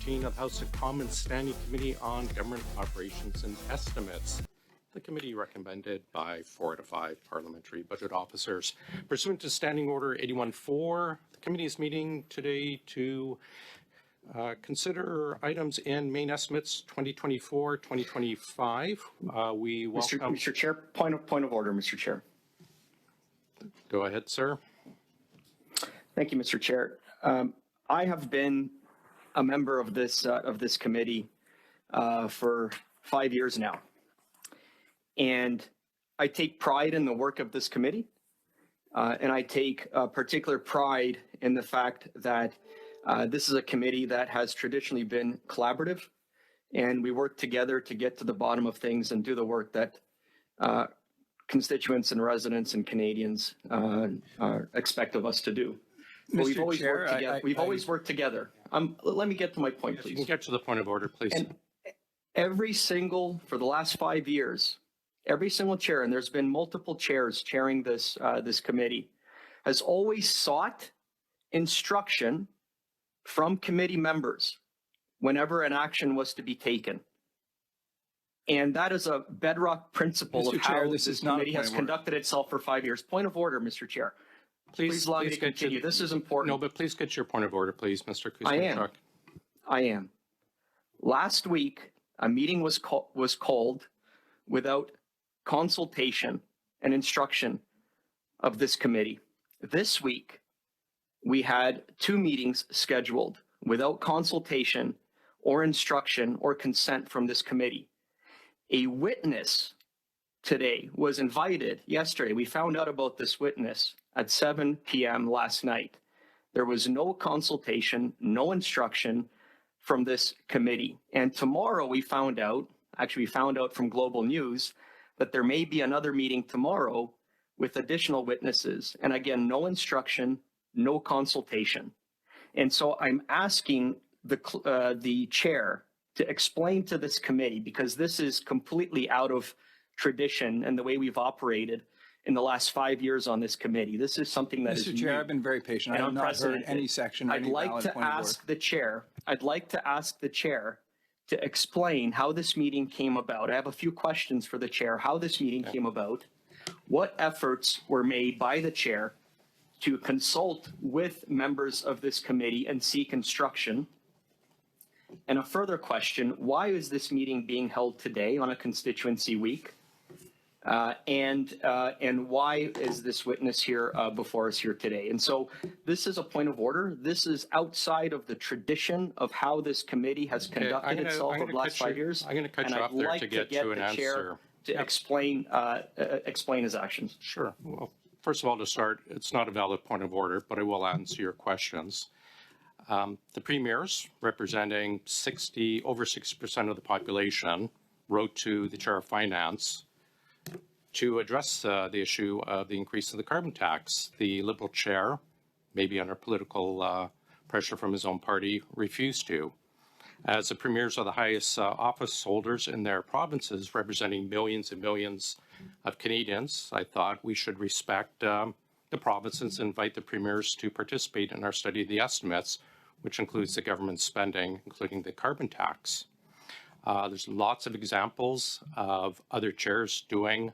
13 of the House of Commons Standing Committee on Government Operations and Estimates. The committee recommended by 4 out of 5 parliamentary budget officers. Pursuant to Standing Order 81-4, the committee is meeting today to consider items in main estimates 2024-2025. We welcome... Mr. Chair, point of order, Mr. Chair. Go ahead, sir. Thank you, Mr. Chair. I have been a member of this committee for 5 years now, and I take pride in the work of this committee, and I take particular pride in the fact that this is a committee that has traditionally been collaborative, and we work together to get to the bottom of things and do the work that constituents and residents and Canadians expect of us to do. But we've always worked together. We've always worked together. Let me get to my point, please. You can get to the point of order, please. And for the last 5 years, every single chair, and there's been multiple chairs chairing this committee, has always sought instruction from committee members whenever an action was to be taken. And that is a bedrock principle of how this committee has conducted itself for 5 years. Point of order, Mr. Chair. Please allow me to continue. This is important. No, but please get your point of order, please, Mr. Kuznichuk. I am. Last week, a meeting was called without consultation and instruction of this committee. This week, we had 2 meetings scheduled without consultation or instruction or consent from this committee. A witness today was invited yesterday. We found out about this witness at 7 p.m. last night. There was no consultation, no instruction from this committee. And tomorrow we found out from Global News that there may be another meeting tomorrow with additional witnesses. And again, no instruction, no consultation. And so I'm asking the chair to explain to this committee, because this is completely out of tradition and the way we've operated in the last 5 years on this committee. This is something that is Mr. Chair, I've been very patient. I have not heard any section. I'd like to ask the chair to explain how this meeting came about. I have a few questions for the chair, how this meeting came about, what efforts were made by the chair to consult with members of this committee and seek instruction. And a further question, why is this meeting being held today on a constituency week? And why is this witness here before us here today? And so this is a point of order. This is outside of the tradition of how this committee has conducted itself over the last 5 years. I'm going to cut you off there to get to an answer. To explain his actions. Sure. Well, first of all, to start, it's not a valid point of order, but I will answer your questions. The premiers, representing over 60% of the population, wrote to the Chair of Finance to address the issue of the increase of the carbon tax. The Liberal chair, maybe under political pressure from his own party, refused to. As the premiers are the highest office holders in their provinces, representing millions and millions of Canadians, I thought we should respect the provinces and invite the premiers to participate in our study of the estimates, which includes the government spending, including the carbon tax. There's lots of examples of other chairs doing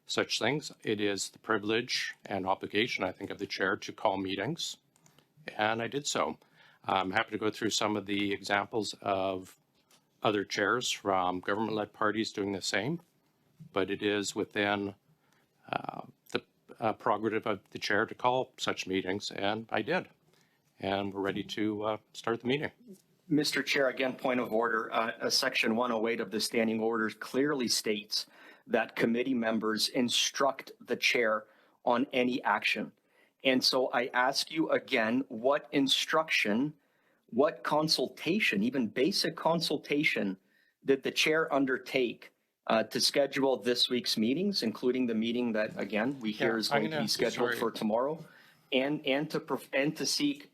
such things. It is the privilege and obligation, I think, of the chair to call meetings, and I did so. I'm happy to go through some of the examples of other chairs from government-led parties doing the same, but it is within the prerogative of the chair to call such meetings, and I did. And we're ready to start the meeting. Mr. Chair, again, point of order. Section 108 of the standing orders clearly states that committee members instruct the chair on any action. And so I ask you again, what instruction, what consultation, even basic consultation, did the chair undertake to schedule this week's meetings, including the meeting that, again, we hear is going to be scheduled for tomorrow, and to seek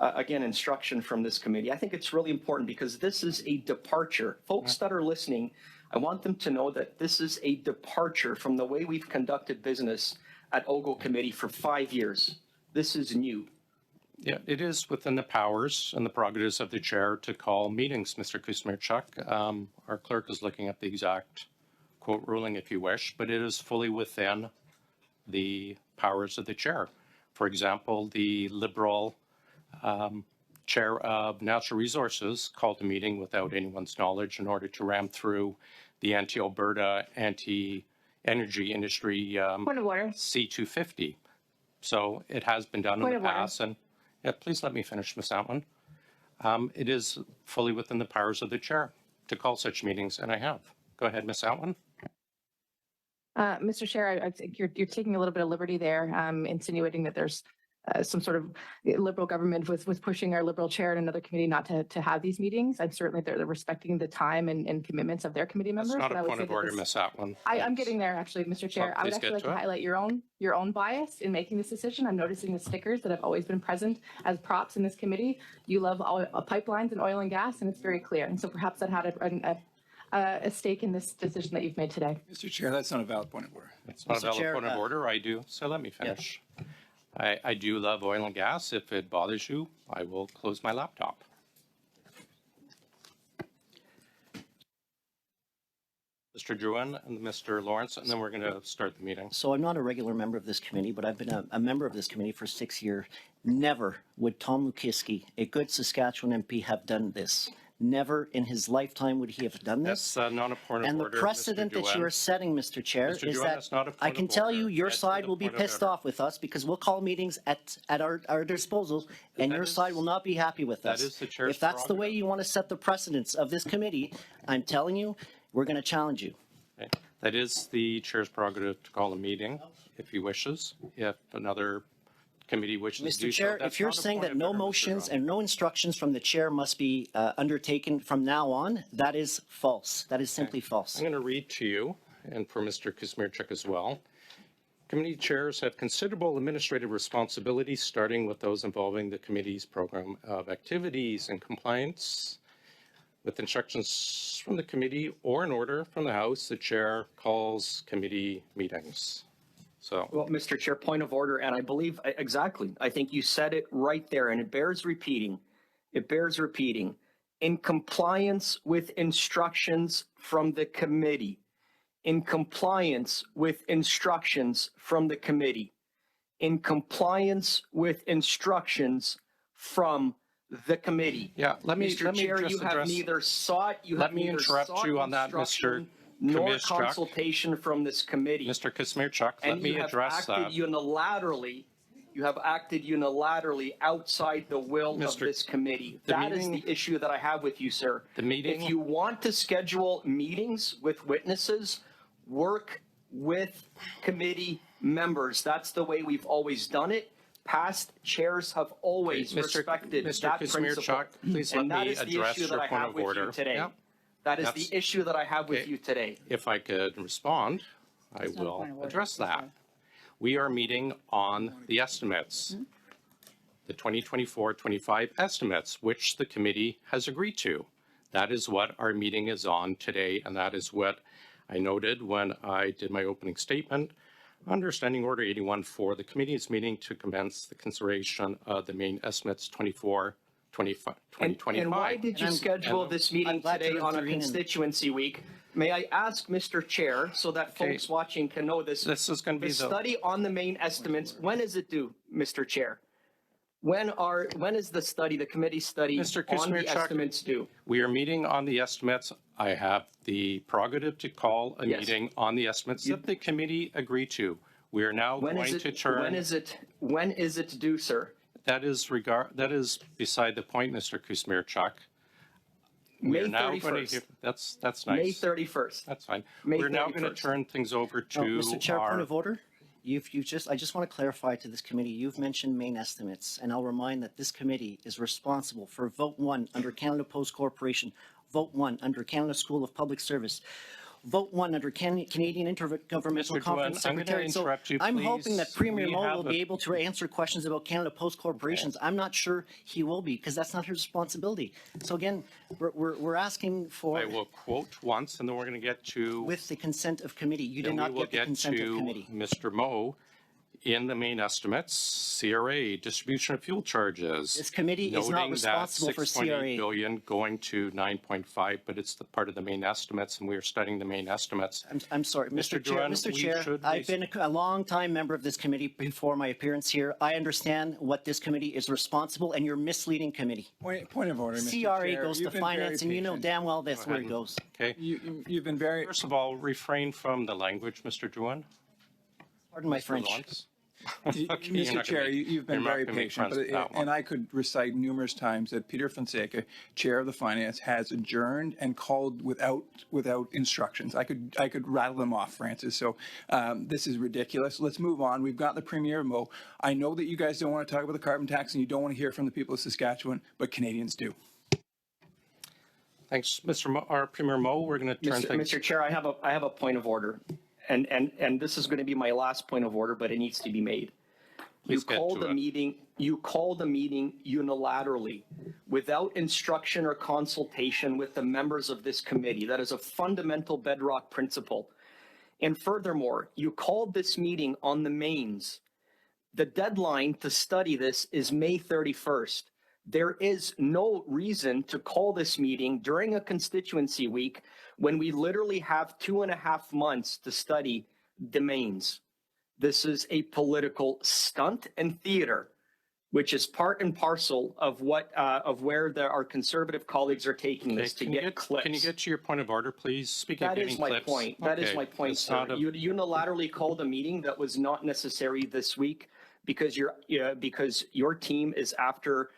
again, instruction from this committee? I think it's really important because this is a departure. Folks that are listening, I want them to know that this is a departure from the way we've conducted business at OGGO committee for 5 years. This is new. Yeah, it is within the powers and the prerogatives of the chair to call meetings, Mr. Kuzmierczuk. Our clerk is looking at the exact quote ruling if you wish, but it is fully within the powers of the chair. For example, the Liberal chair of Natural Resources called a meeting without anyone's knowledge in order to ram through the anti-Alberta, anti-energy industry Point of order. C-250. So it has been done in the past. And yeah, please let me finish, Ms. Outland. It is fully within the powers of the chair to call such meetings, and I have. Go ahead, Ms. Outland. Mr. Chair, I think you're taking a little bit of liberty there, insinuating that there's some sort of Liberal government was pushing our Liberal chair in another committee not to have these meetings. I'm certainly they're respecting the time and commitments of their committee members. That's not a point of order, Ms. Outland. I'm getting there, actually, Mr. Chair. I would actually like to highlight your own bias in making this decision. I'm noticing the stickers that have always been present as props in this committee. You love pipelines and oil and gas, and it's very clear. And so perhaps that had a stake in this decision that you've made today. Mr. Chair, that's not a valid point of order. It's not a valid point of order. I do. So let me finish. Yeah. I do love oil and gas. If it bothers you, I will close my laptop. Mr. Drouin and Mr. Lawrence, and then we're going to start the meeting. So I'm not a regular member of this committee, but I've been a member of this committee for 6 years. Never would Tom Lukiski, a good Saskatchewan MP, have done this. Never in his lifetime would he have done this. That's not a point of and order. And the precedent that you are setting, Mr. Chair, is that I can tell you your side will be pissed off with us because we'll call meetings at our disposal and your side will not be happy with us. That is the chair's If that's the way you want to set the precedence of this committee, I'm telling you, we're going to challenge you. Okay. That is the chair's prerogative to call a meeting if he wishes. If another committee wishes to do so. Mr. Chair, if you're saying that no motions and no instructions from the chair must be undertaken from now on, that is false. That is simply false. I'm going to read to you, and for Mr. Kuzmierczuk as well. Committee chairs have considerable administrative responsibilities, starting with those involving the committee's program of activities and compliance. With instructions from the committee or an order from the House, the chair calls committee meetings. So, well, Mr. Chair, point of order, and I believe exactly. I think you said it right there, and it bears repeating. It bears repeating. In compliance with instructions from the committee. In compliance with instructions from the committee. In compliance with instructions from the committee. Yeah, let me Mr. Chair, just you have neither sought. Let me interrupt you on that, Mr. Nor consultation from this committee. Mr. Kuzmierczuk, let me address that. You have acted unilaterally outside the will of this committee. That is the issue that I have with you, sir. The meeting. If you want to schedule meetings with witnesses, work with committee members. That's the way we've always done it. Past chairs have always respected that principle. Please let me address your point of order. Today. That is the issue that I have with you today. If I could respond, I will address that. We are meeting on the estimates, the 2024-25 estimates, which the committee has agreed to. That is what our meeting is on today, and that is what I noted when I did my opening statement. Under Standing Order 81 for the committee's meeting to commence the consideration of the main estimates 2025. And why did you schedule this meeting today on a constituency week? May I ask, Mr. Chair, so that folks watching can know this? This is going to be the study on the main estimates. When is it due, Mr. Chair? When is the study, the committee study on the estimates due? We are meeting on the estimates. I have the prerogative to call a meeting on the estimates that the committee agreed to. We are now going to turn. When is it due, sir? That is beside the point, Mr. Kuzmierczuk. May 31st. That's nice. May 31st. That's fine. May We're now 31st. going to turn things over to Mr. Chair, point of order. I just want to clarify to this committee, you've mentioned main estimates, and I'll remind that this committee is responsible for Vote 1 under Canada Post Corporation, Vote 1 under Canada School of Public Service, Vote 1 under Canadian Intergovernmental Conference Secretary. So I'm hoping that Premier Moe will be able to answer questions about Canada Post Corporations. I'm not sure he will be, because that's not his responsibility. So again, we're asking for. I will quote once, and then we're going to get to. With the consent of committee. You did not get the consent of committee. Mr. Moe. in the main estimates, CRA, distribution of fuel charges. This committee is not noting responsible that for 6.8 CRA. billion going to 9.5, but it's the part of the main estimates, and we are studying the main estimates. I'm sorry, Mr. Chair. Duran, Mr. we Chair, should I've been a long-time member of this committee before my appearance here. I understand what this committee is responsible, and you're misleading committee. Point of order, Mr. CRA Chair. goes to You've been very finance, and you know patient. damn well that's where it ahead. goes. Okay. You've been very. First of all, refrain from the language, Mr. Druin. Pardon my French. Okay, you're Mr. not Chair, gonna- you've been you're not very gonna make patient, friends with that one. and I could recite numerous times that Peter Fonseca, Chair of the Finance, has adjourned and called without instructions. I could rattle them off, Francis. So this is ridiculous. Let's move on. We've got the Premier Mo. I know that you guys don't want to talk about the carbon tax and you don't want to hear from the people of Saskatchewan, but Canadians do. Thanks, Mr. Our Premier Mo. We're going to turn things. Mr. Chair, I have a point of order, and this is going to be my last point of order, but it needs to be made. You Please get called to the it. meeting. You called the meeting unilaterally, without instruction or consultation with the members of this committee. That is a fundamental bedrock principle. And furthermore, you called this meeting on the mains. The deadline to study this is May 31st. There is no reason to call this meeting during a constituency week when we literally have 2.5 months to study the mains. This is a political stunt and theater, which is part and parcel of what of where our conservative colleagues are taking this to get clips. Can you get to your point of order, please? Speaking That of is getting my clips. point. That is Okay, my point, it's sir. not a- You unilaterally called a meeting that was not necessary this week because your team is after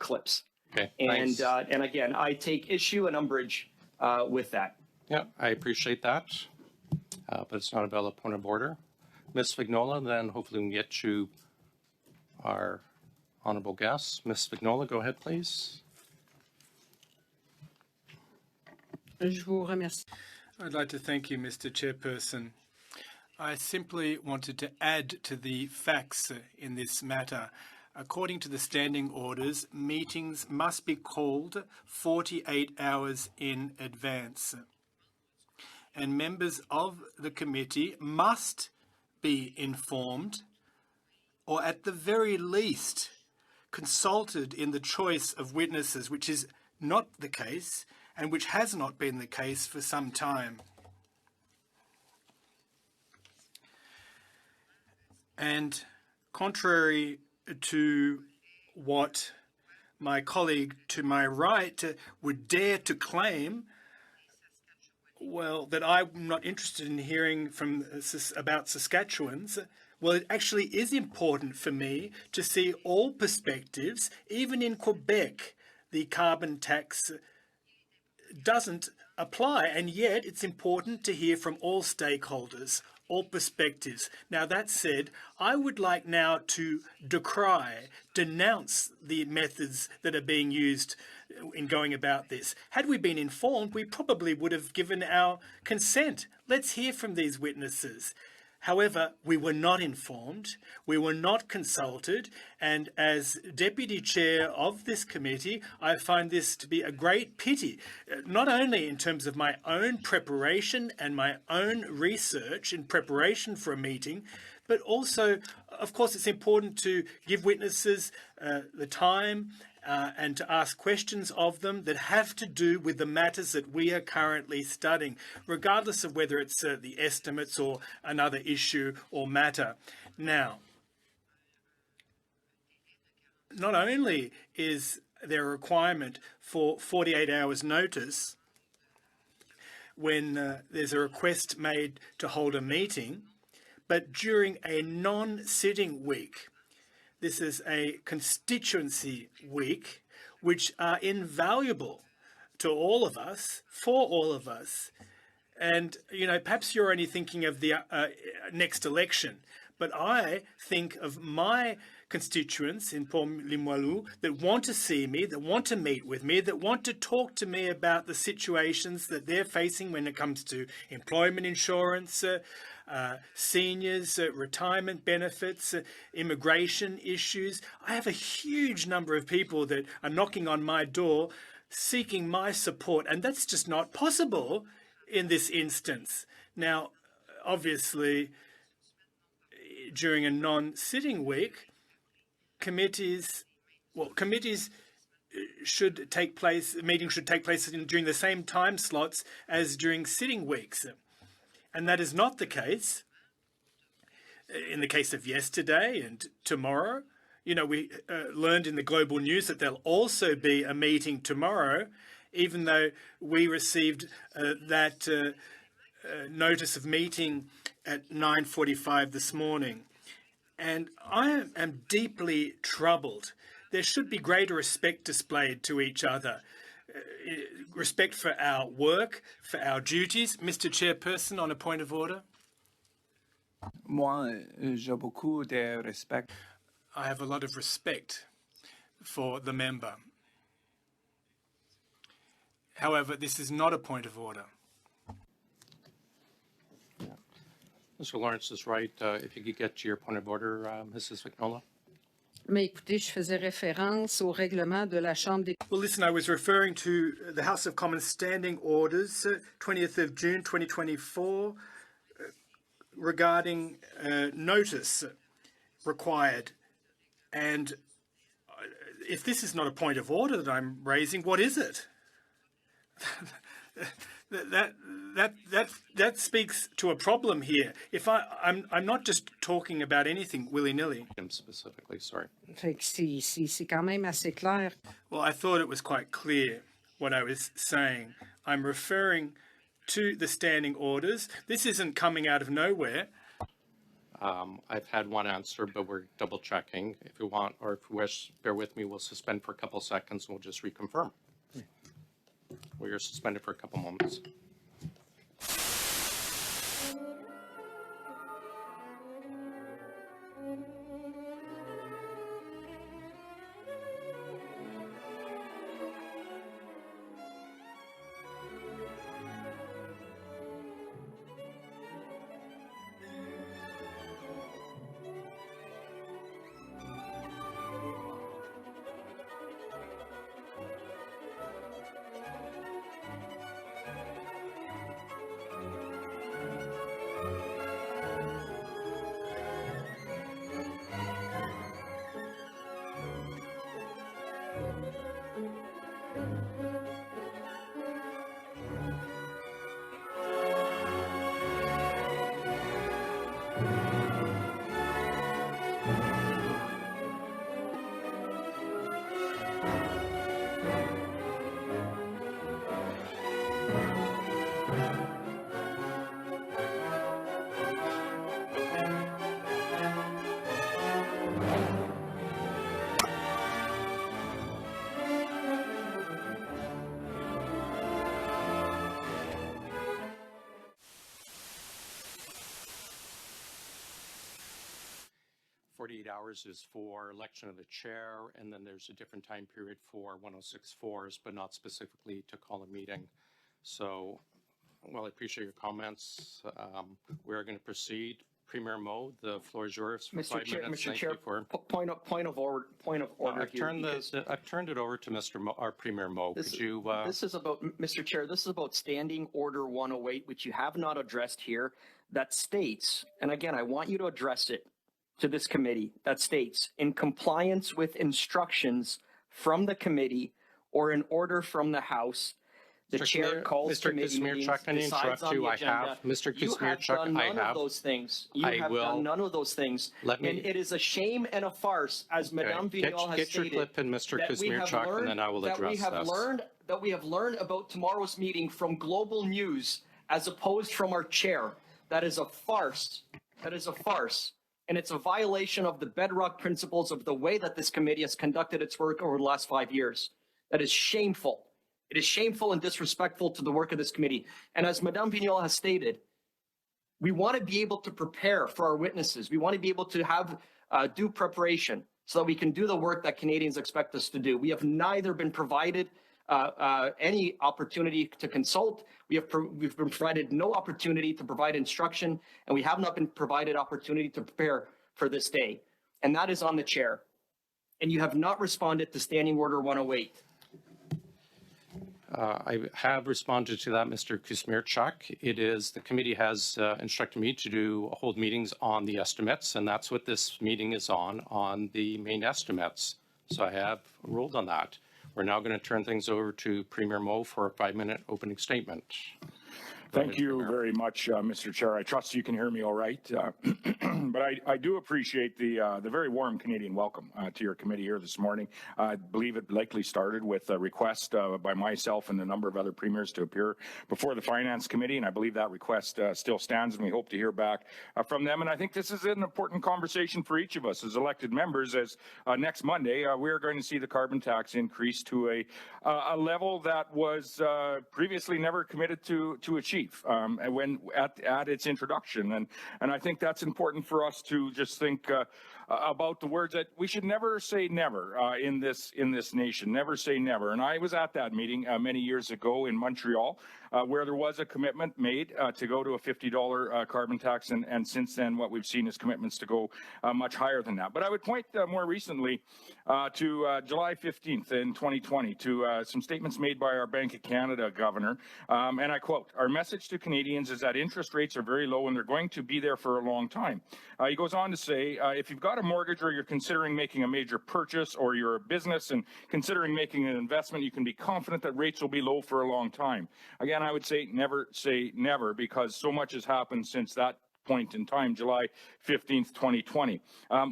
clips. Okay, And thanks. and again, I take issue and umbrage with that. Yeah, I appreciate that, but it's not a valid point of order. Ms. Vignola, then hopefully we can get to our honorable guests. Ms. Vignola, go ahead, please. Je vous remercie. I'd like to thank you, Mr. Chairperson. I simply wanted to add to the facts in this matter. According to the standing orders, meetings must be called 48 hours in advance. And members of the committee must be informed, or at the very least, consulted in the choice of witnesses, which is not the case, and which has not been the case for some time. And contrary to what my colleague to my right would dare to claim, well, that I'm not interested in hearing from about Saskatchewans. Well, it actually is important for me to see all perspectives. Even in Quebec, the carbon tax doesn't apply, and yet it's important to hear from all stakeholders, all perspectives. Now, that said, I would like now to denounce the methods that are being used in going about this. Had we been informed, we probably would have given our consent. Let's hear from these witnesses. However, we were not informed, we were not consulted, and as Deputy Chair of this committee, I find this to be a great pity, not only in terms of my own preparation and my own research in preparation for a meeting, but also, of course, it's important to give witnesses the time and to ask questions of them that have to do with the matters that we are currently studying, regardless of whether it's the estimates or another issue or matter. Now, not only is there a requirement for 48 hours notice when there's a request made to hold a meeting, but during a non-sitting week. This is a constituency week, which are invaluable to all of us, for all of us. And, you know, perhaps you're only thinking of the next election, but I think of my constituents in Port-Limoilou that want to see me, that want to meet with me, that want to talk to me about the situations that they're facing when it comes to employment insurance, seniors, retirement benefits, immigration issues. I have a huge number of people that are knocking on my door seeking my support, and that's just not possible in this instance. Now, obviously, during a non-sitting week, committees should take place, meetings should take place during the same time slots as during sitting weeks. And that is not the case in the case of yesterday and tomorrow. You know, we learned in the global news that there'll also be a meeting tomorrow, even though we received that notice of meeting at 9:45 this morning. And I am deeply troubled. There should be greater respect displayed to each other. Respect for our work, for our duties. Mr. Chairperson, on a point of order. Moi, j'ai beaucoup de respect. I have a lot of respect for the member. However, this is not a point of order. Mr. Lawrence is right. If you could get to your point of order, Mrs. Vignola. Mais écoutez, je faisais référence au règlement de la Chambre des... Well, listen, I was referring to the House of Commons Standing Orders, 20th of June 2024, regarding notice required. And if this is not a point of order that I'm raising, what is it? That speaks to a problem here. If I'm not just talking about anything willy-nilly. Him specifically, sorry. Fait que c'est quand même assez clair. Well, I thought it was quite clear what I was saying. I'm referring to the standing orders. This isn't coming out of nowhere. I've had one answer, but we're double checking. If you want, or if you wish, bear with me, we'll suspend for a couple seconds and we'll just reconfirm. We are suspended for a couple moments. Hours is for election of the chair, and then there's a different time period for 106.4s, but not specifically to call a meeting. So, well, I appreciate your comments. We're going to proceed. Premier Mo, the floor is yours for Mr. 5 Chair, minutes. Mr. Thank Chair, you for... point of order I've here. turned it over to Mr. Mo, our Premier Mo. Could you... This is about, Mr. Chair, this is about Standing Order 108, which you have not addressed here, that states, and again, I want you to address it to this committee, that states, in compliance with instructions from the committee or an order from the House, the chair calls committee meetings, decides on the agenda. Mr. You have done none of those things. You have done none of those things. And it is a shame and a farce, as Madame Vignal has get your stated, clip in, Mr. Kuzmierczak, and then I will address this. That we have learned about tomorrow's meeting from global news as opposed from our chair. That is a farce. That is a farce. And it's a violation of the bedrock principles of the way that this committee has conducted its work over the last 5 years. That is shameful. It is shameful and disrespectful to the work of this committee. And as Madame Vignal has stated, we want to be able to prepare for our witnesses. We want to be able to have due preparation so that we can do the work that Canadians expect us to do. We have neither been provided any opportunity to consult. We've been provided no opportunity to provide instruction, and we have not been provided opportunity to prepare for this day. And that is on the chair. And you have not responded to Standing Order 108. I have responded to that, Mr. Kuzmierczak. It is, the committee has instructed me to hold meetings on the estimates, and that's what this meeting is on the main estimates. So I have ruled on that. We're now going to turn things over to Premier Moe for a 5-minute opening statement. Thank you very much, Mr. Chair. I trust you can hear me all right. But I do appreciate the very warm Canadian welcome to your committee here this morning. I believe it likely started with a request by myself and a number of other premiers to appear before the Finance Committee, and I believe that request still stands, and we hope to hear back from them. And I think this is an important conversation for each of us as elected members, as next Monday we are going to see the carbon tax increase to a level that was previously never committed to achieve. When at its introduction, and I think that's important for us to just think about the words that we should never say never in this nation. Never say never. And I was at that meeting many years ago in Montreal, where there was a commitment made to go to a $50 carbon tax, and since then what we've seen is commitments to go much higher than that. But I would point more recently to July 15th in 2020 to some statements made by our Bank of Canada governor, and I quote, "Our message to Canadians is that interest rates are very low and they're going to be there for a long time." He goes on to say, if you've got a mortgage or you're considering making a major purchase, or you're a business and considering making an investment, you can be confident that rates will be low for a long time. Again, I would say never, because so much has happened since that point in time, July 15th, 2020.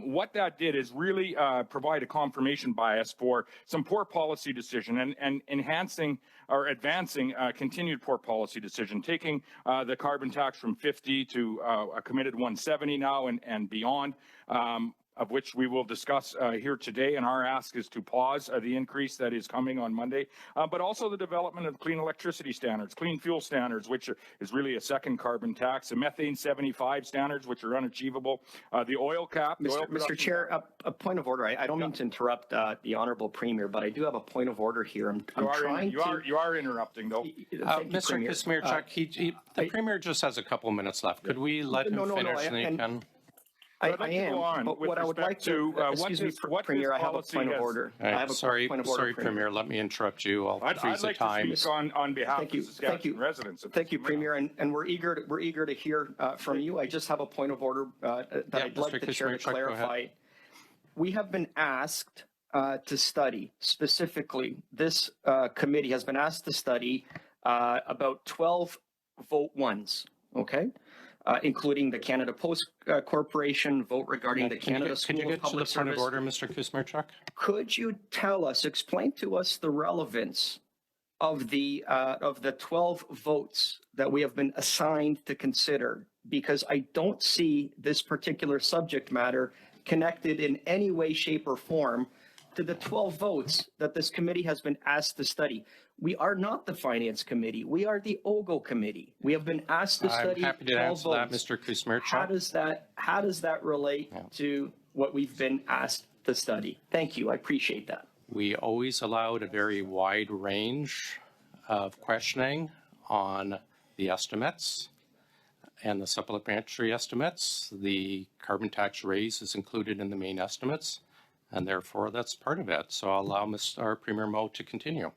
What that did is really provide a confirmation bias for some poor policy decision and enhancing or advancing continued poor policy decision, taking the carbon tax from 50 to a committed 170 now and beyond. Of which we will discuss here today, and our ask is to pause the increase that is coming on Monday, but also the development of clean electricity standards, clean fuel standards, which is really a second carbon tax, the methane 75 standards, which are unachievable, the oil cap. Mr. Chair, a point of order. I don't mean to interrupt the Honourable Premier, but I do have a point of order here. You are interrupting, though. Mr. Kuzmierczak, the Premier just has a couple minutes left. Could we let him finish, and he can... I am, but what I would like to, excuse me, Premier, I have a point of order. Sorry, Premier, let me interrupt you. I'll freeze the time. I'd like to speak on behalf of the Saskatchewan residents. Thank you, Premier, and we're eager to hear from you. I just have a point of order that I'd like the Chair to clarify. We have been asked to study, specifically, this committee has been asked to study about 12 vote ones, okay? Including the Canada Post Corporation vote regarding the Canada School of Public Service. Can you get to the point of order, Mr. Kuzmierczak? Could you explain to us the relevance of the 12 votes that we have been assigned to consider? Because I don't see this particular subject matter connected in any way, shape, or form to the 12 votes that this committee has been asked to study. We are not the Finance Committee. We are the OGGO Committee. We have been asked to study 12 votes. I'm happy to answer that, Mr. Kuzmierczak. How does that relate to what we've been asked to study? Thank you. I appreciate that. We always allowed a very wide range of questioning on the estimates and the supplementary estimates. The carbon tax raise is included in the main estimates, and therefore that's part of it. So I'll allow our Premier Moe to continue.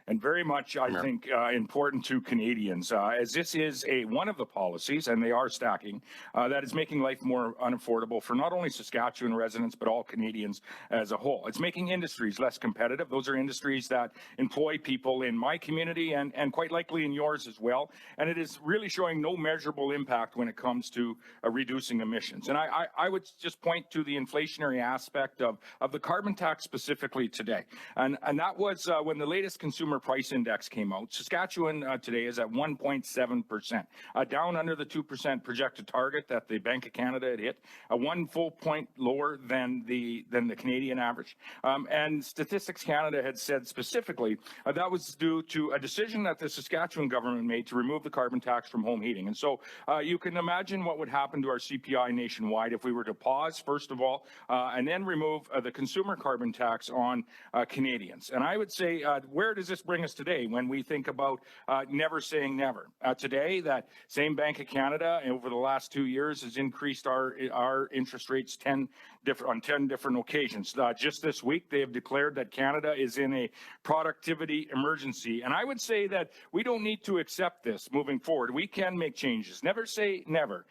And very much, I think, important to Canadians, as this is one of the policies, and they are stacking, that is making life more unaffordable for not only Saskatchewan residents, but all Canadians as a whole. It's making industries less competitive. Those are industries that employ people in my community and quite likely in yours as well. And it is really showing no measurable impact when it comes to reducing emissions. And I would just point to the inflationary aspect of the carbon tax specifically today. And that was when the latest consumer price index came out. Saskatchewan today is at 1.7%, down under the 2% projected target that the Bank of Canada had hit, 1 full point lower than the Canadian average. And Statistics Canada had said specifically that was due to a decision that the Saskatchewan government made to remove the carbon tax from home heating. And so you can imagine what would happen to our CPI nationwide if we were to pause, first of all, and then remove the consumer carbon tax on Canadians. And I would say, where does this this bring us today when we think about never saying never? Today, that same Bank of Canada over the last 2 years has increased our interest rates on 10 different occasions. Just this week, they have declared that Canada is in a productivity emergency. And I would say that we don't need to accept this moving forward. We can make changes. Never say never.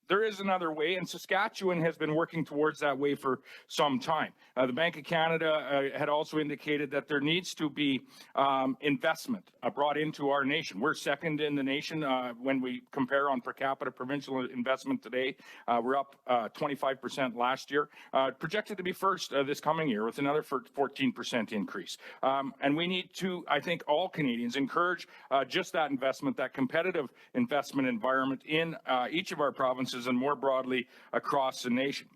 There is another way, and Saskatchewan has been working towards that way for some time. The Bank of Canada had also indicated that there needs to be investment brought into our nation. We're second in the nation when we compare on per capita provincial investment today. We're up 25% last year, projected to be first this coming year with another 14% increase. And we need to, I think, all Canadians encourage just that investment, that competitive investment environment in each of our provinces and more broadly across the nation.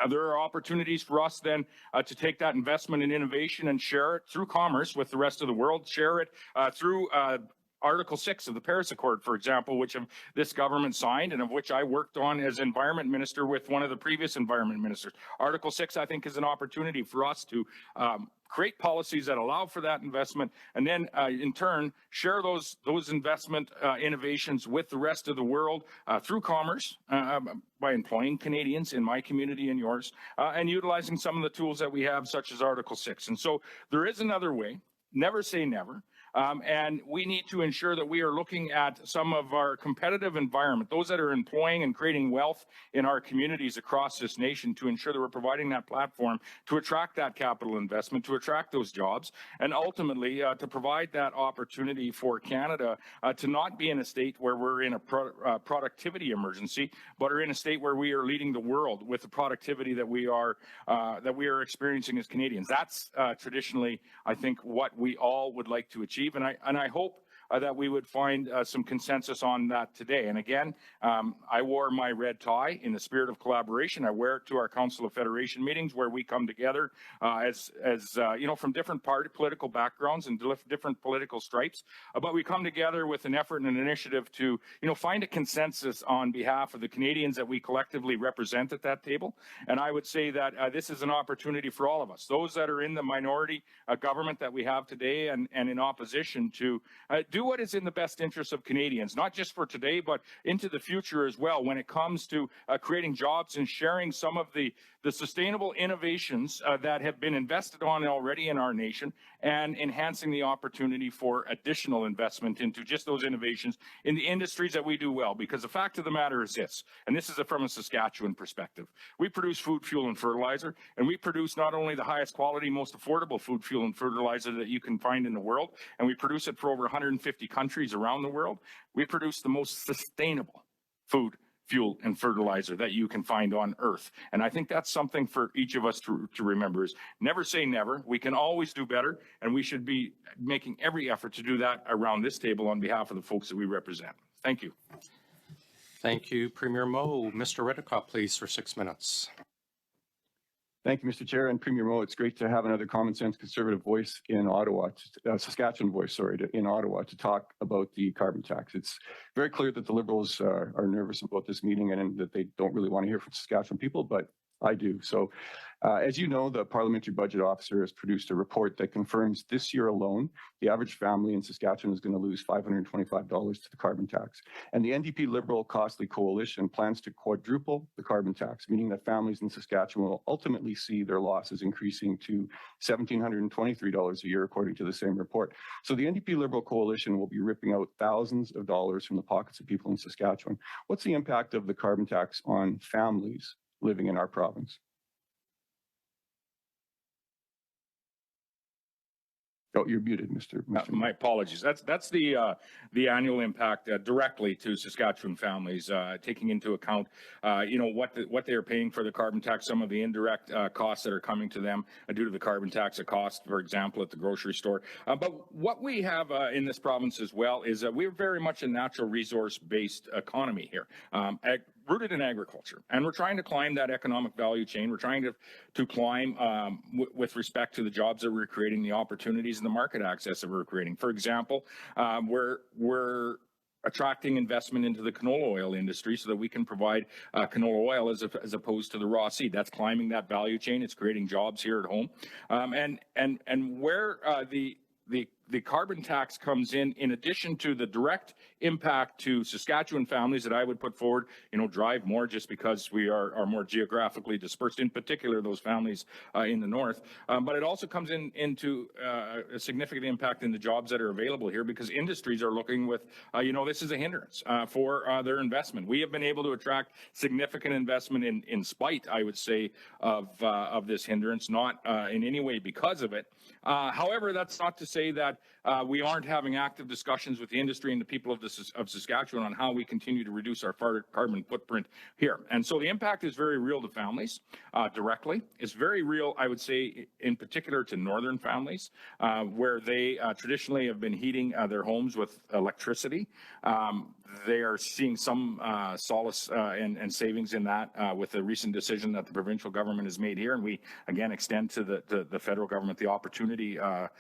There are opportunities for us then to take that investment in innovation and share it through commerce with the rest of the world, share it through Article 6 of the Paris Accord, for example, which this government signed and of which I worked on as environment minister with one of the previous environment ministers. Article 6, I think, is an opportunity for us to create policies that allow for that investment, and then in turn share those investment innovations with the rest of the world through commerce by employing Canadians in my community and yours, and utilizing some of the tools that we have, such as Article 6. And so there is another way. Never say never. And we need to ensure that we are looking at some of our competitive environment, those that are employing and creating wealth in our communities across this nation, to ensure that we're providing that platform to attract that capital investment, to attract those jobs, and ultimately to provide that opportunity for Canada to not be in a state where we're in a productivity emergency, but are in a state where we are leading the world with the productivity that we are experiencing as Canadians. That's traditionally, I think, what we all would like to achieve. And I hope that we would find some consensus on that today. And again, I wore my red tie in the spirit of collaboration. I wear it to our Council of Federation meetings, where we come together as you know, from different political backgrounds and different political stripes, but we come together with an effort and an initiative to, you know, find a consensus on behalf of the Canadians that we collectively represent at that table. And I would say that this is an opportunity for all of us, those that are in the minority government that we have today and in opposition, to do what is in the best interest of Canadians, not just for today, but into the future as well, when it comes to creating jobs and sharing some of the sustainable innovations that have been invested on already in our nation, and enhancing the opportunity for additional investment into just those innovations in the industries that we do well. Because the fact of the matter is this, and this is from a Saskatchewan perspective: we produce food, fuel, and fertilizer, and we produce not only the highest quality, most affordable food, fuel, and fertilizer that you can find in the world, and we produce it for over 150 countries around the world. We produce the most sustainable food, fuel, and fertilizer that you can find on Earth. And I think that's something for each of us to remember: is never say never. We can always do better, and we should be making every effort to do that around this table on behalf of the folks that we represent. Thank you. Thank you, Premier Moe. Mr. Reddekopp, please, for 6 minutes. Thank you, Mr. Chair and Premier Moe. It's great to have another common sense conservative voice in Ottawa, Saskatchewan voice, sorry, in Ottawa, to talk about the carbon tax. It's very clear that the Liberals are nervous about this meeting and that they don't really want to hear from Saskatchewan people, but I do. So as you know, the Parliamentary Budget Officer has produced a report that confirms this year alone, the average family in Saskatchewan is going to lose $525 to the carbon tax. And the NDP Liberal Costly Coalition plans to quadruple the carbon tax, meaning that families in Saskatchewan will ultimately see their losses increasing to $1,723 a year, according to the same report. So the NDP Liberal Coalition will be ripping out thousands of dollars from the pockets of people in Saskatchewan. What's the impact of the carbon tax on families living in our province? Oh, you're muted, Mr. My apologies. That's the annual impact directly to Saskatchewan families, taking into account you know, what they are paying for the carbon tax, some of the indirect costs that are coming to them due to the carbon tax, a cost, for example, at the grocery store. But what we have in this province as well is we're very much a natural resource-based economy here. Rooted in agriculture, and we're trying to climb that economic value chain. We're trying to climb with respect to the jobs that we're creating, the opportunities and the market access that we're creating. For example, we're attracting investment into the canola oil industry so that we can provide canola oil as opposed to the raw seed. That's climbing that value chain. It's creating jobs here at home, and where the carbon tax comes in addition to the direct impact to Saskatchewan families that I would put forward, drive more just because we are more geographically dispersed, in particular those families in the north. But it also comes into a significant impact in the jobs that are available here, because industries are looking with, this is a hindrance for their investment. We have been able to attract significant investment in spite, I would say, of this hindrance, not in any way because of it. However, that's not to say that we aren't having active discussions with the industry and the people of Saskatchewan on how we continue to reduce our carbon footprint here. And so the impact is very real to families directly. It's very real, I would say, in particular to northern families, where they traditionally have been heating their homes with electricity. They are seeing some solace and savings in that with the recent decision that the provincial government has made here. And we, again, extend to the federal government the opportunity to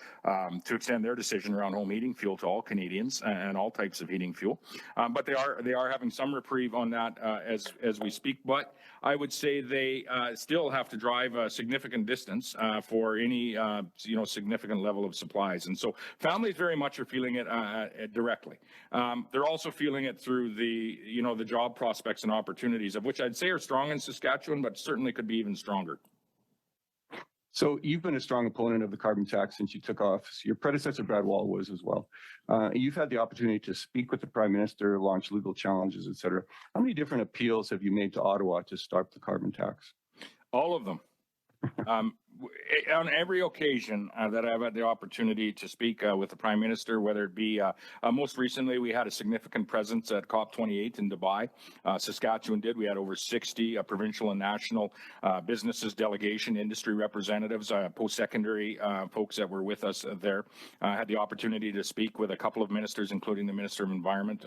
extend their decision around home heating fuel to all Canadians and all types of heating fuel. But they are having some reprieve on that as we speak. But I would say they still have to drive a significant distance for any significant level of supplies. And so families very much are feeling it directly. They're also feeling it through the job prospects and opportunities, of which I'd say are strong in Saskatchewan, but certainly could be even stronger. So you've been a strong opponent of the carbon tax since you took office. Your predecessor, Brad Wall, was as well. You've had the opportunity to speak with the Prime Minister, launch legal challenges, et cetera. How many different appeals have you made to Ottawa to stop the carbon tax? All of them. On every occasion that I've had the opportunity to speak with the Prime Minister, whether it be most recently, we had a significant presence at COP28 in Dubai. Saskatchewan did. We had over 60 provincial and national businesses, delegation, industry representatives, post-secondary folks that were with us there. I had the opportunity to speak with a couple of ministers, including the Minister of Environment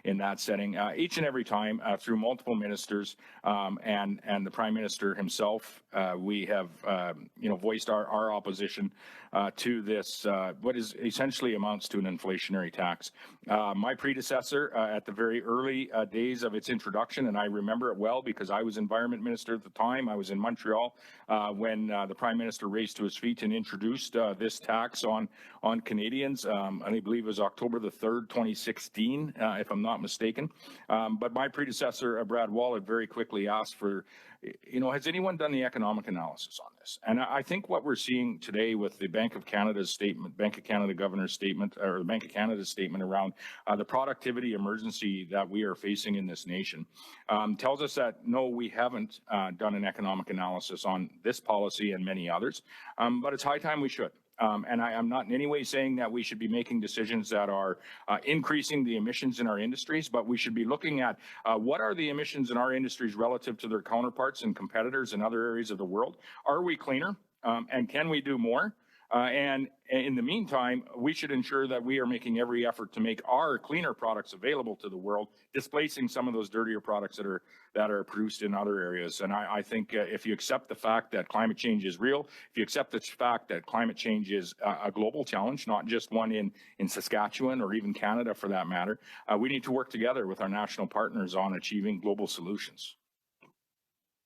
in that setting. Each and every time through multiple ministers and the Prime Minister himself, we have voiced our opposition to this, what is essentially amounts to an inflationary tax. My predecessor at the very early days of its introduction, and I remember it well because I was Environment Minister at the time, I was in Montreal when the Prime Minister raised to his feet and introduced this tax on Canadians. I believe it was October the 3rd, 2016, if I'm not mistaken. But my predecessor, Brad Wall, had very quickly asked for, has anyone done the economic analysis on this? And I think what we're seeing today with the Bank of Canada's statement, Bank of Canada Governor's statement, or the Bank of Canada's statement around the productivity emergency that we are facing in this nation, tells us that, no, we haven't done an economic analysis on this policy and many others, but it's high time we should. And I'm not in any way saying that we should be making decisions that are increasing the emissions in our industries, but we should be looking at what are the emissions in our industries relative to their counterparts and competitors in other areas of the world. Are we cleaner? And can we do more? And in the meantime, we should ensure that we are making every effort to make our cleaner products available to the world, displacing some of those dirtier products that are produced in other areas. And I think if you accept the fact that climate change is real, if you accept the fact that climate change is a global challenge, not just one in Saskatchewan or even Canada for that matter, we need to work together with our national partners on achieving global solutions.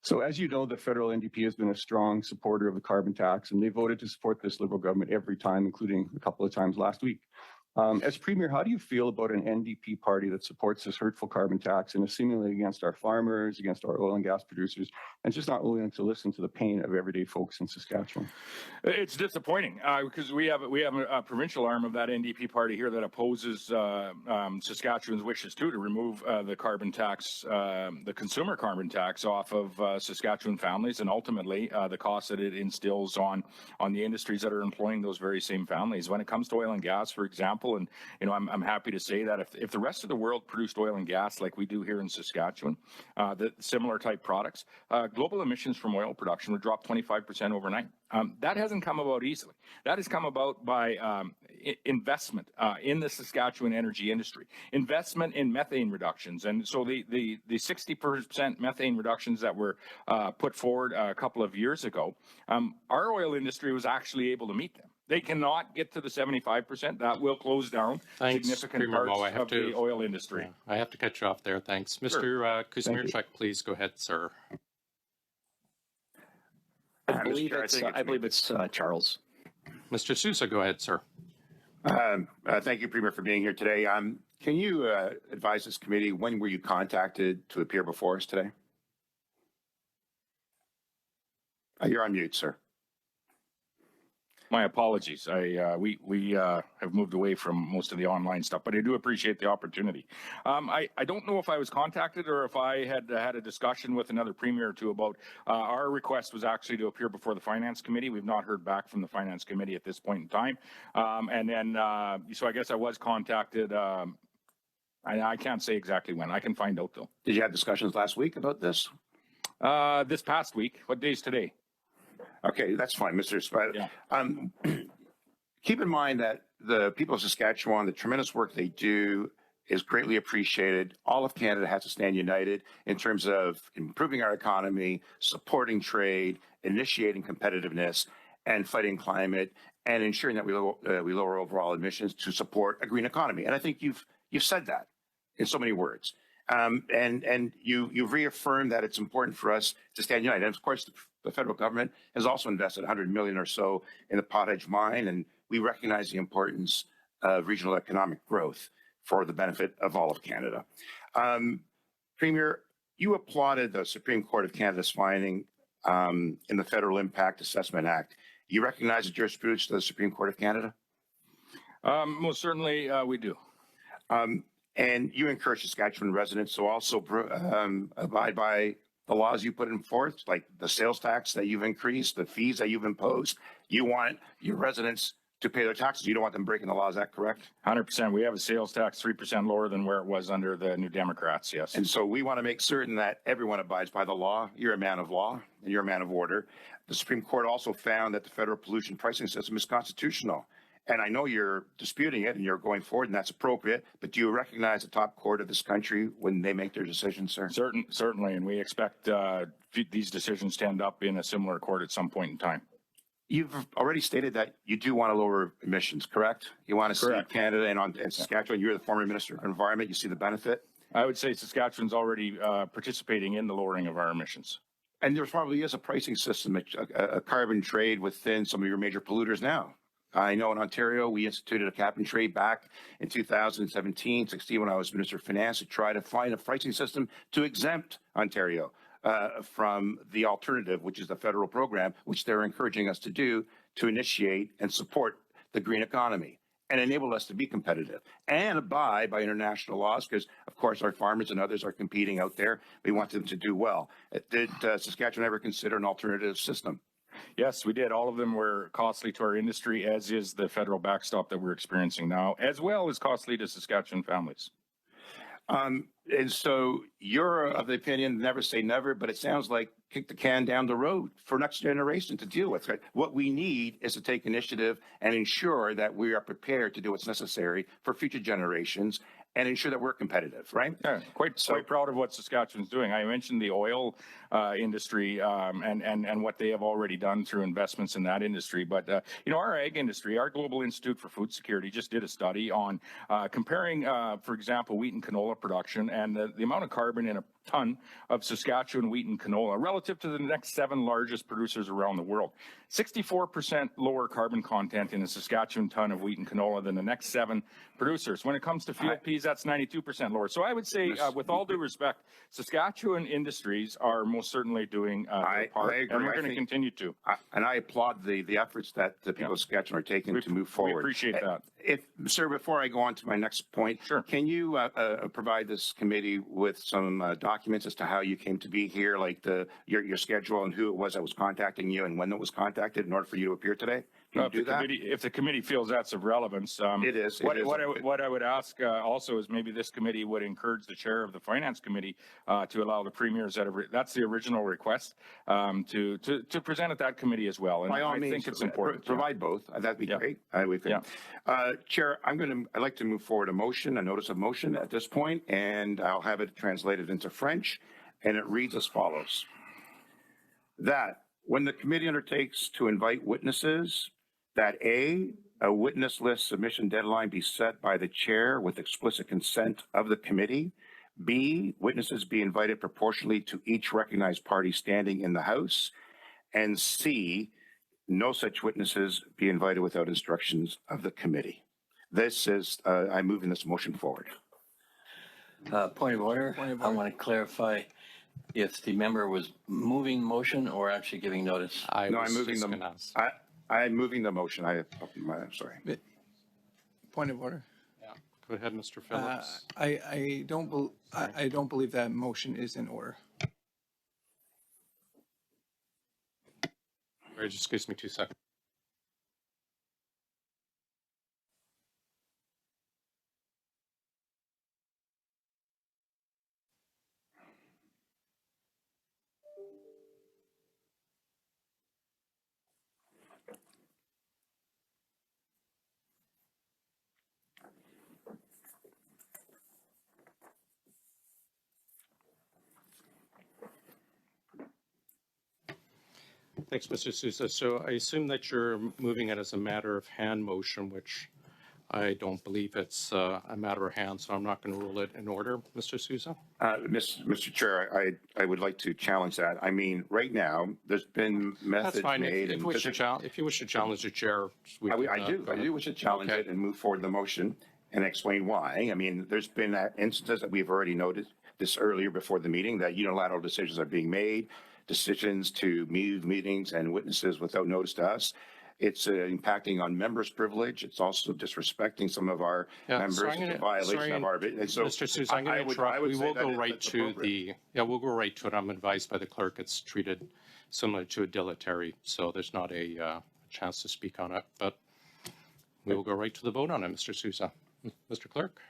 So as you know, the federal NDP has been a strong supporter of the carbon tax, and they voted to support this Liberal government every time, including a couple of times last week. As Premier, how do you feel about an NDP party that supports this hurtful carbon tax and is seemingly against our farmers, against our oil and gas producers, and just not willing to listen to the pain of everyday folks in Saskatchewan? It's disappointing because we have a provincial arm of that NDP party here that opposes Saskatchewan's wishes to remove the carbon tax, the consumer carbon tax off of Saskatchewan families, and ultimately the cost that it instills on the industries that are employing those very same families. When it comes to oil and gas, for example, and I'm happy to say that if the rest of the world produced oil and gas like we do here in Saskatchewan, the similar type products, global emissions from oil production would drop 25% overnight. That hasn't come about easily. That has come about by investment in the Saskatchewan energy industry, investment in methane reductions. And so the 60% methane reductions that were put forward a couple of years ago, our oil industry was actually able to meet them. They cannot get to the 75%. That will close down significant parts of the oil industry. I have to cut you off there. Thanks. Mr. Kuzmierczak, please go ahead, sir. I believe it's Charles. Mr. Sousa, go ahead, sir. Thank you, Premier, for being here today. Can you advise this committee, when were you contacted to appear before us today? You're on mute, sir. My apologies. We have moved away from most of the online stuff, but I do appreciate the opportunity. I don't know if I was contacted or if I had had a discussion with another premier or two about our request was actually to appear before the Finance Committee. We've not heard back from the Finance Committee at this point in time. So I guess I was contacted. I can't say exactly when. I can find out though. Did you have discussions last week about this? This past week. What day is today? Okay, that's fine, Mr. Spider. Yeah. Keep in mind that the people of Saskatchewan, the tremendous work they do is greatly appreciated. All of Canada has to stand united in terms of improving our economy, supporting trade, initiating competitiveness, and fighting climate, and ensuring that we lower overall emissions to support a green economy. And I think you've said that in so many words. And you've reaffirmed that it's important for us to stand united. And of course, the federal government has also invested $100 million or so in the Potage mine, and we recognize the importance of regional economic growth for the benefit of all of Canada. Premier, you applauded the Supreme Court of Canada's finding in the Federal Impact Assessment Act. You recognize the jurisprudence of the Supreme Court of Canada? Most certainly, we do. And you encourage Saskatchewan residents to also abide by the laws you put in forth, like the sales tax that you've increased, the fees that you've imposed. You want your residents to pay their taxes. You don't want them breaking the law. Is that correct? 100%. We have a sales tax 3% lower than where it was under the New Democrats, yes. And so we want to make certain that everyone abides by the law. You're a man of law and you're a man of order. The Supreme Court also found that the federal pollution pricing system is constitutional. And I know you're disputing it and you're going forward, and that's appropriate, but do you recognize the top court of this country when they make their decisions, sir? Certainly, and we expect these decisions to end up in a similar court at some point in time. You've already stated that you do want to lower emissions, correct? You want to see Canada and Saskatchewan. You're the former Minister of Environment. You see the benefit? I would say Saskatchewan's already participating in the lowering of our emissions. And there probably is a pricing system, a carbon trade within some of your major polluters now. I know in Ontario, we instituted a cap and trade back in 2017, 16, when I was Minister of Finance, to try to find a pricing system to exempt Ontario from the alternative, which is the federal program, which they're encouraging us to do to initiate and support the green economy and enable us to be competitive and abide by international laws, because, of course, our farmers and others are competing out there. We want them to do well. Did Saskatchewan ever consider an alternative system? Yes, we did. All of them were costly to our industry, as is the federal backstop that we're experiencing now, as well as costly to Saskatchewan families. And so you're of the opinion, never say never, but it sounds like kick the can down the road for next generation to deal with. Right? What we need is to take initiative and ensure that we are prepared to do what's necessary for future generations and ensure that we're competitive, right? Yeah, quite proud of what Saskatchewan's doing. I mentioned the oil industry and what they have already done through investments in that industry. But, you know, our ag industry, our Global Institute for Food Security just did a study on comparing, for example, wheat and canola production and the amount of carbon in a ton of Saskatchewan wheat and canola relative to the next 7 largest producers around the world. 64% lower carbon content in a Saskatchewan ton of wheat and canola than the next 7 producers. When it comes to field peas, that's 92% lower. So I would say, with all due respect, Saskatchewan industries are most certainly doing their part, and we're going to continue to. And I applaud the efforts that the people of Saskatchewan are taking to move forward. We appreciate that. Sir, before I go on to my next point, sure. Can you provide this committee with some documents as to how you came to be here, like your schedule and who it was that was contacting you and when it was contacted in order for you to appear today? If the committee feels that's of relevance, it is. What I would ask also is maybe this committee would encourage the chair of the Finance Committee to allow the premiers that's the original request to present at that committee as well. And by all means, think it's important. Provide both. That'd be great. Chair, I'd like to move forward a notice of motion at this point, and I'll have it translated into French, and it reads as follows: that when the committee undertakes to invite witnesses, that a witness list submission deadline be set by the chair with explicit consent of the committee. B, witnesses be invited proportionally to each recognized party standing in the House. And C, no such witnesses be invited without instructions of the committee. This is, I'm moving this motion forward. Point of order. Point of I order. want to clarify if the member was moving motion or actually giving notice. No, I'm moving them. I'm moving the motion. I'm sorry. Point of order. Go ahead, Mr. Phillips. I don't believe that motion is in order. All right, just excuse me 2 seconds. Thanks, Mr. Sousa. So I assume that you're moving it as a matter of hand motion, which I don't believe it's a matter of hand, so I'm not going to rule it in order, Mr. Sousa. Mr. Chair, I would like to challenge that. I mean, right now, there's been methods That's fine. made. If you wish to challenge the chair, we I can, do wish to challenge Okay. it and move forward the motion and explain why. I mean, there's been instances that we've already noted this earlier before the meeting that unilateral decisions are being made, decisions to move meetings and witnesses without notice to us. It's impacting on members' privilege. It's also disrespecting some of our members. so It's a violation of our. And so Mr. Sousa, I'm going to interrupt. We will go right to the, we'll go right to it. I'm advised by the clerk it's treated similar to a dilatory, so there's not a chance to speak on it, but we will go right to the vote on it, Mr. Sousa. Mr. Clerk?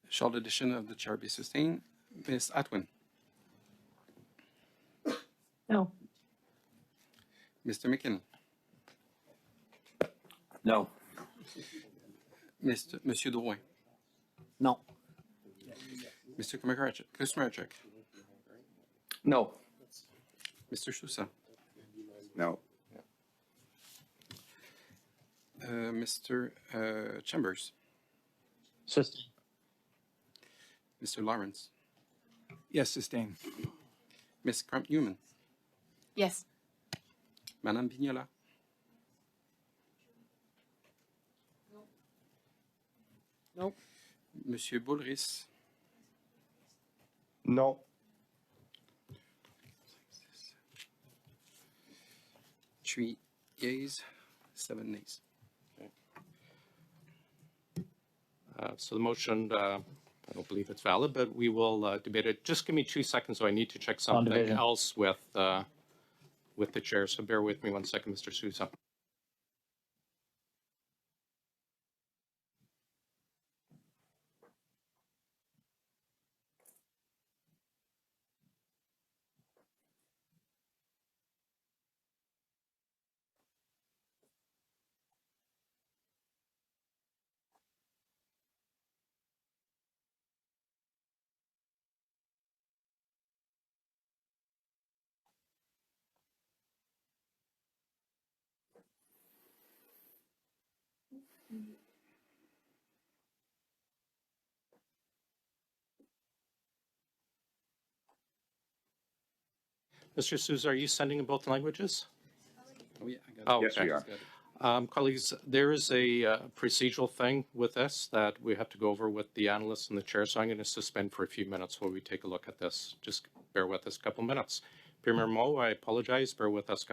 Shall the decision of the chair be sustained? Ms. Atwin? No. Mr. McKinnon? No. Monsieur Drouin? No. Mr. Kumarchuk? No. Mr. Sousa? No. Mr. Chambers? Sustain. Mr. Lawrence? Yes, sustain. Ms. Crump-Newman? Yes. Madame Vignola? Nope. Monsieur Boulris? No. 3 yeas, 7 nays. So the motion, I don't believe it's valid, but we will debate it. Just give me 2 seconds, so I need to check something else with the chair. So bear with me 1 second, Mr. Sousa. Mr. Sousa, are you sending in both languages? Oh, yeah, I got it. Yes, we are. Colleagues, there is a procedural thing with this that we have to go over with the analysts and the chair, so I'm going to suspend for a few minutes while we take a look at this. Just bear with us a couple minutes. Premier Moe, I apologize. Bear with us.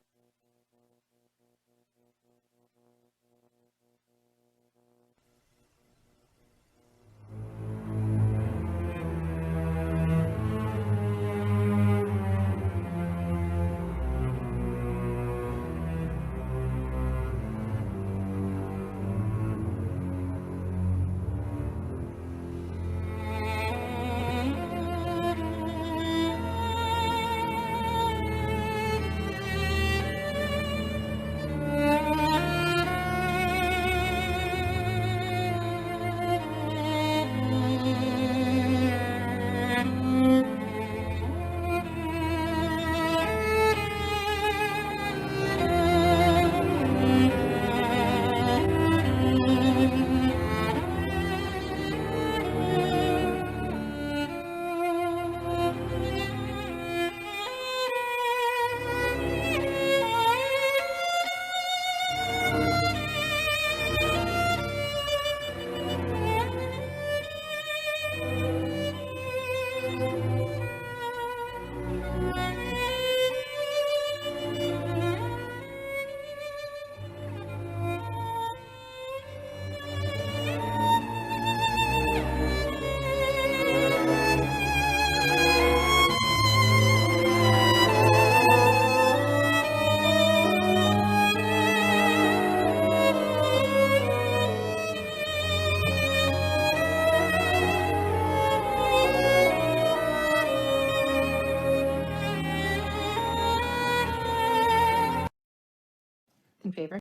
In favor?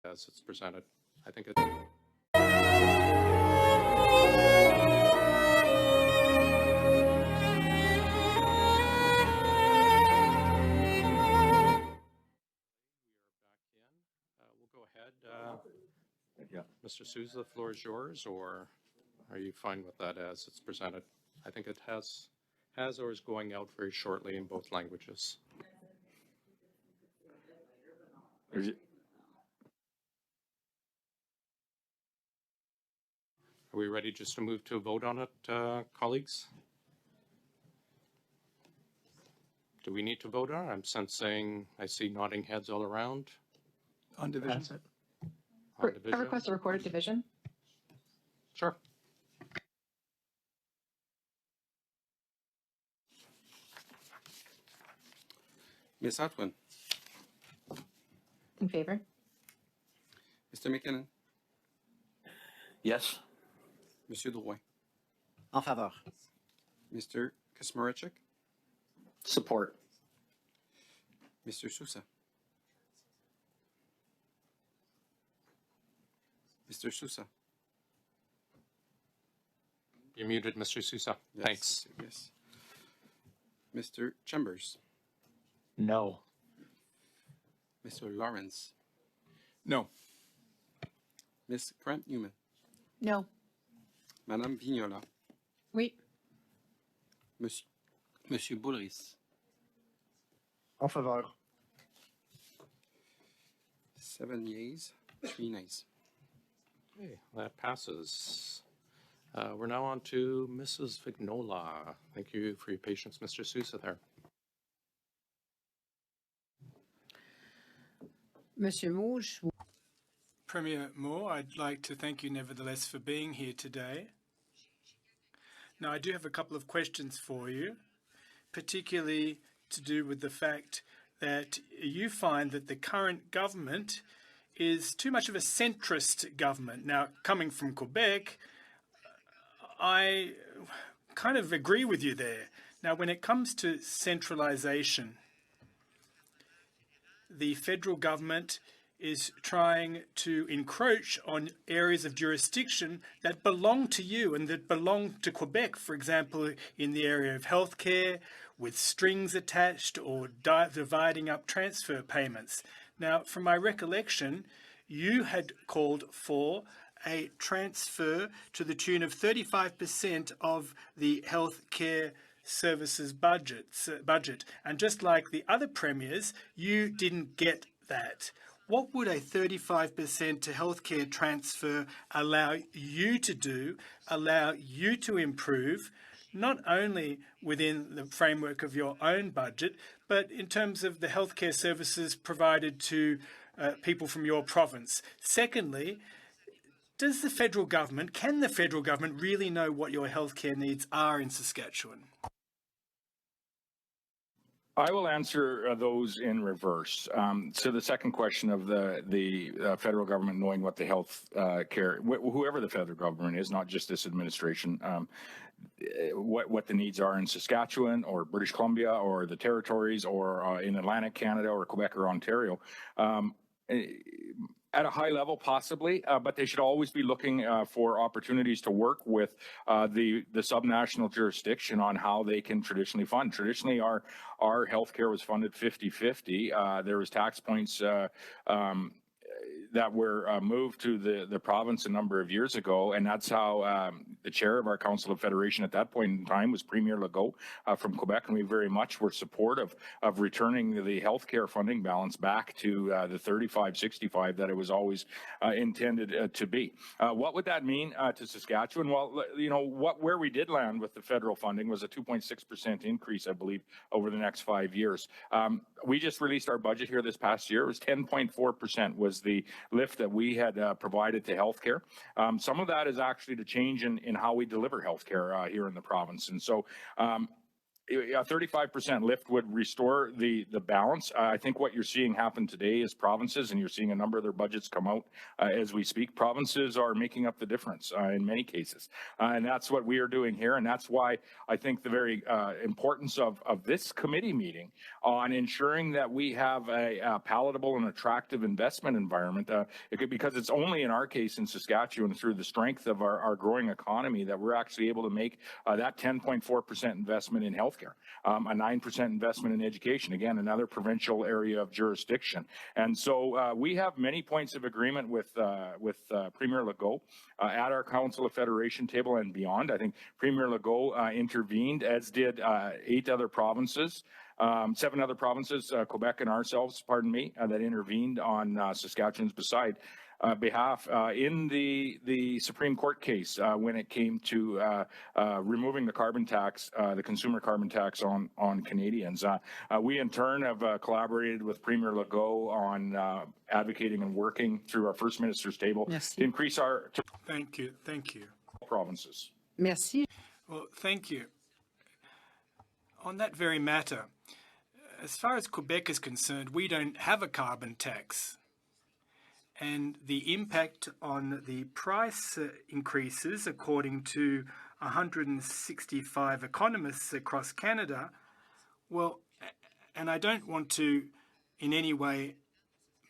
As it's presented. I think it. We'll go ahead. Yeah. Mr. Sousa, the floor is yours, or are you fine with that as it's presented? I think it has or is going out very shortly in both languages. Is it- Are we ready just to move to a vote on it, colleagues? Do we need to vote on it? I'm sensing, I see nodding heads all around. On division? That's it. On I division? request a recorded division. Sure. Ms. Atwin, In favor? Mr. McKinnon, Yes. Monsieur Drouin, En faveur. Mr. Kaczmarczyk, Support. Mr. Sousa. Mr. Sousa. You're muted, Mr. Sousa. Yes, Thanks. Yes. Mr. Chambers, No. Mr. Lawrence, No. Ms. Grant Newman, No. Madame Vignola, Oui. Monsieur Boulris, En faveur. 7 yeas, 3 nays. Okay, that passes. We're now on to Mrs. Vignola. Thank you for your patience, Mr. Sousa there. Monsieur Mouge, Premier Moore, I'd like to thank you nevertheless for being here today. Now, I do have a couple of questions for you, particularly to do with the fact that you find that the current government is too much of a centrist government. Now, coming from Quebec, I kind of agree with you there. Now, when it comes to centralization, the federal government is trying to encroach on areas of jurisdiction that belong to you and that belong to Quebec, for example, in the area of healthcare, with strings attached or dividing up transfer payments. Now, from my recollection, you had called for a transfer to the tune of 35% of the healthcare services budget. And just like the other premiers, you didn't get that. What would a 35% to healthcare transfer allow you to do, allow you to improve, not only within the framework of your own budget, but in terms of the healthcare services provided to people from your province? Secondly, can the federal government really know what your healthcare needs are in Saskatchewan? I will answer those in reverse. So the second question of the federal government knowing what the health care, whoever the federal government is, not just this administration, what the needs are in Saskatchewan or British Columbia or the territories or in Atlantic Canada or Quebec or Ontario. At a high level, possibly, but they should always be looking for opportunities to work with the subnational jurisdiction on how they can traditionally fund. Traditionally, our healthcare was funded 50-50. There was tax points that that were moved to the province a number of years ago, and that's how the chair of our Council of Federation at that point in time was Premier Legault from Quebec, and we very much were supportive of returning the healthcare funding balance back to the 35-65 that it was always intended to be. What would that mean to Saskatchewan? Well, you know, where we did land with the federal funding was a 2.6% increase, I believe, over the next 5 years. We just released our budget here this past year. It was 10.4% was the lift that we had provided to healthcare. Some of that is actually the change in how we deliver healthcare here in the province. And so a 35% lift would restore the balance. I think what you're seeing happen today is provinces, and you're seeing a number of their budgets come out as we speak. Provinces are making up the difference in many cases. And that's what we are doing here. And that's why I think the very importance of this committee meeting on ensuring that we have a palatable and attractive investment environment, because it's only in our case in Saskatchewan through the strength of our growing economy that we're actually able to make that 10.4% investment in health. A 9% investment in education, again, another provincial area of jurisdiction. And so we have many points of agreement with Premier Legault at our Council of Federation table and beyond. I think Premier Legault intervened, as did 7 other provinces, Quebec and ourselves, pardon me, that intervened on Saskatchewan's behalf in the Supreme Court case when it came to removing the carbon tax, the consumer carbon tax on Canadians. We in turn have collaborated with Premier Legault on advocating and working through our First Minister's table to increase our Thank you. Thank you. provinces. Merci. Well, thank you. On that very matter, as far as Quebec is concerned, we don't have a carbon tax. And the impact on the price increases, according to 165 economists across Canada, well, and I don't want to in any way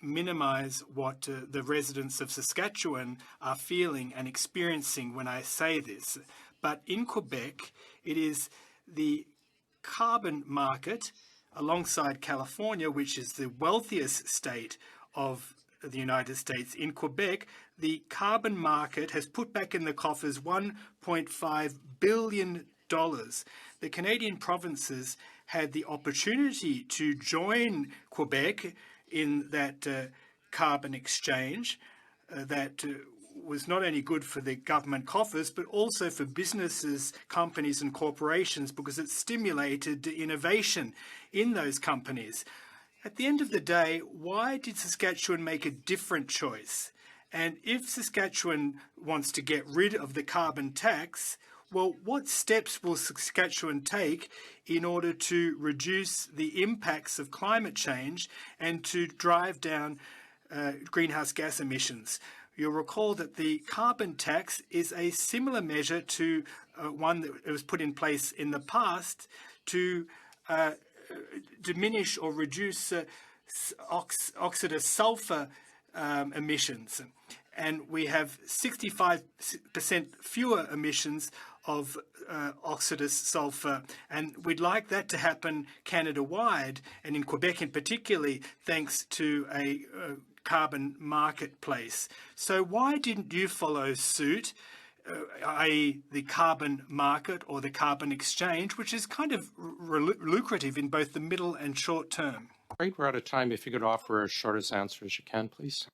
minimize what the residents of Saskatchewan are feeling and experiencing when I say this, but in Quebec, it is the carbon market alongside California, which is the wealthiest state of the United States. In Quebec, the carbon market has put back in the coffers $1.5 billion. The Canadian provinces had the opportunity to join Quebec in that carbon exchange that was not only good for the government coffers, but also for businesses, companies and corporations, because it stimulated innovation in those companies. At the end of the day, why did Saskatchewan make a different choice? And if Saskatchewan wants to get rid of the carbon tax, well, what steps will Saskatchewan take in order to reduce the impacts of climate change and to drive down greenhouse gas emissions? You'll recall that the carbon tax is a similar measure to one that was put in place in the past to diminish or reduce oxidous sulfur emissions. And we have 65% fewer emissions of oxidous sulfur. And we'd like that to happen Canada-wide, and in Quebec in particular, thanks to a carbon marketplace. So why didn't you follow suit, i.e. the carbon market or the carbon exchange, which is kind of lucrative in both the middle and short term? Great, we're out of time. If you could offer as short as answer as you can, please.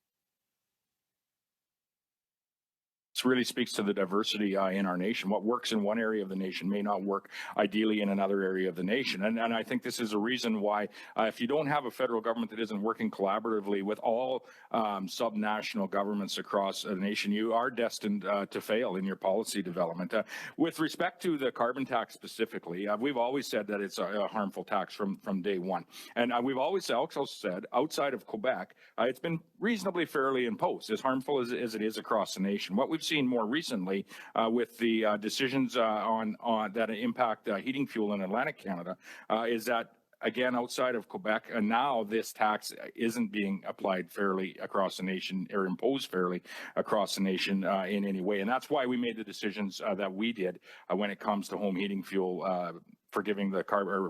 This really speaks to the diversity in our nation. What works in one area of the nation may not work ideally in another area of the nation. And I think this is a reason why if you don't have a federal government that isn't working collaboratively with all subnational governments across the nation, you are destined to fail in your policy development. With respect to the carbon tax specifically, we've always said that it's a harmful tax from day one. And we've always also said outside of Quebec, it's been reasonably fairly imposed, as harmful as it is across the nation. What we've seen more recently with the decisions on that impact heating fuel in Atlantic Canada is that, again, outside of Quebec, and now this tax isn't being applied fairly across the nation or imposed fairly across the nation in any way. And that's why we made the decisions that we did when it comes to home heating fuel, forgiving the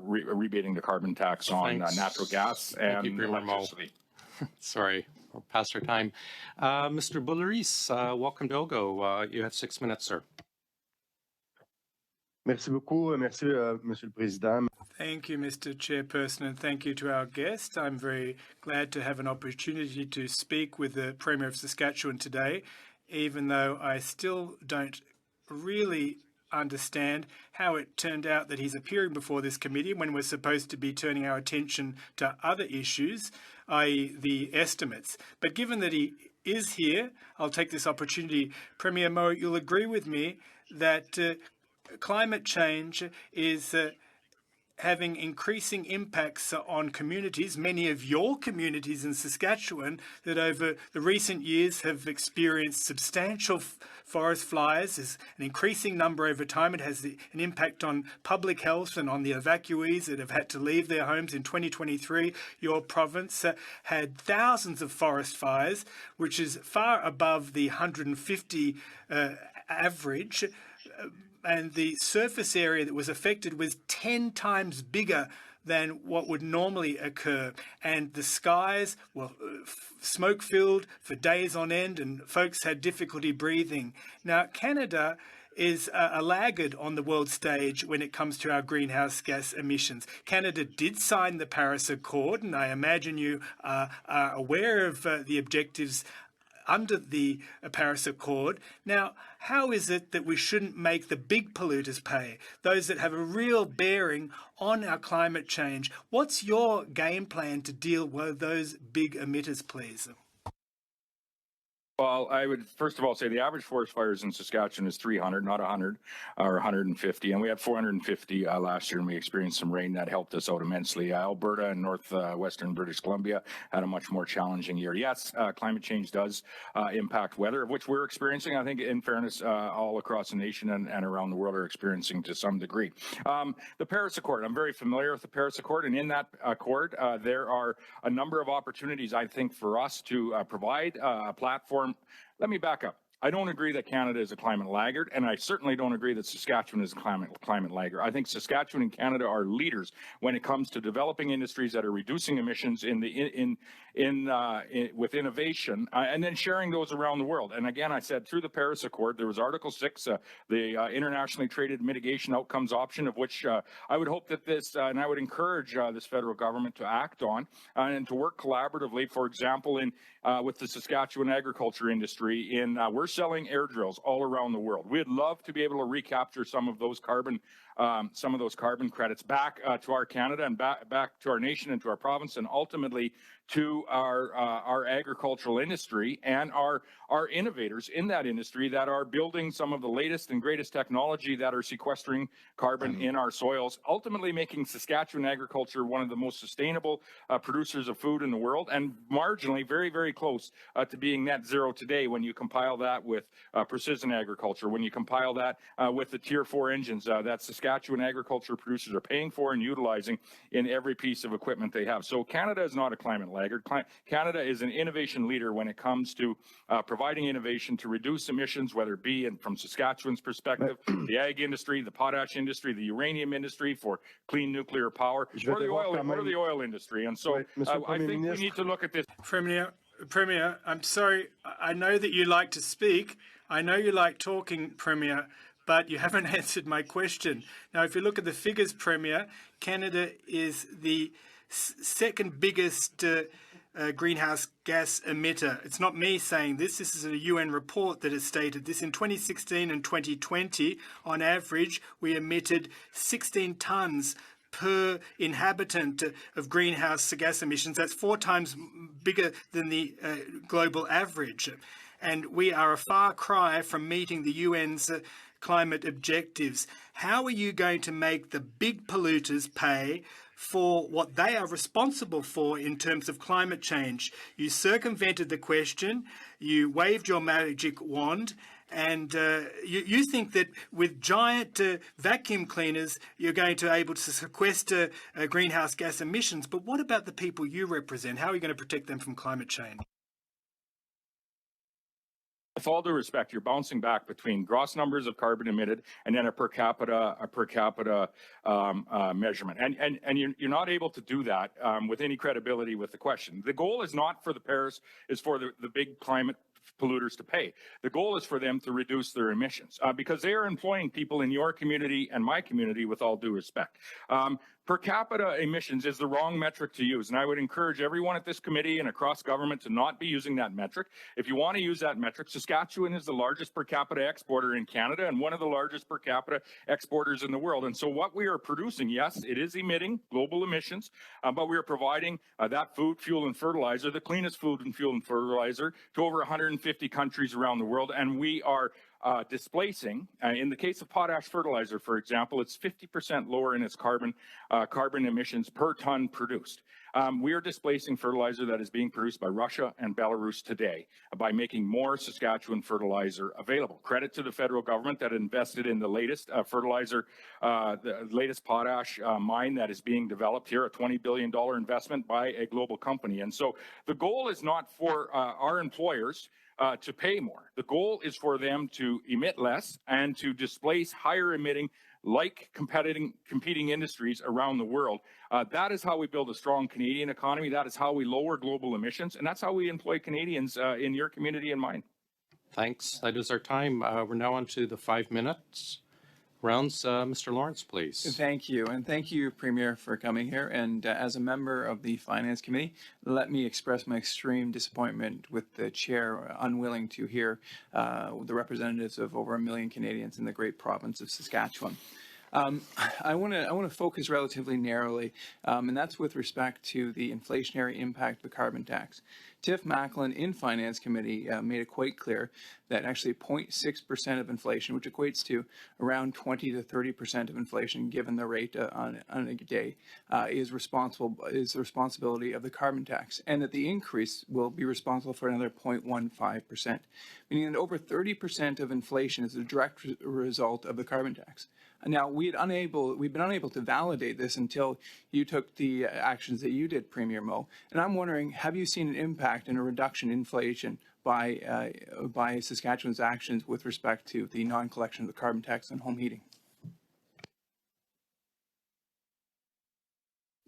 rebating the carbon tax on natural gas and electricity. Sorry, we're past our time. Mr. Boulerice, welcome to OGGO. You have 6 minutes, sir. Merci beaucoup. Merci, Monsieur le Président. Thank you, Mr. Chairperson, and thank you to our guest. I'm very glad to have an opportunity to speak with the Premier of Saskatchewan today, even though I still don't really understand how it turned out that he's appearing before this committee when we're supposed to be turning our attention to other issues, i.e. the estimates. But given that he is here, I'll take this opportunity. Premier Moe, you'll agree with me that climate change is having increasing impacts on communities, many of your communities in Saskatchewan, that over the recent years have experienced substantial forest fires. There's an increasing number over time. It has an impact on public health and on the evacuees that have had to leave their homes. In 2023, your province had thousands of forest fires, which is far above the 150 average. And the surface area that was affected was 10 times bigger than what would normally occur. And the skies were smoke-filled for days on end, and folks had difficulty breathing. Now, Canada is a laggard on the world stage when it comes to our greenhouse gas emissions. Canada did sign the Paris Accord, and I imagine you are aware of the objectives under the Paris Accord. Now, how is it that we shouldn't make the big polluters pay, those that have a real bearing on our climate change? What's your game plan to deal with those big emitters, please? Well, I would first of all say the average forest fires in Saskatchewan is 300, not 100 or 150. And we had 450 last year, and we experienced some rain that helped us out immensely. Alberta and northwestern British Columbia had a much more challenging year. Yes, climate change does impact weather, which we're experiencing. I think, in fairness, all across the nation and around the world are experiencing to some degree. The Paris Accord, I'm very familiar with the Paris Accord, and in that accord, there are a number of opportunities, I think, for us to provide a platform. Let me back up. I don't agree that Canada is a climate laggard, and I certainly don't agree that Saskatchewan is a climate laggard. I think Saskatchewan and Canada are leaders when it comes to developing industries that are reducing emissions with innovation, and then sharing those around the world. And again, I said through the Paris Accord, there was Article 6, the internationally traded mitigation outcomes option, of which I would hope that this, and I would encourage this federal government to act on and to work collaboratively, for example, with the Saskatchewan agriculture industry. We're selling air drills all around the world. We'd love to be able to recapture some of those carbon credits back to our Canada and back to our nation and to our province, and ultimately to our agricultural industry and our innovators in that industry that are building some of the latest and greatest technology that are sequestering carbon in our soils, ultimately making Saskatchewan agriculture one of the most sustainable producers of food in the world, and marginally very, very close to being net zero today when you compile that with precision agriculture, when you compile that with the Tier 4 engines that Saskatchewan agriculture producers are paying for and utilizing in every piece of equipment they have. So Canada is not a climate laggard. Canada is an innovation leader when it comes to providing innovation to reduce emissions, whether it be from Saskatchewan's perspective, the ag industry, the potash industry, the uranium industry for clean nuclear power, or the oil industry. And so I think we need to look at this. Premier, I'm sorry. I know that you like to speak. I know you like talking, Premier, but you haven't answered my question. Now, if you look at the figures, Premier, Canada is the second biggest greenhouse gas emitter. It's not me saying this. This is a UN report that has stated this. In 2016 and 2020, on average, we emitted 16 tons per inhabitant of greenhouse gas emissions. That's 4 times bigger than the global average. And we are a far cry from meeting the UN's climate objectives. How are you going to make the big polluters pay for what they are responsible for in terms of climate change? You circumvented the question, you waved your magic wand, and you think that with giant vacuum cleaners, you're going to be able to sequester greenhouse gas emissions. But what about the people you represent? How are you going to protect them from climate change? with all due respect, you're bouncing back between gross numbers of carbon emitted and then a per capita measurement. And you're not able to do that with any credibility with the question. The goal is not for is for the big climate polluters to pay. The goal is for them to reduce their emissions because they are employing people in your community and my community with all due respect. Per capita emissions is the wrong metric to use, and I would encourage everyone at this committee and across government to not be using that metric. If you want to use that metric, Saskatchewan is the largest per capita exporter in Canada and one of the largest per capita exporters in the world. And so what we are producing, yes, it is emitting global emissions, but we are providing that food, fuel, and fertilizer, the cleanest food and fuel and fertilizer, to over 150 countries around the world, and we are displacing, in the case of potash fertilizer, for example, it's 50% lower in its carbon emissions per ton produced. We are displacing fertilizer that is being produced by Russia and Belarus today by making more Saskatchewan fertilizer available. Credit to the federal government that invested in the latest fertilizer, the latest potash mine that is being developed here, a $20 billion investment by a global company. And so the goal is not for our employers to pay more. The goal is for them to emit less and to displace higher emitting, like competing industries around the world. That is how we build a strong Canadian economy. That is how we lower global emissions. And that's how we employ Canadians in your community and mine. Thanks. That is our time. We're now on to the 5 minutes rounds. Mr. Lawrence, please. Thank you. And thank you, Premier, for coming here. And as a member of the Finance Committee, let me express my extreme disappointment with the chair unwilling to hear the representatives of over 1 million Canadians in the great province of Saskatchewan. I want to focus relatively narrowly, and that's with respect to the inflationary impact of the carbon tax. Tiff Macklin in Finance Committee made it quite clear that actually 0.6% of inflation, which equates to around 20 to 30% of inflation given the rate on a day, is the responsibility of the carbon tax, and that the increase will be responsible for another 0.15%, meaning that over 30% of inflation is a direct result of the carbon tax. Now, we've been unable to validate this until you took the actions that you did, Premier Moe. And I'm wondering, have you seen an impact and a reduction in inflation by Saskatchewan's actions with respect to the non-collection of the carbon tax on home heating?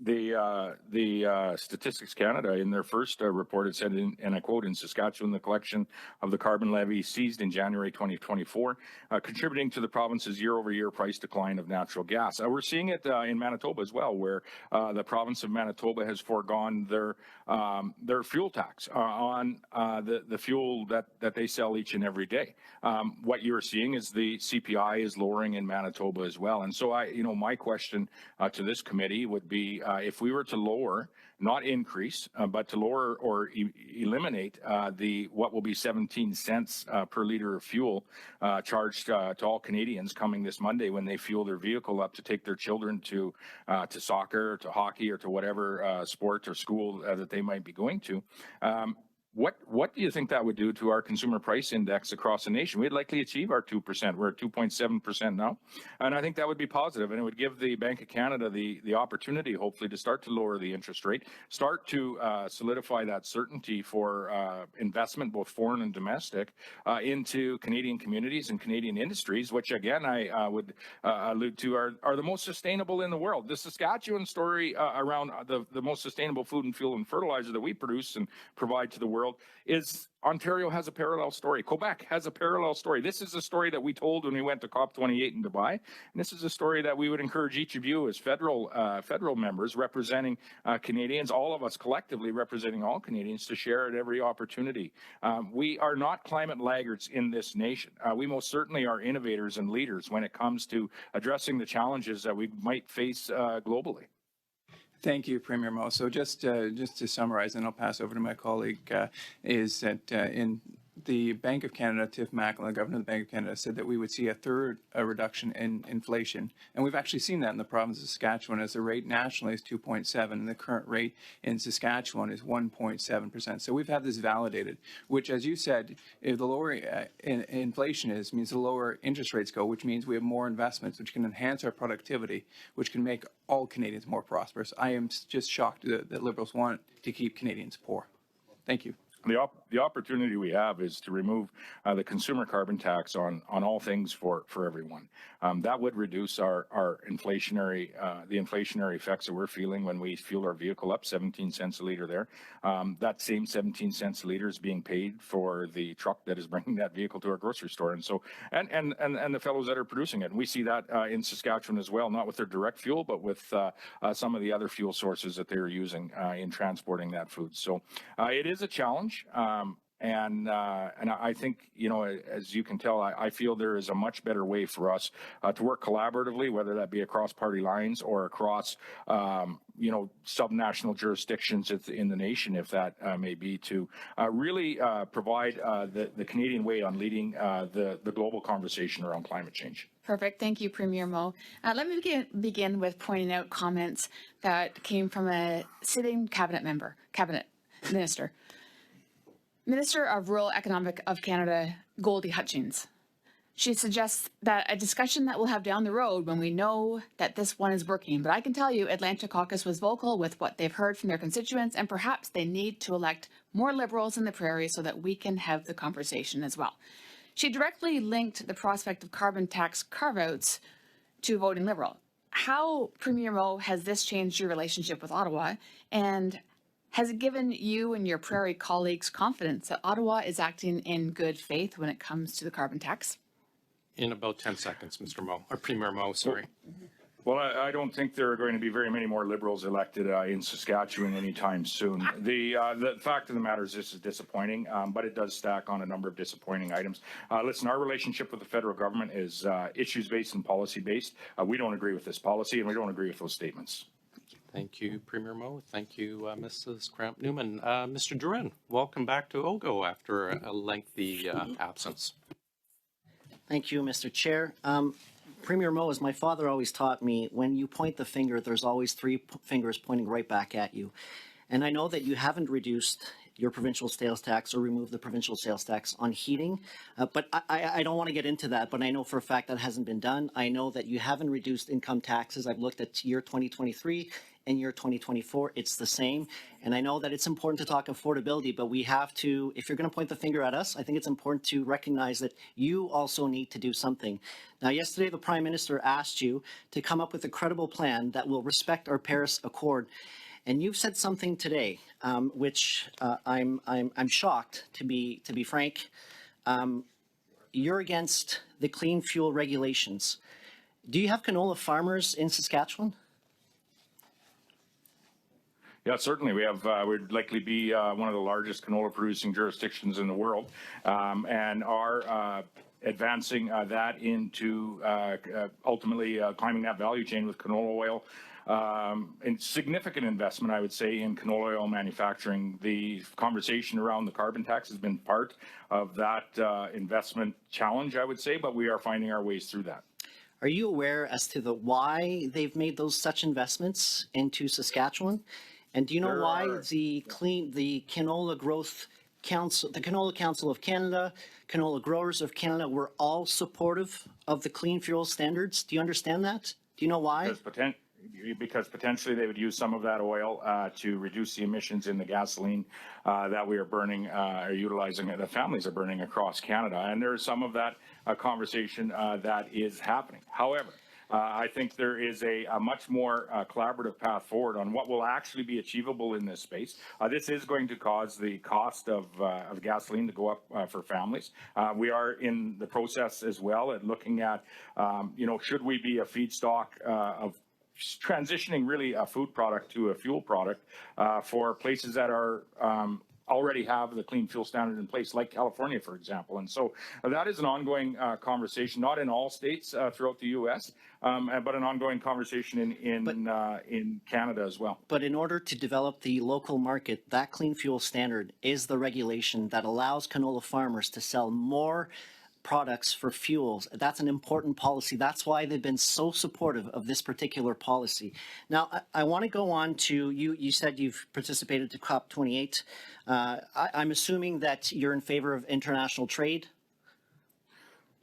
The Statistics Canada, in their first report, it said, and I quote, in Saskatchewan, the collection of the carbon levy ceased in January 2024, contributing to the province's year-over-year price decline of natural gas. We're seeing it in Manitoba as well, where the province of Manitoba has foregone their fuel tax on the fuel that they sell each and every day. What you're seeing is the CPI is lowering in Manitoba as well. And so my question to this committee would be, if we were to lower, not increase, but to lower or eliminate what will be 17 cents per liter of fuel charged to all Canadians coming this Monday when they fuel their vehicle up to take their children to soccer, to hockey, or to whatever sport or school that they might be going to. What do you think that would do to our consumer price index across the nation? We'd likely achieve our 2%. We're at 2.7% now. And I think that would be positive, and it would give the Bank of Canada the opportunity, hopefully, to start to lower the interest rate, start to solidify that certainty for investment, both foreign and domestic, into Canadian communities and Canadian industries, which, again, I would allude to are the most sustainable in the world. The Saskatchewan story around the most sustainable food and fuel and fertilizer that we produce and provide to the world is Ontario has a parallel story. Quebec has a parallel story. This is a story that we told when we went to COP28 in Dubai. And this is a story that we would encourage each of you as federal members representing Canadians, all of us collectively representing all Canadians, to share at every opportunity. We are not climate laggards in this nation. We most certainly are innovators and leaders when it comes to addressing the challenges that we might face globally. Thank you, Premier Moe. So just to summarize, and I'll pass over to my colleague, is that in the Bank of Canada, Tiff Macklin, the governor of the Bank of Canada, said that we would see a reduction in inflation. And we've actually seen that in the province of Saskatchewan, as the rate nationally is 2.7, and the current rate in Saskatchewan is 1.7%. So we've had this validated, which, as you said, if the lower inflation means the lower interest rates go, which means we have more investments, which can enhance our productivity, which can make all Canadians more prosperous. I am just shocked that Liberals want to keep Canadians poor. Thank you. the opportunity we have is to remove the consumer carbon tax on all things for everyone. That would reduce our inflationary the inflationary effects that we're feeling when we fuel our vehicle up 17 cents a liter there. That same 17 cents a liter is being paid for the truck that is bringing that vehicle to our grocery store, and so and the fellows that are producing it. And we see that in Saskatchewan as well, not with their direct fuel, but with some of the other fuel sources that they're using in transporting that food. So it is a challenge. And I think, you know, as you can tell, I feel there is a much better way for us to work collaboratively, whether that be across party lines or across, you know, subnational jurisdictions in the nation, if that may be, to really provide the Canadian way on leading the global conversation around climate change. Perfect. Thank you, Premier Moe. Let me begin with pointing out comments that came from a sitting cabinet minister. Minister of Rural Economic of Canada, Goldie Hutchings. She suggests that a discussion that we'll have down the road when we know that this one is working. But I can tell you, Atlantic Caucus was vocal with what they've heard from their constituents, and perhaps they need to elect more Liberals in the prairie so that we can have the conversation as well. She directly linked the prospect of carbon tax carve-outs to voting Liberal. How, Premier Moe, has this changed your relationship with Ottawa, and has it given you and your prairie colleagues confidence that Ottawa is acting in good faith when it comes to the carbon tax? In about 10 seconds, Mr. Moe, or Premier Moe, sorry. Well, I don't think there are going to be very many more Liberals elected in Saskatchewan anytime soon. The fact of the matter is this is disappointing, but it does stack on a number of disappointing items. Listen, our relationship with the federal government is issues-based and policy-based. We don't agree with this policy, and we don't agree with those statements. Thank you, Premier Moe. Thank you, Mrs. Cramp-Newman. Mr. Durin, welcome back to OGGO after a lengthy absence. Thank you, Mr. Chair. Premier Moe, as my father always taught me, when you point the finger, there's always three fingers pointing right back at you. And I know that you haven't reduced your provincial sales tax or removed the provincial sales tax on heating, but I don't want to get into that, but I know for a fact that hasn't been done. I know that you haven't reduced income taxes. I've looked at year 2023 and year 2024, it's the same. And I know that it's important to talk affordability, but we have to, if you're going to point the finger at us, I think it's important to recognize that you also need to do something. Now, yesterday, the Prime Minister asked you to come up with a credible plan that will respect our Paris Accord. And you've said something today, which I'm shocked, to be frank. You're against the clean fuel regulations. Do you have canola farmers in Saskatchewan? Yeah, certainly. We have, we'd likely be one of the largest canola producing jurisdictions in the world, and are advancing that into ultimately climbing that value chain with canola oil. And significant investment, I would say, in canola oil manufacturing. The conversation around the carbon tax has been part of that investment challenge, I would say, but we are finding our ways through that. Are you aware as to why they've made those such investments into Saskatchewan? And do you know why the Canola Growth Council, the Canola Council of Canada, Canola Growers of Canada were all supportive of the clean fuel standards? Do you understand that? Do you know why? Because potentially they would use some of that oil to reduce the emissions in the gasoline that we are burning or utilizing, that families are burning across Canada. And there is some of that conversation that is happening. However, I think there is a much more collaborative path forward on what will actually be achievable in this space. This is going to cause the cost of gasoline to go up for families. We are in the process as well at looking at, you know, should we be a feedstock of transitioning really a food product to a fuel product for places that are already have the clean fuel standard in place, like California, for example. And so that is an ongoing conversation, not in all states throughout the U.S., but an ongoing conversation in Canada as well. But in order to develop the local market, that clean fuel standard is the regulation that allows canola farmers to sell more products for fuels. That's an important policy. That's why they've been so supportive of this particular policy. Now, I want to go on to, you said you've participated to COP28. I'm assuming that you're in favor of international trade?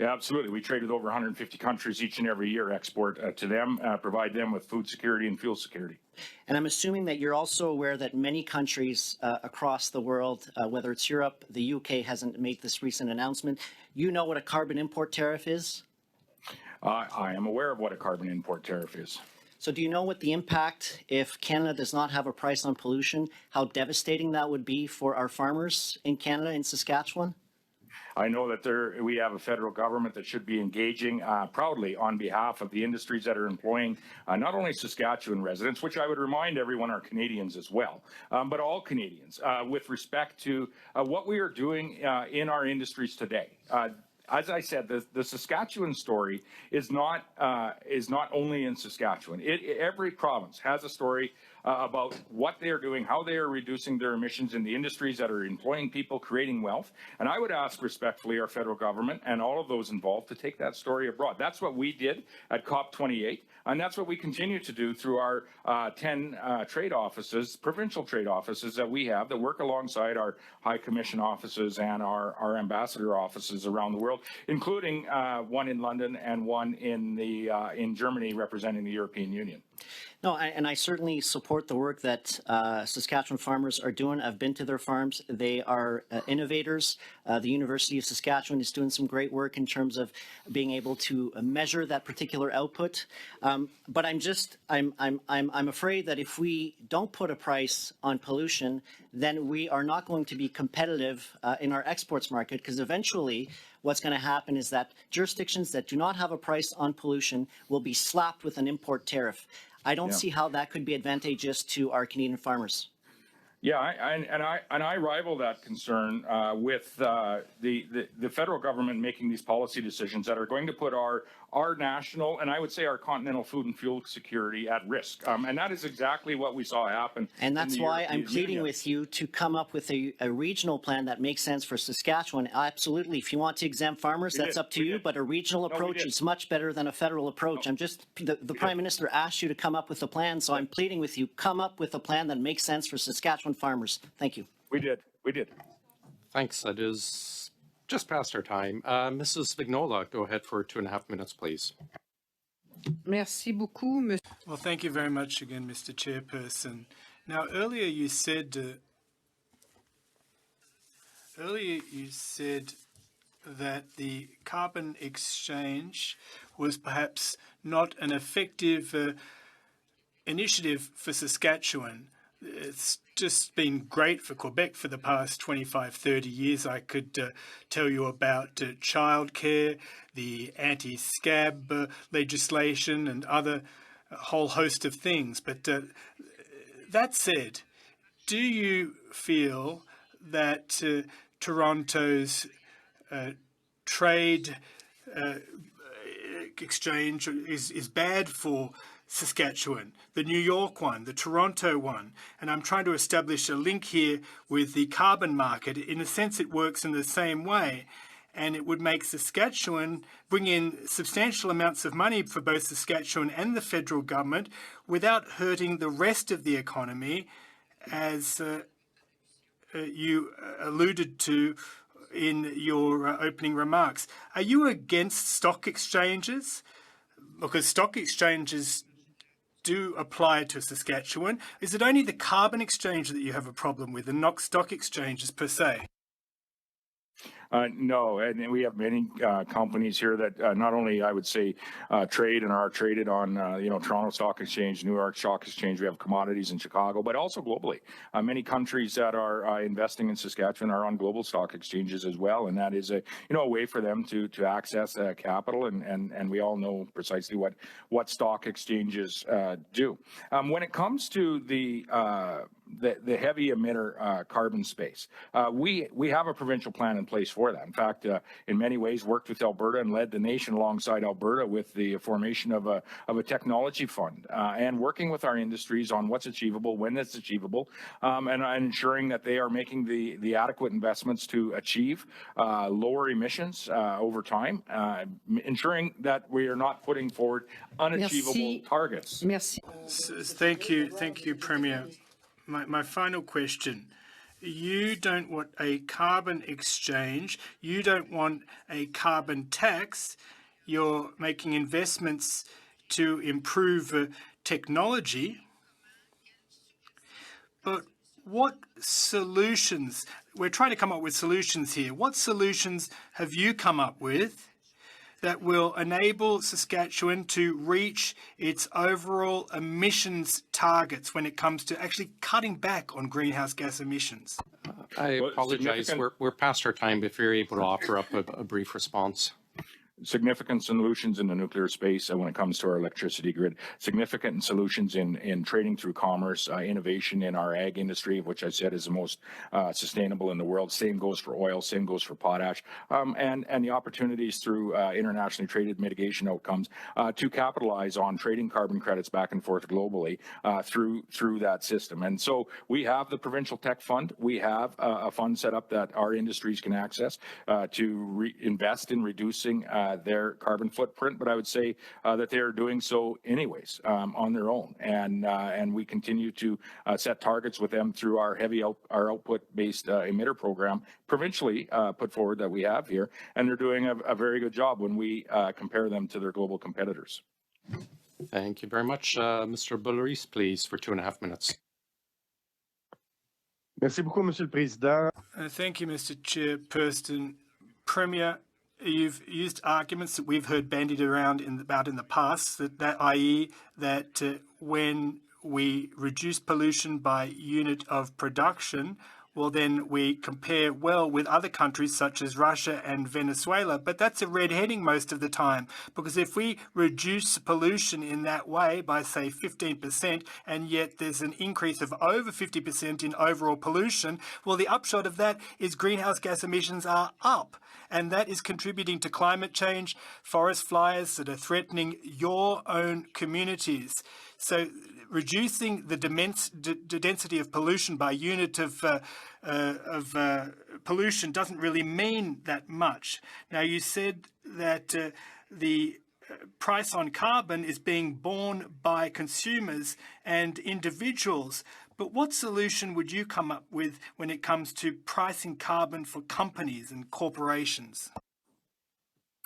Yeah, absolutely. We trade with over 150 countries each and every year, export to them, provide them with food security and fuel security. And I'm assuming that you're also aware that many countries across the world, whether it's Europe, the UK hasn't made this recent announcement. You know what a carbon import tariff is? I am aware of what a carbon import tariff is. So do you know what the impact, if Canada does not have a price on pollution, how devastating that would be for our farmers in Canada, in Saskatchewan? I know that we have a federal government that should be engaging proudly on behalf of the industries that are employing not only Saskatchewan residents, which I would remind everyone are Canadians as well, but all Canadians with respect to what we are doing in our industries today. As I said, the Saskatchewan story is not only in Saskatchewan. Every province has a story about what they are doing, how they are reducing their emissions in the industries that are employing people, creating wealth. And I would ask respectfully our federal government and all of those involved to take that story abroad. That's what we did at COP28, and that's what we continue to do through our 10 trade offices, provincial trade offices that we have that work alongside our High Commission offices and our ambassador offices around the world, including one in London and one in Germany representing the European Union. No, and I certainly support the work that Saskatchewan farmers are doing. I've been to their farms. They are innovators. The University of Saskatchewan is doing some great work in terms of being able to measure that particular output. But I'm afraid that if we don't put a price on pollution, then we are not going to be competitive in our exports market, because eventually what's going to happen is that jurisdictions that do not have a price on pollution will be slapped with an import tariff. I don't see how that could be advantageous to our Canadian farmers. Yeah, I rival that concern with the federal government making these policy decisions that are going to put our national and I would say our continental food and fuel security at risk. And that is exactly what we saw happen. And that's why I'm pleading with you to come up with a regional plan that makes sense for Saskatchewan. Absolutely. If you want to exempt farmers, that's up to you. But a regional approach is much better than a federal approach. The Prime Minister asked you to come up with a plan, so I'm pleading with you, come up with a plan that makes sense for Saskatchewan farmers. Thank you. We did. Thanks. That is just past our time. Mrs. Vignola, go ahead for 2.5 minutes, please. Merci beaucoup, monsieur. Well, thank you very much again, Mr. Chairperson. Now, earlier you said that the carbon exchange was perhaps not an effective initiative for Saskatchewan. It's just been great for Quebec for the past 25, 30 years. I could tell you about childcare, the anti-scab legislation, and a whole host of things. But that said, do you feel that Toronto's trade exchange is bad for Saskatchewan, the New York one, the Toronto one? And I'm trying to establish a link here with the carbon market. In a sense, it works in the same way, and it would make Saskatchewan bring in substantial amounts of money for both Saskatchewan and the federal government without hurting the rest of the economy, as you alluded to in your opening remarks. Are you against stock exchanges? Because stock exchanges do apply to Saskatchewan. Is it only the carbon exchange that you have a problem with and not stock exchanges per se? No, and we have many companies here that not only, I would say, trade and are traded on, Toronto Stock Exchange, New York Stock Exchange. We have commodities in Chicago, but also globally. Many countries that are investing in Saskatchewan are on global stock exchanges as well, and that is a way for them to access capital, and we all know precisely what stock exchanges do. When it comes to the heavy emitter carbon space, we have a provincial plan in place for that. In fact, in many ways, worked with Alberta and led the nation alongside Alberta with the formation of a technology fund and working with our industries on what's achievable, when it's achievable, and ensuring that they are making the adequate investments to achieve lower emissions over time, ensuring that we are not putting forward unachievable targets. Merci. Thank you, Premier. My final question you don't want a carbon exchange, you don't want a carbon tax, you're making investments to improve technology. But what solutions, we're trying to come up with solutions here. What solutions have you come up with that will enable Saskatchewan to reach its overall emissions targets when it comes to actually cutting back on greenhouse gas emissions? I apologize. We're past our time. If you're able to offer up a brief response. Significant solutions in the nuclear space when it comes to our electricity grid, significant solutions in trading through commerce, innovation in our ag industry, which I said is the most sustainable in the world. Same goes for oil, same goes for potash, and the opportunities through internationally traded mitigation outcomes to capitalize on trading carbon credits back and forth globally through that system. And so we have the Provincial Tech Fund. We have a fund set up that our industries can access to invest in reducing their carbon footprint, but I would say that they are doing so anyways on their own, and we continue to set targets with them through our our output-based emitter program provincially put forward that we have here, and they're doing a very good job when we compare them to their global competitors. Thank you very much. Mr. Boulris, please, for 2.5 minutes. Merci beaucoup, Monsieur le Président. Thank you, Mr. Chairperson. Premier, you've used arguments that we've heard bandied around in the past, that i.e. that when we reduce pollution by unit of production, well, then we compare well with other countries such as Russia and Venezuela. But that's a red herring most of the time, because if we reduce pollution in that way by, say, 15%, and yet there's an increase of over 50% in overall pollution, well, the upshot of that is greenhouse gas emissions are up. And that is contributing to climate change, forest fires that are threatening your own communities. So reducing the density of pollution by unit of pollution doesn't really mean that much. Now, you said that the price on carbon is being borne by consumers and individuals. But what solution would you come up with when it comes to pricing carbon for companies and corporations?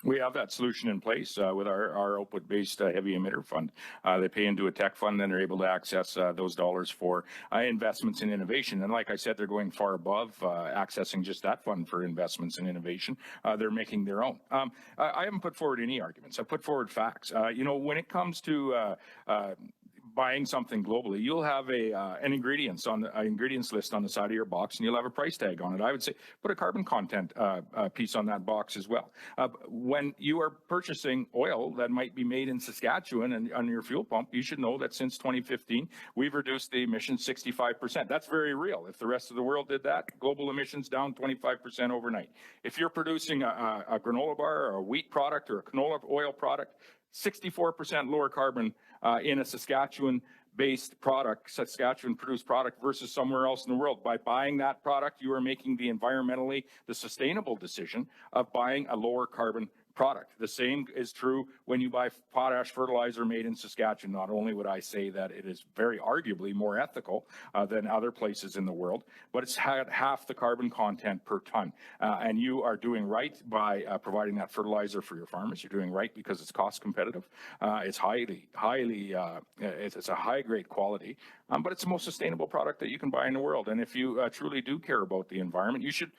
We have that solution in place with our output-based heavy emitter fund. They pay into a tech fund, and they're able to access those dollars for investments in innovation. And like I said, they're going far above accessing just that fund for investments in innovation. They're making their own. I haven't put forward any arguments. I've put forward facts. When it comes to buying something globally, you'll have an ingredients list on the side of your box, and you'll have a price tag on it. I would say put a carbon content piece on that box as well. When you are purchasing oil that might be made in Saskatchewan and on your fuel pump, you should know that since 2015, we've reduced the emissions 65%. That's very real. If the rest of the world did that, global emissions down 25% overnight. If you're producing a granola bar or a wheat product or a canola oil product, 64% lower carbon in a Saskatchewan-based product, Saskatchewan-produced product versus somewhere else in the world. By buying that product, you are making the sustainable decision of buying a lower carbon product. The same is true when you buy potash fertilizer made in Saskatchewan. Not only would I say that it is very arguably more ethical than other places in the world, but it's had half the carbon content per ton. And you are doing right by providing that fertilizer for your farmers. You're doing right because it's cost competitive. It's it's a high grade quality, but it's the most sustainable product that you can buy in the world. And if you truly do care about the environment, you should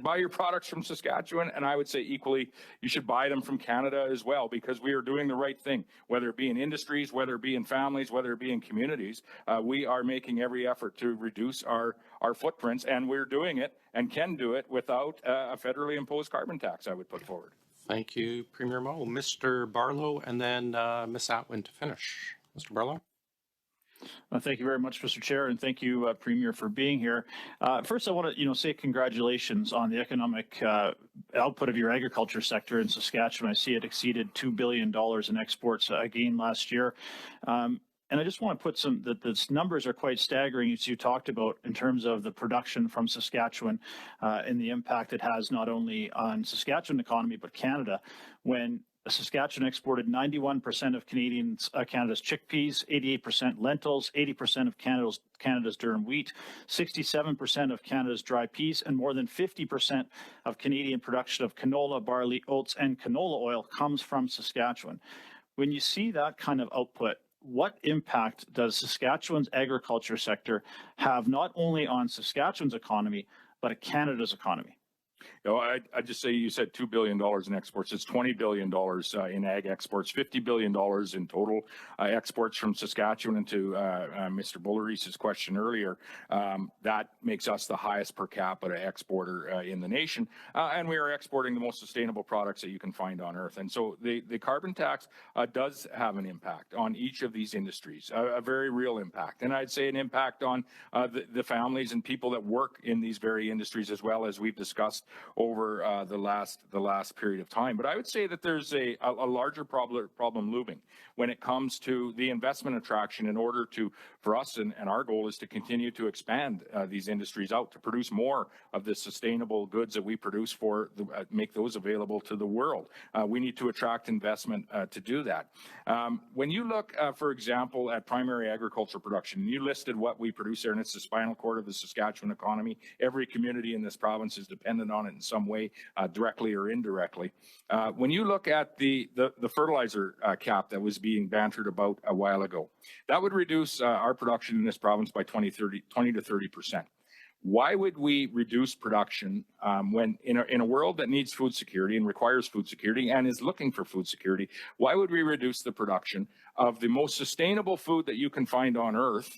buy your products from Saskatchewan, and I would say equally, you should buy them from Canada as well, because we are doing the right thing, whether it be in industries, whether it be in families, whether it be in communities. We are making every effort to reduce our footprints, and we're doing it and can do it without a federally imposed carbon tax, I would put forward. Thank you, Premier Moe. Mr. Barlow, and then Ms. Atwin to finish. Mr. Barlow? Thank you very much, Mr. Chair, and thank you, Premier, for being here. First, I want to, say congratulations on the economic output of your agriculture sector in Saskatchewan. I see it exceeded $2 billion in exports again last year. And I just want to put the numbers are quite staggering, as you talked about, in terms of the production from Saskatchewan and the impact it has not only on Saskatchewan economy, but Canada. When Saskatchewan exported 91% of Canada's chickpeas, 88% lentils, 80% of Canada's durum wheat, 67% of Canada's dry peas, and more than 50% of Canadian production of canola, barley, oats, and canola oil comes from Saskatchewan. When you see that kind of output, what impact does Saskatchewan's agriculture sector have not only on Saskatchewan's economy, but Canada's economy? You know, I'd just say you said $2 billion in exports. It's $20 billion in ag exports, $50 billion in total exports from Saskatchewan. And to Mr. Bulleree's question earlier, that makes us the highest per capita exporter in the nation. And we are exporting the most sustainable products that you can find on earth. And so the carbon tax does have an impact on each of these industries, a very real impact. And I'd say an impact on the families and people that work in these very industries, as well as we've discussed over the last period of time. But I would say that there's a larger problem looming when it comes to the investment attraction in order to, for us, and our goal is to continue to expand these industries out, to produce more of the sustainable goods that we produce for, make those available to the world. We need to attract investment to do that. When you look, for example, at primary agriculture production, you listed what we produce there, and it's the spinal cord of the Saskatchewan economy. Every community in this province is dependent on it in some way, directly or indirectly. When you look at the fertilizer cap that was being bantered about a while ago, that would reduce our production in this province by 20 to 30%. Why would we reduce production when in a world that needs food security and requires food security and is looking for food security? Why would we reduce the production of the most sustainable food that you can find on earth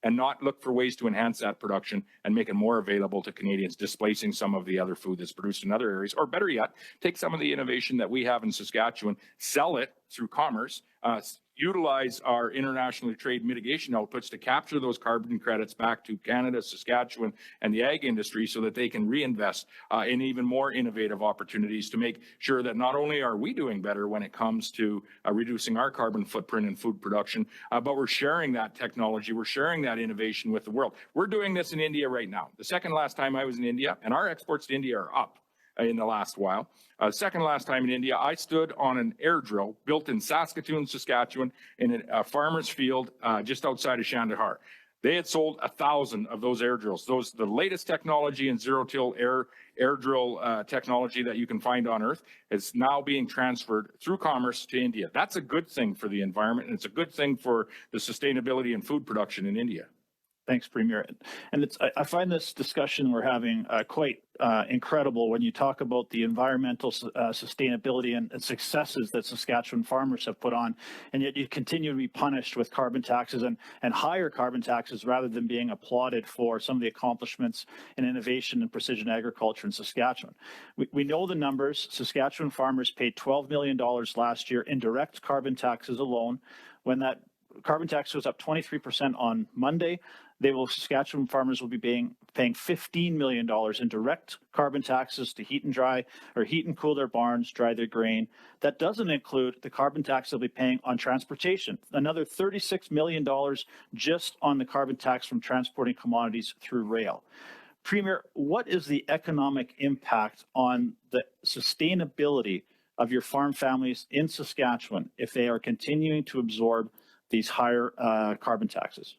and not look for ways to enhance that production and make it more available to Canadians, displacing some of the other food that's produced in other areas? Or better yet, take some of the innovation that we have in Saskatchewan, sell it through commerce, utilize our internationally trade mitigation outputs to capture those carbon credits back to Canada, Saskatchewan, and the ag industry so that they can reinvest in even more innovative opportunities to make sure that not only are we doing better when it comes to reducing our carbon footprint in food production, but we're sharing that technology, we're sharing that innovation with the world. We're doing this in India right now. The second last time I was in India, and our exports to India are up in the last while. Second last time in India, I stood on an air drill built in Saskatoon, Saskatchewan, in a farmer's field just outside of Chandahar. They had sold 1,000 of those air drills. The latest technology in zero-till air drill technology that you can find on Earth is now being transferred through commerce to India. That's a good thing for the environment, and it's a good thing for the sustainability and food production in India. Thanks, Premier. And I find this discussion we're having quite incredible when you talk about the environmental sustainability and successes that Saskatchewan farmers have put on, and yet you continue to be punished with carbon taxes and higher carbon taxes rather than being applauded for some of the accomplishments in innovation and precision agriculture in Saskatchewan. We know the numbers. Saskatchewan farmers paid $12 million last year in direct carbon taxes alone. When that carbon tax goes up 23% on Monday, Saskatchewan farmers will be paying $15 million in direct carbon taxes to heat and cool their barns, dry their grain. That doesn't include the carbon tax they'll be paying on transportation, another $36 million just on the carbon tax from transporting commodities through rail. Premier, what is the economic impact on the sustainability of your farm families in Saskatchewan if they are continuing to absorb these higher carbon taxes?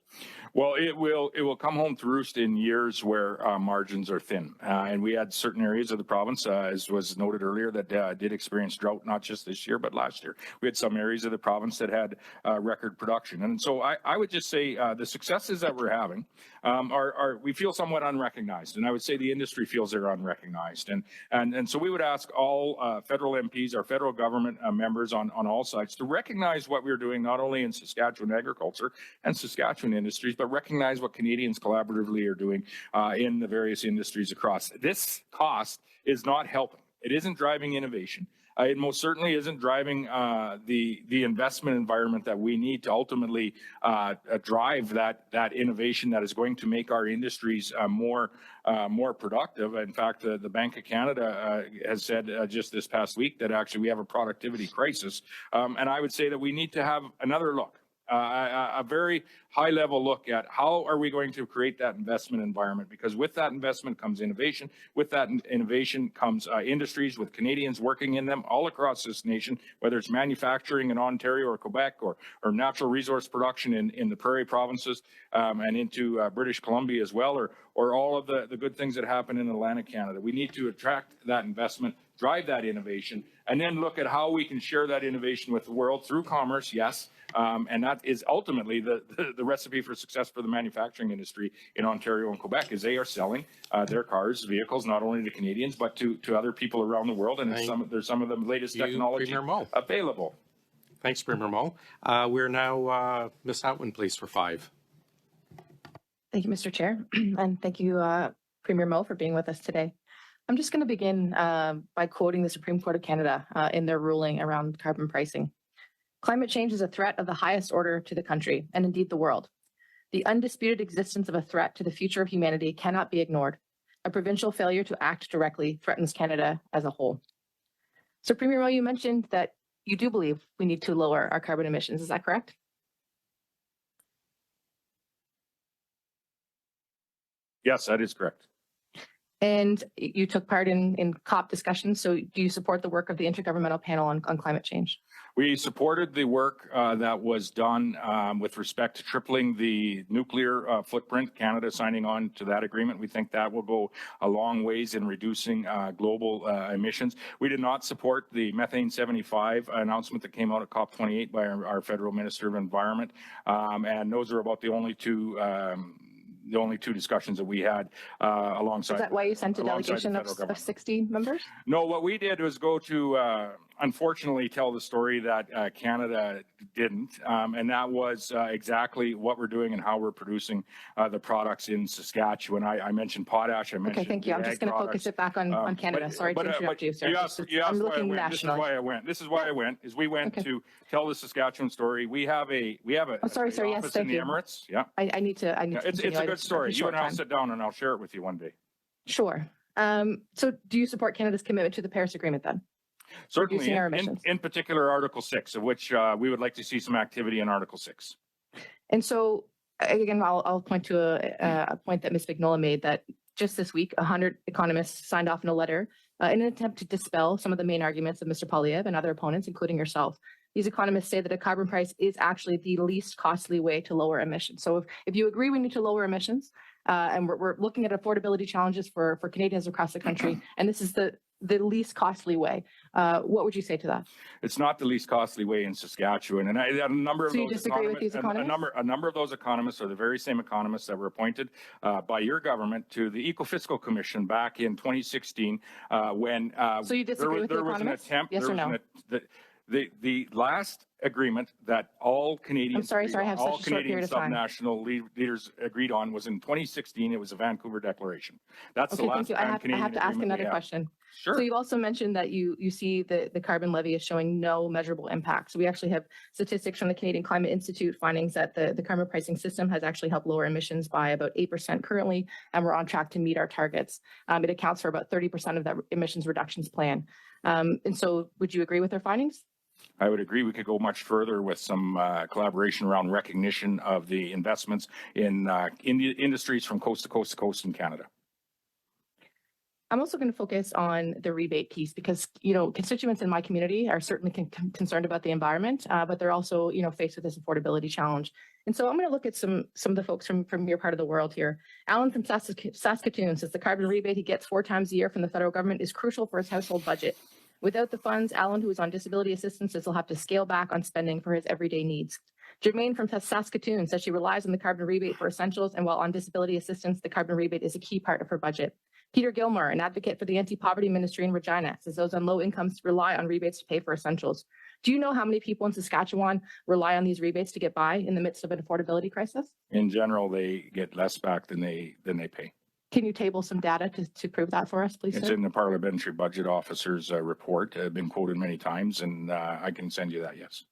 Well, it will come home to roost in years where margins are thin. And we had certain areas of the province, as was noted earlier, that did experience drought, not just this year, but last year. We had some areas of the province that had record production. And so I would just say the successes that we're having we feel somewhat unrecognized. And I would say the industry feels they're unrecognized. And so we would ask all federal MPs, our federal government members on all sides to recognize what we're doing, not only in Saskatchewan agriculture and Saskatchewan industries, but recognize what Canadians collaboratively are doing in the various industries across. This cost is not helping. It isn't driving innovation. It most certainly isn't driving the investment environment that we need to ultimately drive that innovation that is going to make our industries more productive. In fact, the Bank of Canada has said just this past week that actually we have a productivity crisis. And I would say that we need to have another look a very high level look at how are we going to create that investment environment, because with that investment comes innovation. With that innovation comes industries with Canadians working in them all across this nation, whether it's manufacturing in Ontario or Quebec or natural resource production in the prairie provinces and into British Columbia as well, or all of the good things that happen in Atlantic Canada. We need to attract that investment, drive that innovation, and then look at how we can share that innovation with the world through commerce, yes. And that is ultimately the recipe for success for the manufacturing industry in Ontario and Quebec, is they are selling their cars, vehicles, not only to Canadians, but to other people around the world. And there's some of the latest technology available. Thanks, Premier Moe. We're now Ms. Outwin, please, for 5. Thank you, Mr. Chair, and thank you, Premier Moe, for being with us today. I'm just going to begin by quoting the Supreme Court of Canada in their ruling around carbon pricing. Climate change is a threat of the highest order to the country, and indeed the world. The undisputed existence of a threat to the future of humanity cannot be ignored. A provincial failure to act directly threatens Canada as a whole. So, Premier Moe, you mentioned that you do believe we need to lower our carbon emissions. Is that correct? Yes, that is correct. And you took part in COP discussions. So do you support the work of the Intergovernmental Panel on Climate Change? We supported the work that was done with respect to tripling the nuclear footprint, Canada signing on to that agreement. We think that will go a long ways in reducing global emissions. We did not support the methane 75 announcement that came out at COP28 by our federal Minister of Environment. And those are about the only two discussions that we had alongside. Is that why you sent a delegation of 60 members? No, what we did was go to, unfortunately, tell the story that Canada didn't. And that was exactly what we're doing and how we're producing the products in Saskatchewan. I mentioned potash. I mentioned okay, thank you. I'm just going to focus it back on Canada. Sorry to interrupt you, sir. I'm looking national. This is why I went. We went to tell the Saskatchewan story. We have a sorry, sir. Yes, office in the Emirates. Yeah. I need to. It's a good story. You and I'll sit down and I'll share it with you one day. Sure. So do you support Canada's commitment to the Paris Agreement then? Certainly, in particular, Article 6, of which we would like to see some activity in Article 6. And so, again, I'll point to a point that Ms. Vignola made, that just this week, 100 economists signed off in a letter in an attempt to dispel some of the main arguments of Mr. Poilievre and other opponents, including yourself. These economists say that a carbon price is actually the least costly way to lower emissions. So if you agree we need to lower emissions, and we're looking at affordability challenges for Canadians across the country, and this is the least costly way, what would you say to that? It's not the least costly way in Saskatchewan, and a number of so you disagree with these economists? A number of those economists are the very same economists that were appointed by your government to the Eco-Fiscal Commission back in 2016, when so you disagree with the economists? Yes or no? The last agreement that all Canadians, all Canadian subnational leaders agreed on was in 2016. It was a Vancouver Declaration. That's the last time Canadian. I have to ask another question. Sure. So you've also mentioned that you see the carbon levy is showing no measurable impact. So we actually have statistics from the Canadian Climate Institute findings that the carbon pricing system has actually helped lower emissions by about 8% currently, and we're on track to meet our targets. It accounts for about 30% of that emissions reductions plan. And so would you agree with their findings? I would agree. We could go much further with some collaboration around recognition of the investments in industries from coast to coast to coast in Canada. I'm also going to focus on the rebate piece because, constituents in my community are certainly concerned about the environment, but they're also, faced with this affordability challenge. And so I'm going to look at some of the folks from your part of the world here. Alan from Saskatoon says the carbon rebate he gets 4 times a year from the federal government is crucial for his household budget. Without the funds, Alan, who is on disability assistance, will have to scale back on spending for his everyday needs. Jermaine from Saskatoon says she relies on the carbon rebate for essentials, and while on disability assistance, the carbon rebate is a key part of her budget. Peter Gilmore, an advocate for the anti-poverty ministry in Regina, says those on low incomes rely on rebates to pay for essentials. Do you know how many people in Saskatchewan rely on these rebates to get by in the midst of an affordability crisis? In general, they get less back than they pay. Can you table some data to prove that for us, please, It's sir? in the Parliamentary Budget Officer's report, been quoted many times, and I can send you that, yes.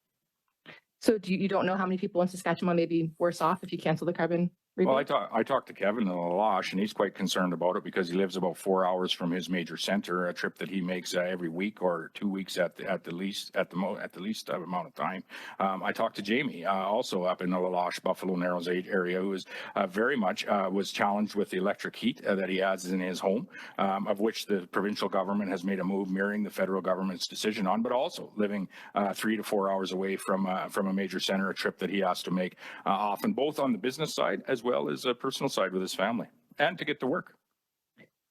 So you don't know how many people in Saskatchewan may be worse off if you cancel the carbon Well, I talked to Kevin in Lalash, and he's quite concerned about it because he lives about 4 hours from his major center, a trip that he makes every week or 2 weeks at the least amount of time. I talked to Jamie, also up in the Lalash, Buffalo Narrows area, who is very much was challenged with the electric heat that he has in his home, of which the provincial government has made a move mirroring the federal government's decision on, but also living 3 to 4 hours away from a major center, a trip that he has to make often, both on the business side as well as a personal side with his family, and to get to work.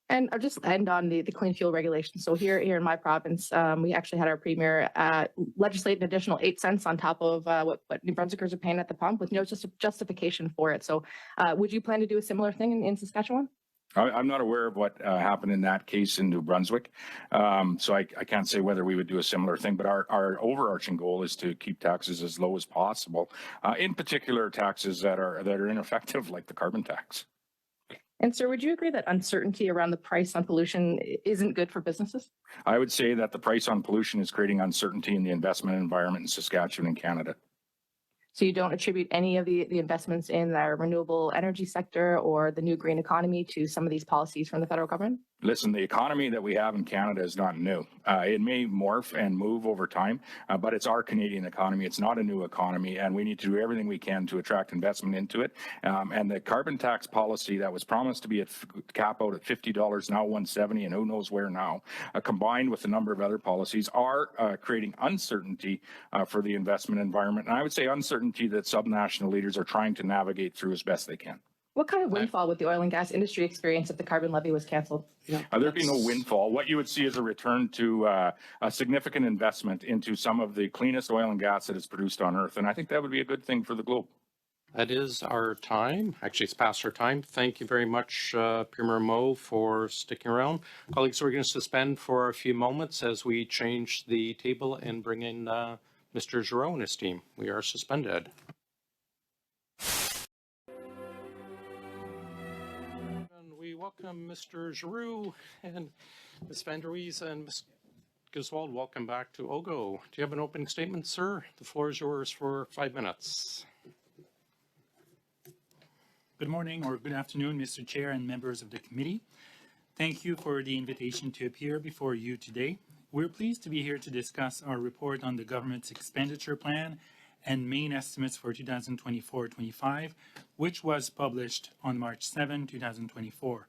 And I'll just end on the clean fuel regulation. So here in my province, we actually had our premier legislate an additional 8 cents on top of what New Brunswickers are paying at the pump with no justification for it. So would you plan to do a similar thing in Saskatchewan? I'm not aware of what happened in that case in New Brunswick, so I can't say whether we would do a similar thing, but our overarching goal is to keep taxes as low as possible, in particular taxes that are ineffective, like the carbon tax. And sir, would you agree that uncertainty around the price on pollution isn't good for businesses? I would say that the price on pollution is creating uncertainty in the investment environment in Saskatchewan and Canada. So you don't attribute any of the investments in our renewable energy sector or the new green economy to some of these policies from the federal government? Listen, the economy that we have in Canada is not new. It may morph and move over time, but it's our Canadian economy. It's not a new economy, and we need to do everything we can to attract investment into it. And the carbon tax policy that was promised to be at cap out at $50, now $170, and who knows where now, combined with a number of other policies, are creating uncertainty for the investment environment. And I would say uncertainty that subnational leaders are trying to navigate through as best they can. What kind of windfall would the oil and gas industry experience if the carbon levy was canceled? There'd be no windfall. What you would see is a return to a significant investment into some of the cleanest oil and gas that is produced on Earth. And I think that would be a good thing for the globe. That is our time. Actually, it's past our time. Thank you very much, Premier Moe, for sticking around. Colleagues, we're going to suspend for a few moments as we change the table and bring in Mr. Giroux and his team. We are suspended. We welcome Mr. Giroux and Ms. Van der Wees and Ms. Griswold. Welcome back to OGGO. Do you have an opening statement, sir? The floor is yours for 5 minutes. Good morning or good afternoon, Mr. Chair and members of the committee. Thank you for the invitation to appear before you today. We're pleased to be here to discuss our report on the government's expenditure plan and main estimates for 2024-25, which was published on March 7, 2024.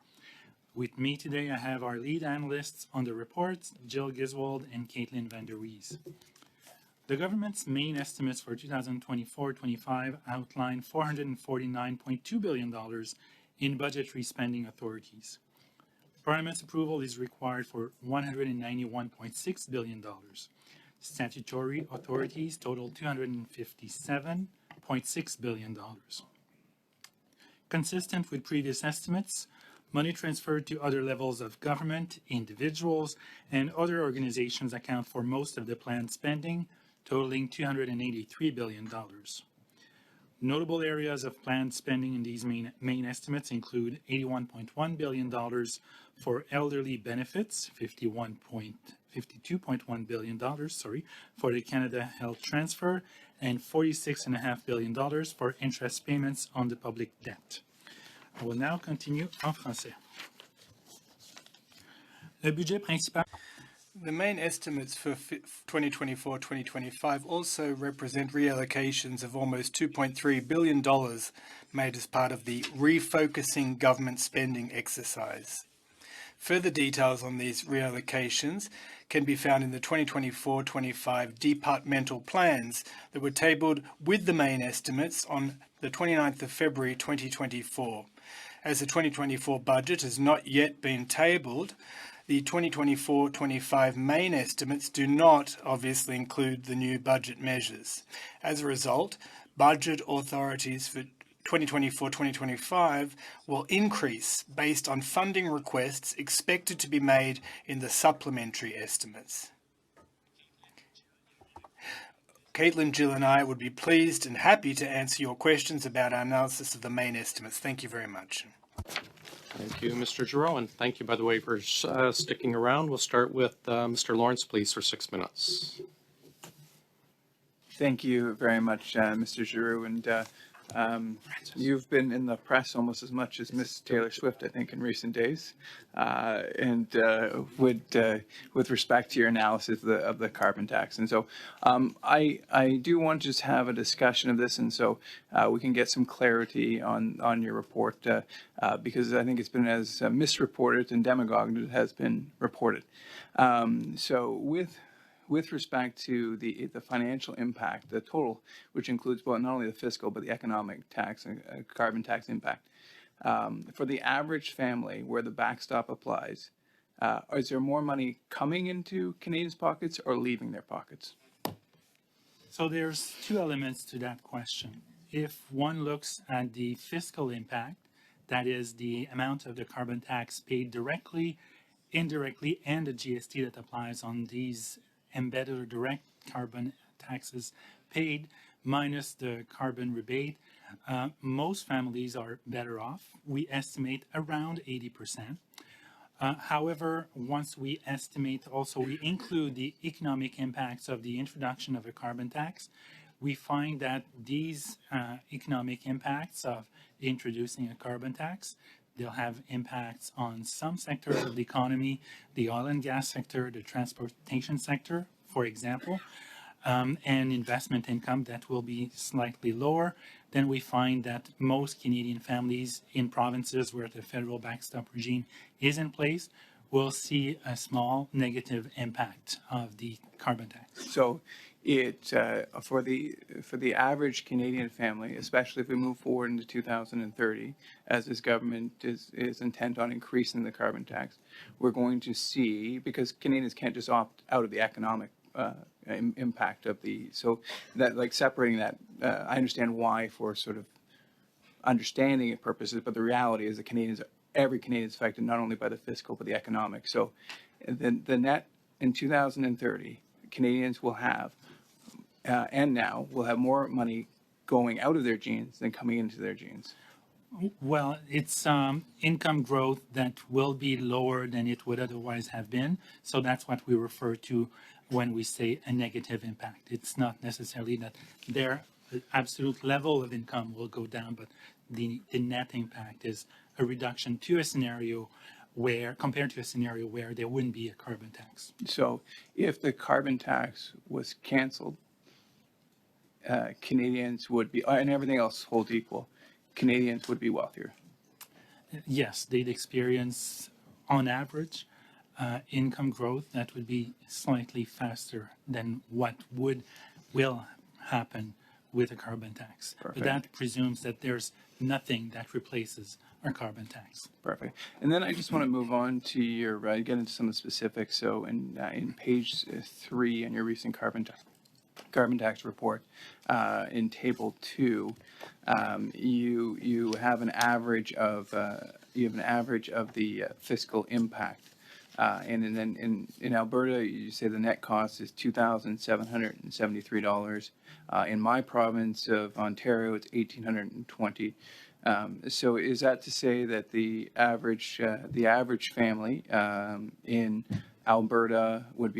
With me today, I have our lead analysts on the reports, Jill Giswold and Caitlin Van der Wees. The government's main estimates for 2024-25 outline $449.2 billion in budgetary spending authorities. Parliament's approval is required for $191.6 billion. Statutory authorities total $257.6 billion. Consistent with previous estimates, money transferred to other levels of government, individuals, and other organizations account for most of the planned spending, totaling $283 billion. Notable areas of planned spending in these main estimates include $81.1 billion for elderly benefits, $52.1 billion, for the Canada Health Transfer, and $46.5 billion for interest payments on the public debt. I will now continue en français. Le budget principal. The main estimates for 2024-2025 also represent reallocations of almost $2.3 billion made as part of the refocusing government spending exercise. Further details on these reallocations can be found in the 2024-25 departmental plans that were tabled with the main estimates on the 29th of February 2024. As the 2024 budget has not yet been tabled, the 2024-25 main estimates do not obviously include the new budget measures. As a result, budget authorities for 2024-2025 will increase based on funding requests expected to be made in the supplementary estimates. Caitlin, Jill and I would be pleased and happy to answer your questions about our analysis of the main estimates. Thank you very much. Thank you, Mr. Giroux, and thank you, by the way, for sticking around. We'll start with Mr. Lawrence, please, for 6 minutes. Thank you very much, Mr. Giroux, and You've been in the press almost as much as Miss Taylor Swift, I think, in recent days, with respect to your analysis of the carbon tax. And so I do want to just have a discussion of this, and so we can get some clarity on your report, because I think it's been as misreported and demagogued as it has been reported. So with respect to the financial impact, the total, which includes both not only the fiscal but the economic tax and carbon tax impact, for the average family where the backstop applies, is there more money coming into Canadians' pockets or leaving their pockets? So there's two elements to that question. If one looks at the fiscal impact, that is the amount of the carbon tax paid directly, indirectly, and the GST that applies on these embedded or direct carbon taxes paid minus the carbon rebate, most families are better off. We estimate around 80%. However, once we estimate also, we include the economic impacts of the introduction of a carbon tax, we find that these economic impacts of introducing a carbon tax, they'll have impacts on some sectors of the economy, the oil and gas sector, the transportation sector, for example, and investment income that will be slightly lower. Then we find that most Canadian families in provinces where the federal backstop regime is in place will see a small negative impact of the carbon tax. So it for the average Canadian family, especially if we move forward into 2030, as this government is intent on increasing the carbon tax, we're going to see, because Canadians can't just opt out of the economic impact of so that, like, separating that, I understand why for sort of understanding purposes, but the reality is that every Canadian is affected not only by the fiscal but the economic. So the net in 2030, Canadians will have, and now will have more money going out of their genes than coming into their genes. Well, it's income growth that will be lower than it would otherwise have been. So that's what we refer to when we say a negative impact. It's not necessarily that their absolute level of income will go down, but the net impact is a reduction to a scenario where, compared to a scenario where there wouldn't be a carbon tax. So if the carbon tax was canceled, Canadians would be, and everything else holds equal, Canadians would be wealthier. Yes, they'd experience, on average, income growth that would be slightly faster than what will happen with a carbon tax. Perfect. But that presumes that there's nothing that replaces our carbon tax. Perfect. And then I just want to move on to your, get into some of the specifics. So in page 3 in your recent carbon tax report, in table 2, you have an average of the fiscal impact. And then in Alberta, you say the net cost is $2,773. In my province of Ontario, it's $1,820. So is that to say that the average family in Alberta would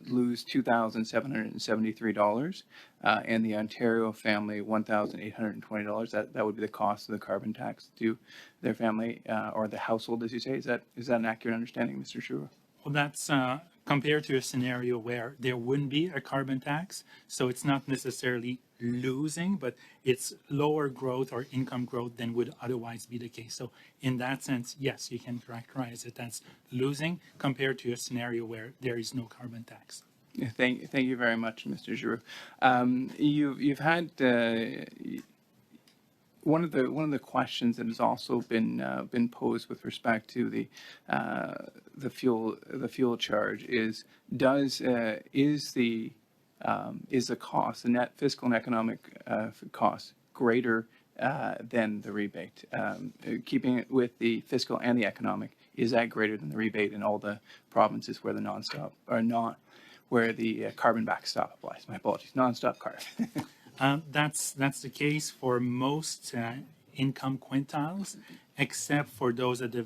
lose $2,773, and the Ontario family $1,820? That would be the cost of the carbon tax to their family or the household, as you say. Is that an accurate understanding, Mr. Schuer? Well, that's compared to a scenario where there wouldn't be a carbon tax. So it's not necessarily losing, but it's lower growth or income growth than would otherwise be the case. So in that sense, yes, you can characterize it as losing compared to a scenario where there is no carbon tax. Yeah, thank you very much, Mr. Giroux. You've had one of the questions that has also been posed with respect to the fuel charge is the cost, the net fiscal and economic cost, greater than the rebate? Keeping it with the fiscal and the economic, is that greater than the rebate in all the provinces where where the carbon backstop applies? My apologies, non-stop carbon. That's the case for most income quintiles, except for those at the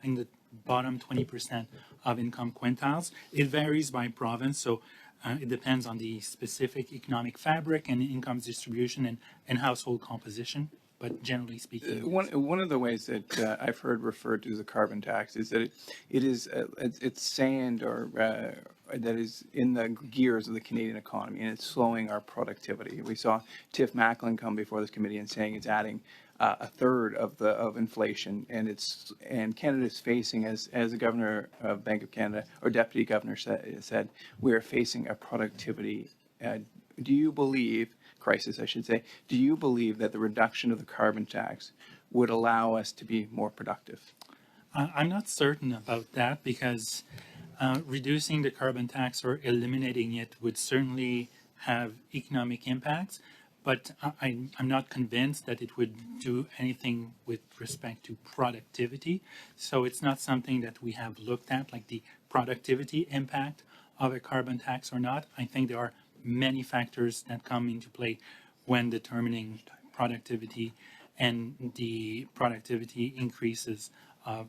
in the bottom 20% of income quintiles. It varies by province. So It depends on the specific economic fabric and income distribution and household composition. But generally speaking, One of the ways that I've heard referred to as a carbon tax is that it's sand or that is in the gears of the Canadian economy, and it's slowing our productivity. We saw Tiff Macklin come before this committee and saying it's adding a third of inflation, and Canada is facing, as the governor of Bank of Canada or deputy governor said, we are facing a productivity. Do you believe? Crisis, I should say. Do you believe that the reduction of the carbon tax would allow us to be more productive? I'm not certain about that because reducing the carbon tax or eliminating it would certainly have economic impacts, but I'm not convinced that it would do anything with respect to productivity. So it's not something that we have looked at, like the productivity impact of a carbon tax or not. I think there are many factors that come into play when determining productivity and the productivity increases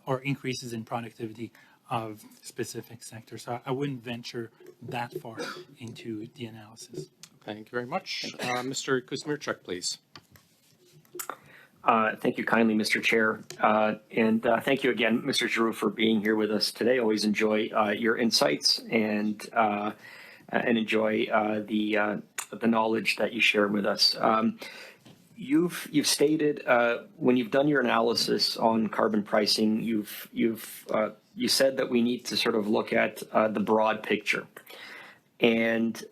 or increases in productivity of specific sectors. So I wouldn't venture that far into the analysis. Thank you very much. Mr. Kuzmierczak, please. Thank you kindly, Mr. Chair. And thank you again, Mr. Giroux, for being here with us today. Always enjoy your insights and enjoy the knowledge that you share with us. You've stated when you've done your analysis on carbon pricing, you said that we need to sort of look at the broad picture, and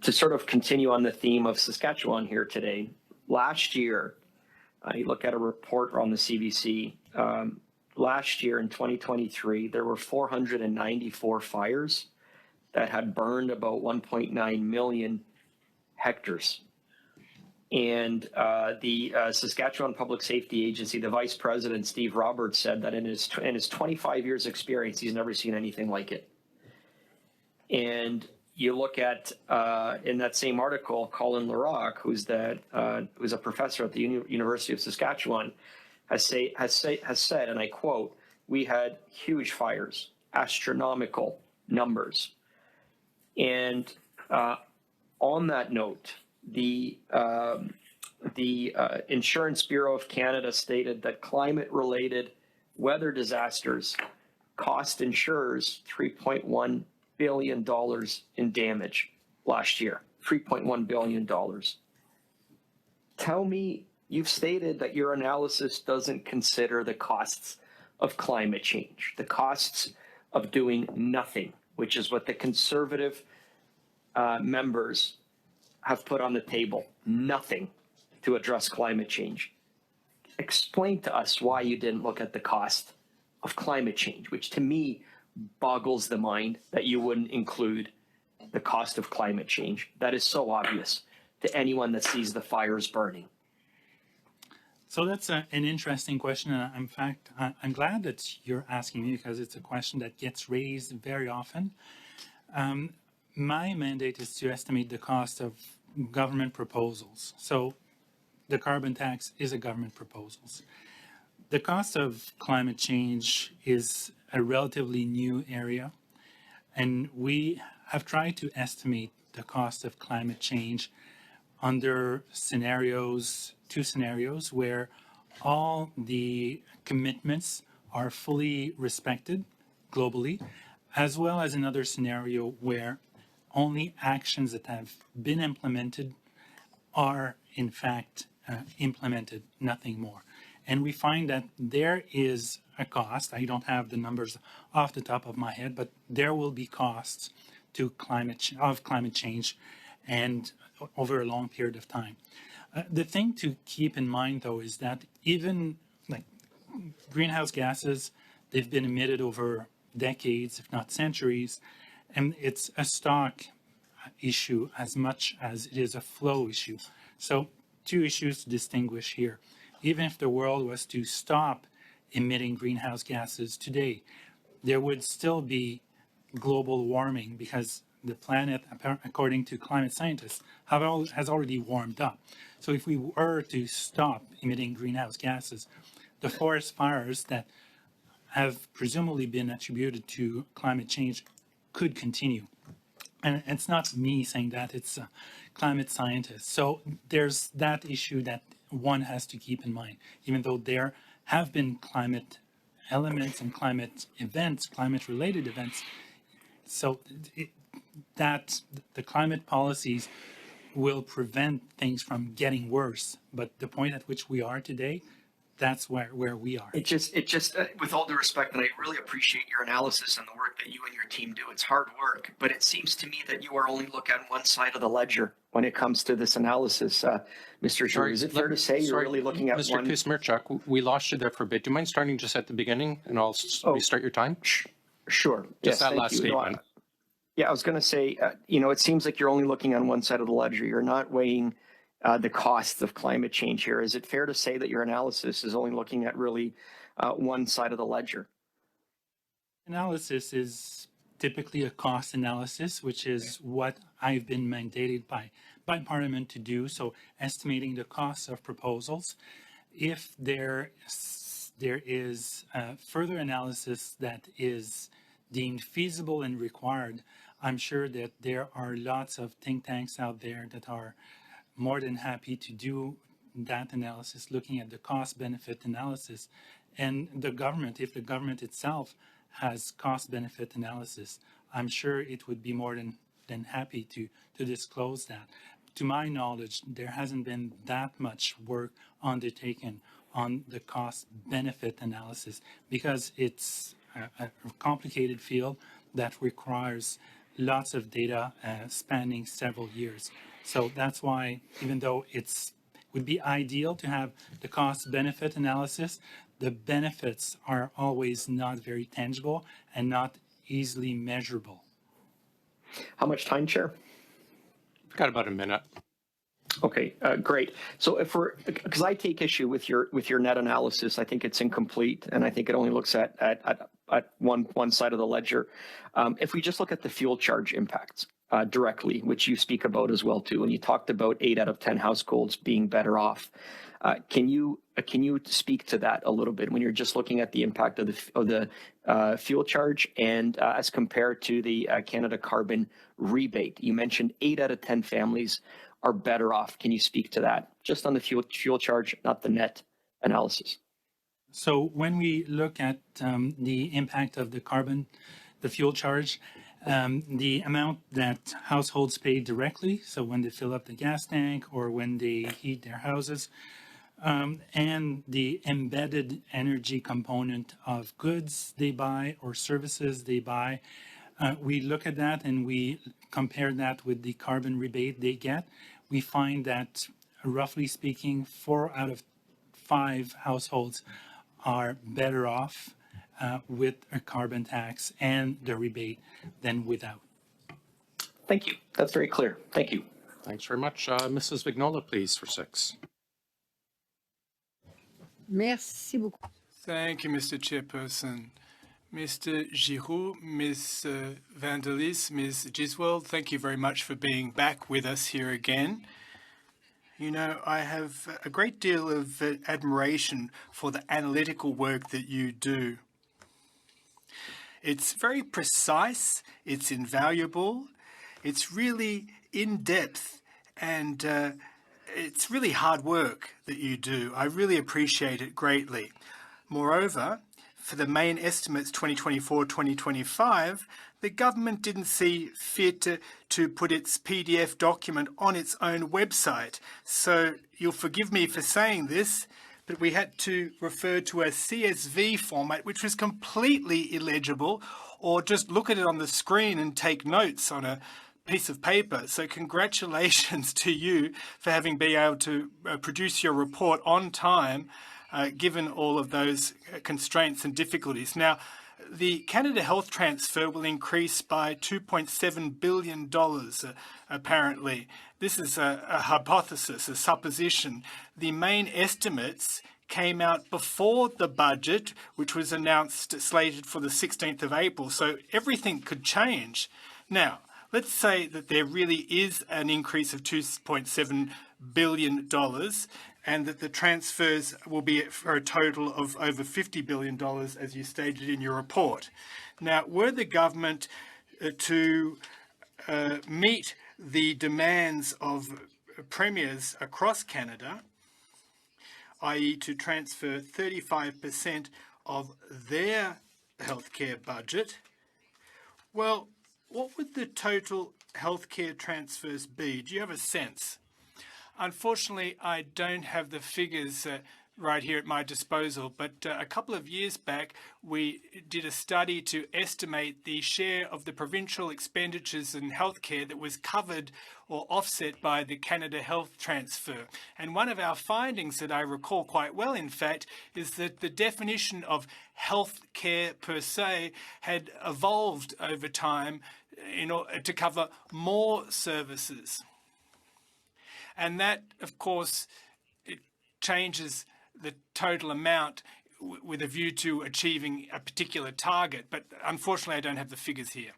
to sort of continue on the theme of Saskatchewan here today. Last year, you look at a report on the CBC. Last year in 2023, there were 494 fires that had burned about 1.9 million hectares. And the Saskatchewan Public Safety Agency, the Vice President, Steve Roberts, said that in his 25 years experience, he's never seen anything like it. And you look at, in that same article, Colin Larocque, who's a professor at the University of Saskatchewan, has said, and I quote, "We had huge fires, astronomical numbers." And on that note, the Insurance Bureau of Canada stated that climate-related weather disasters cost insurers $3.1 billion in damage last year. $3.1 billion. Tell me, you've stated that your analysis doesn't consider the costs of climate change, the costs of doing nothing, which is what the Conservative members have put on the table, nothing to address climate change. Explain to us why you didn't look at the cost of climate change, which to me boggles the mind that you wouldn't include the cost of climate change. That is so obvious to anyone that sees the fires burning. So that's an interesting question. And in fact, I'm glad that you're asking me because it's a question that gets raised very often. My mandate is to estimate the cost of government proposals. So the carbon tax is a government proposal. The cost of climate change is a relatively new area, and we have tried to estimate the cost of climate change under two scenarios where all the commitments are fully respected globally, as well as another scenario where only actions that have been implemented are in fact implemented, nothing more. And we find that there is a cost. I don't have the numbers off the top of my head, but there will be costs to climate change and over a long period of time. The thing to keep in mind, though, is that even like greenhouse gases, they've been emitted over decades, if not centuries, and it's a stock issue as much as it is a flow issue. So two issues to distinguish here. Even if the world was to stop emitting greenhouse gases today, there would still be global warming because the planet, according to climate scientists, has already warmed up. So if we were to stop emitting greenhouse gases, the forest fires that have presumably been attributed to climate change could continue and it's not me saying that, it's climate scientists. So there's that issue that one has to keep in mind, even though there have been climate elements and climate events, climate related events. So that the climate policies will prevent things from getting worse. But the point at which we are today, that's where we are. It just, with all due respect, and I really appreciate your analysis and the work that you and your team do. It's hard work, but it seems to me that you are only looking at one side of the ledger when it comes to this analysis. Mr. Giroux, is it fair to say you're really looking at Mr. one? Kuzmirchuk, we lost you there for a bit. Do you mind starting just at the beginning and I'll restart your time? Sure. Just Yes, that thank last you. statement. Yeah, I was going to say, it seems like you're only looking on one side of the ledger. You're not weighing the costs of climate change here. Is it fair to say that your analysis is only looking at really one side of the ledger? Analysis is typically a cost analysis, which is what I've been mandated by Parliament to do. So estimating the costs of proposals. If there is further analysis that is deemed feasible and required, I'm sure that there are lots of think tanks out there that are more than happy to do that analysis, looking at the cost-benefit analysis. And the government, if the government itself has cost-benefit analysis, I'm sure it would be more than happy to disclose that. To my knowledge, there hasn't been that much work undertaken on the cost-benefit analysis because it's a complicated field that requires lots of data spanning several years. So that's why, even though would be ideal to have the cost-benefit analysis, the benefits are always not very tangible and not easily measurable. How much time, Chair? We've got about a minute. Okay, great. So because I take issue with your net analysis, I think it's incomplete, and I think it only looks at one side of the ledger. If we just look at the fuel charge impacts directly, which you speak about as well too, and you talked about 8 out of 10 households being better off. Can you speak to that a little bit when you're just looking at the impact of the fuel charge and as compared to the Canada carbon rebate? You mentioned 8 out of 10 families are better off. Can you speak to that? Just on the fuel charge, not the net analysis. So when we look at the impact of the fuel charge, the amount that households pay directly, so when they fill up the gas tank or when they heat their houses, and the embedded energy component of goods they buy or services they buy, we look at that and we compare that with the carbon rebate they get. We find that, roughly speaking, 4 out of 5 households are better off with a carbon tax and the rebate than without. Thank you. That's very clear. Thank you. Thanks very much. Mrs. Vignola, please, for 6. Merci beaucoup. Thank you, Mr. Chairperson. Mr. Giroux, Ms. Vandelis, Ms. Giswell, thank you very much for being back with us here again. You know, I have a great deal of admiration for the analytical work that you do. It's very precise, it's invaluable, it's really in-depth, and it's really hard work that you do. I really appreciate it greatly. Moreover, for the main estimates 2024-2025, the government didn't see fit to put its PDF document on its own website. So you'll forgive me for saying this, but we had to refer to a CSV format, which was completely illegible, or just look at it on the screen and take notes on a piece of paper. So congratulations to you for having been able to produce your report on time, given all of those constraints and difficulties. Now, the Canada Health transfer will increase by $2.7 billion, apparently. This is a hypothesis, a supposition. The main estimates came out before the budget, which was announced, slated for the 16th of April, so everything could change. Now, let's say that there really is an increase of $2.7 billion and that the transfers will be for a total of over $50 billion, as you stated in your report. Now, were the government to meet the demands of premiers across Canada, i.e. to transfer 35% of their healthcare budget, well, what would the total healthcare transfers be? Do you have a sense? Unfortunately, I don't have the figures right here at my disposal, but a couple of years back, we did a study to estimate the share of the provincial expenditures in healthcare that was covered or offset by the Canada Health Transfer. And one of our findings that I recall quite well, in fact, is that the definition of healthcare per se had evolved over time in order to cover more services. And that, of course, it changes the total amount with a view to achieving a particular target. But unfortunately, I don't have the figures here.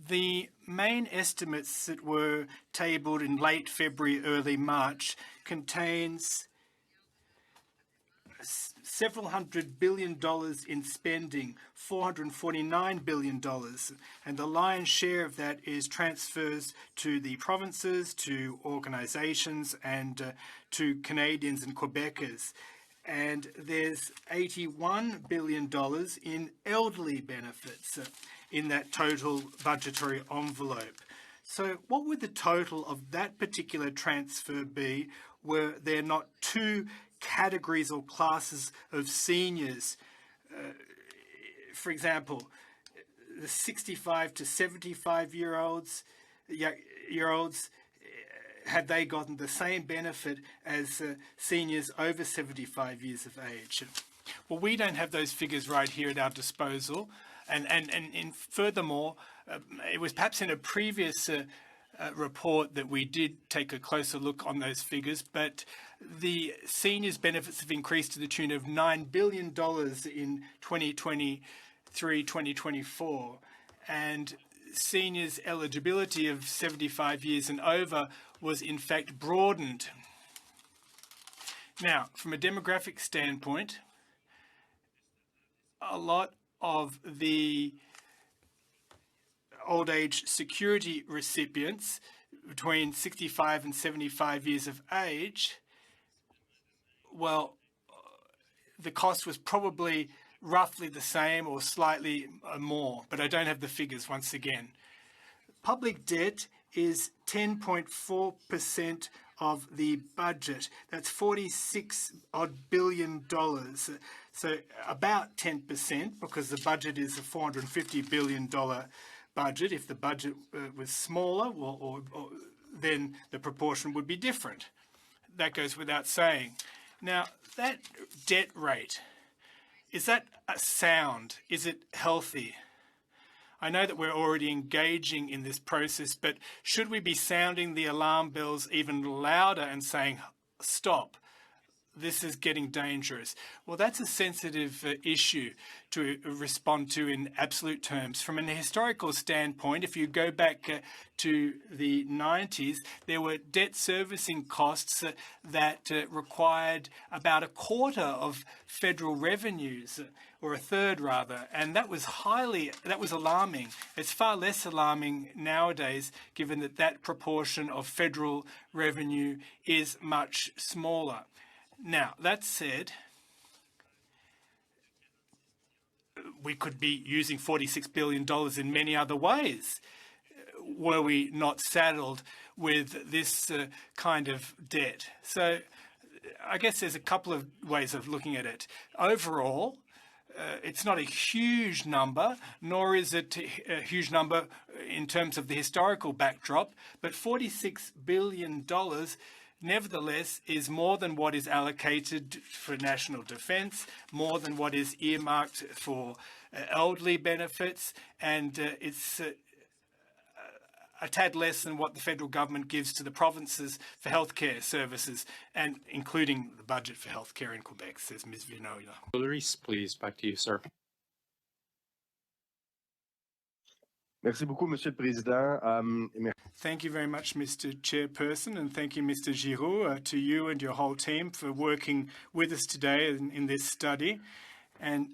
The main estimates that were tabled in late February, early March contains several $100 billion in spending, $449 billion, and the lion's share of that is transfers to the provinces, to organisations, and to Canadians and Quebecers. And there's $81 billion in elderly benefits in that total budgetary envelope. So what would the total of that particular transfer be were there not two categories or classes of seniors? For example, the 65 to 75-year-olds, had they gotten the same benefit as seniors over 75 years of age? Well, we don't have those figures right here at our disposal. And furthermore, it was perhaps in a previous report that we did take a closer look on those figures, but the seniors' benefits have increased to the tune of $9 billion in 2023-2024, and seniors' eligibility of 75 years and over was in fact broadened. Now, from a demographic standpoint, a lot of the old age security recipients between 65 and 75 years of age, well, the cost was probably roughly the same or slightly more, but I don't have the figures once again. Public debt is 10.4% of the budget. That's $46 odd billion. So about 10%, because the budget is a $450 billion budget. If the budget was smaller, then the proportion would be different. That goes without saying. Now, that debt rate, is that sound? Is it healthy? I know that we're already engaging in this process, but should we be sounding the alarm bells even louder and saying, stop, this is getting dangerous? Well, that's a sensitive issue to respond to in absolute terms. From an historical standpoint, if you go back to the 90s, there were debt servicing costs that required about a quarter of federal revenues, or a third rather, and that was alarming. It's far less alarming nowadays, given that that proportion of federal revenue is much smaller. Now, that said, we could be using $46 billion in many other ways were we not saddled with this kind of debt. So I guess there's a couple of ways of looking at it. Overall, it's not a huge number, nor is it a huge number in terms of the historical backdrop, but $46 billion nevertheless is more than what is allocated for national defence, more than what is earmarked for elderly benefits, and it's a tad less than what the federal government gives to the provinces for healthcare services, and including the budget for healthcare in Quebec, says Ms. Vinola. Luis, please, back to you, sir. Merci beaucoup, Monsieur le Président. Thank you very much, Mr. Chairperson, and thank you, Mr. Giroux, to you and your whole team for working with us today in this study. And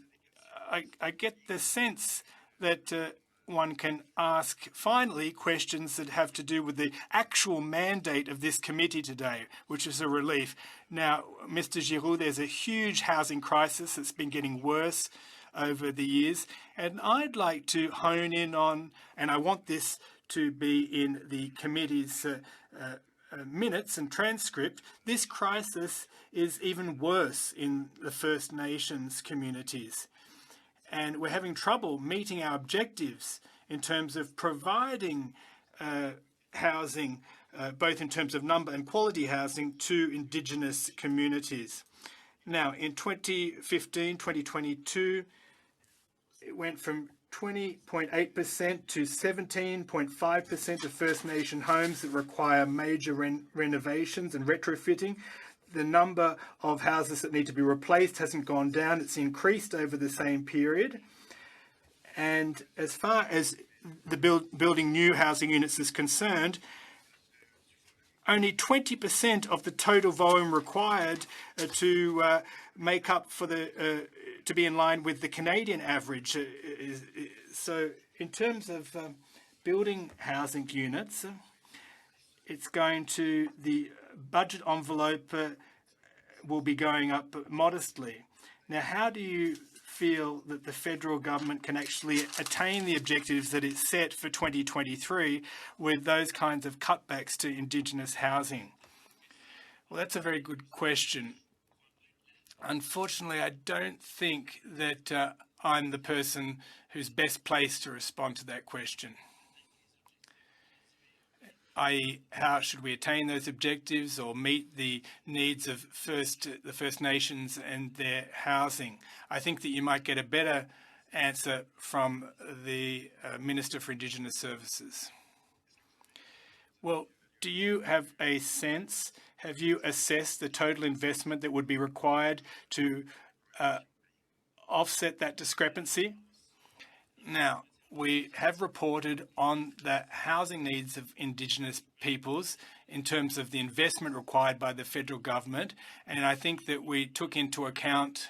I get the sense that one can ask, finally, questions that have to do with the actual mandate of this committee today, which is a relief. Now, Mr. Giroux, there's a huge housing crisis that's been getting worse over the years, and I'd like to hone in on, and I want this to be in the committee's minutes and transcript, this crisis is even worse in the First Nations communities. And we're having trouble meeting our objectives in terms of providing housing, both in terms of number and quality housing, to Indigenous communities. Now, in 2015, 2022, it went from 20.8% to 17.5% of First Nation homes that require major renovations and retrofitting. The number of houses that need to be replaced hasn't gone down, it's increased over the same period. And as far as the building new housing units is concerned, only 20% of the total volume required to make up for the to be in line with the Canadian average. So in terms of building housing units, it's going to, the budget envelope will be going up modestly. Now, how do you feel that the federal government can actually attain the objectives that it set for 2023 with those kinds of cutbacks to Indigenous housing? Well, that's a very good question. Unfortunately, I don't think that I'm the person who's best placed to respond to that question. I.e., how should we attain those objectives or meet the needs of the First Nations and their housing? I think that you might get a better answer from the Minister for Indigenous Services. Well, do you have a sense, have you assessed the total investment that would be required to offset that discrepancy? Now, we have reported on the housing needs of Indigenous peoples in terms of the investment required by the federal government, and I think that we took into account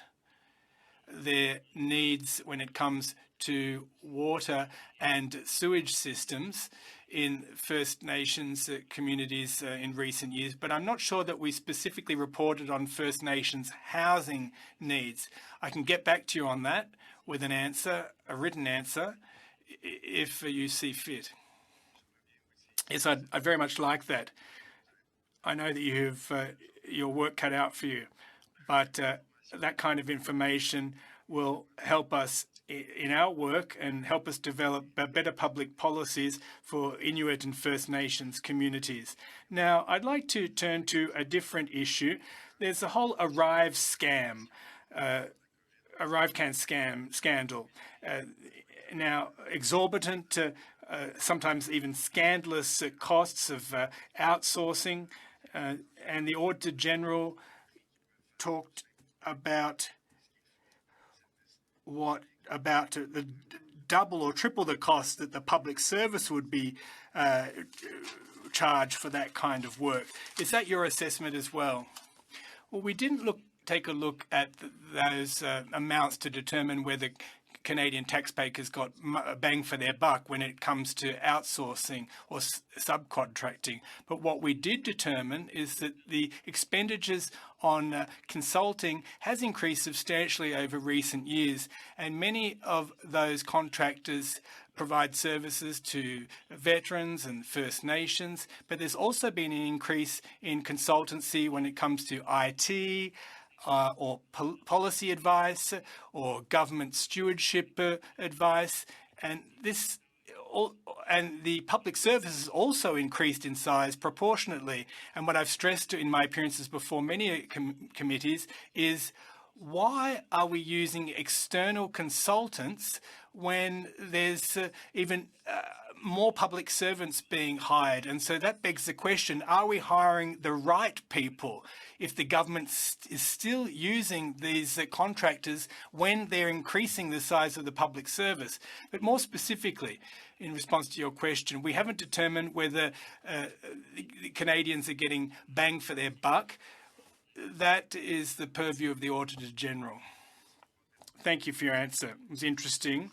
their needs when it comes to water and sewage systems in First Nations communities in recent years, but I'm not sure that we specifically reported on First Nations housing needs. I can get back to you on that with an answer, a written answer, if you see fit. Yes, I'd very much like that. I know that you have your work cut out for you, but that kind of information will help us in our work and help us develop better public policies for Inuit and First Nations communities. Now, I'd like to turn to a different issue. There's the whole Arrive scam, ArriveCan scandal. Now, exorbitant, sometimes even scandalous costs of outsourcing, and the Auditor General talked about the double or triple the cost that the public service would be charged for that kind of work. Is that your assessment as well? Well, we didn't take a look at those amounts to determine whether Canadian taxpayers got a bang for their buck when it comes to outsourcing or subcontracting. But what we did determine is that the expenditures on consulting has increased substantially over recent years, and many of those contractors provide services to veterans and First Nations, but there's also been an increase in consultancy when it comes to IT, or policy advice or government stewardship advice, and the public services also increased in size proportionately. And what I've stressed in my appearances before many committees is, why are we using external consultants when there's even more public servants being hired? And so that begs the question, are we hiring the right people if the government is still using these contractors when they're increasing the size of the public service? But more specifically, in response to your question, we haven't determined whether the Canadians are getting bang for their buck. That is the purview of the Auditor General. Thank you for your answer. It was interesting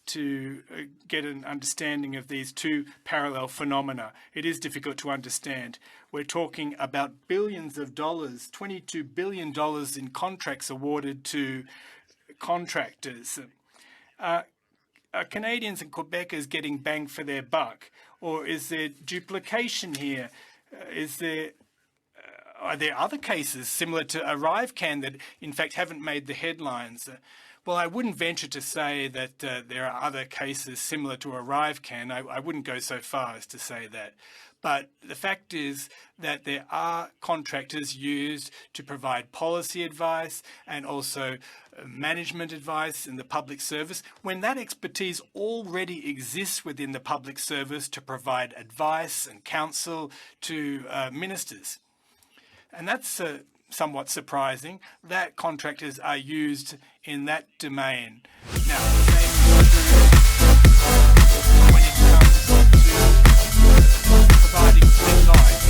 to get an understanding of these two parallel phenomena. It is difficult to understand. We're talking about billions of dollars, $22 billion in contracts awarded to contractors. Are Canadians and Quebecers getting bang for their buck? Or is there duplication here? Are there other cases similar to ArriveCan that in fact haven't made the headlines? Well, I wouldn't venture to say that there are other cases similar to ArriveCan. I wouldn't go so far as to say that. But the fact is that there are contractors used to provide policy advice and also management advice in the public service, when that expertise already exists within the public service to provide advice and counsel to ministers. And that's somewhat surprising that contractors are used in that domain. Now, the same is true when it comes to providing advice.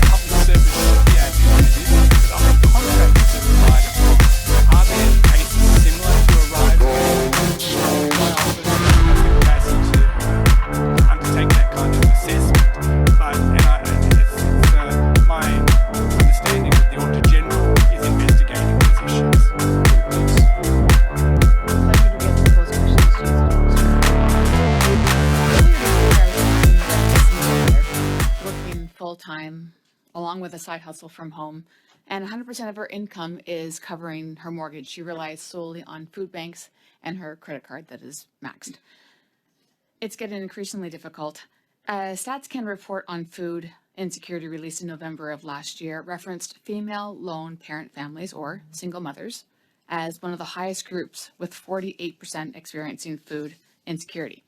Public service should be able to do this, but other contractors are provided for. Are there cases similar to ArriveCan? My office has the capacity to undertake that kind of assessment, but it's my understanding that the Auditor General is investigating these issues. Working full-time along with a side hustle from home, and 100% of her income is covering her mortgage. She relies solely on food banks and her credit card that is maxed. It's getting increasingly difficult. StatsCan report on food insecurity released in November of last year referenced female lone parent families, or single mothers, as one of the highest groups, with 48% experiencing food insecurity.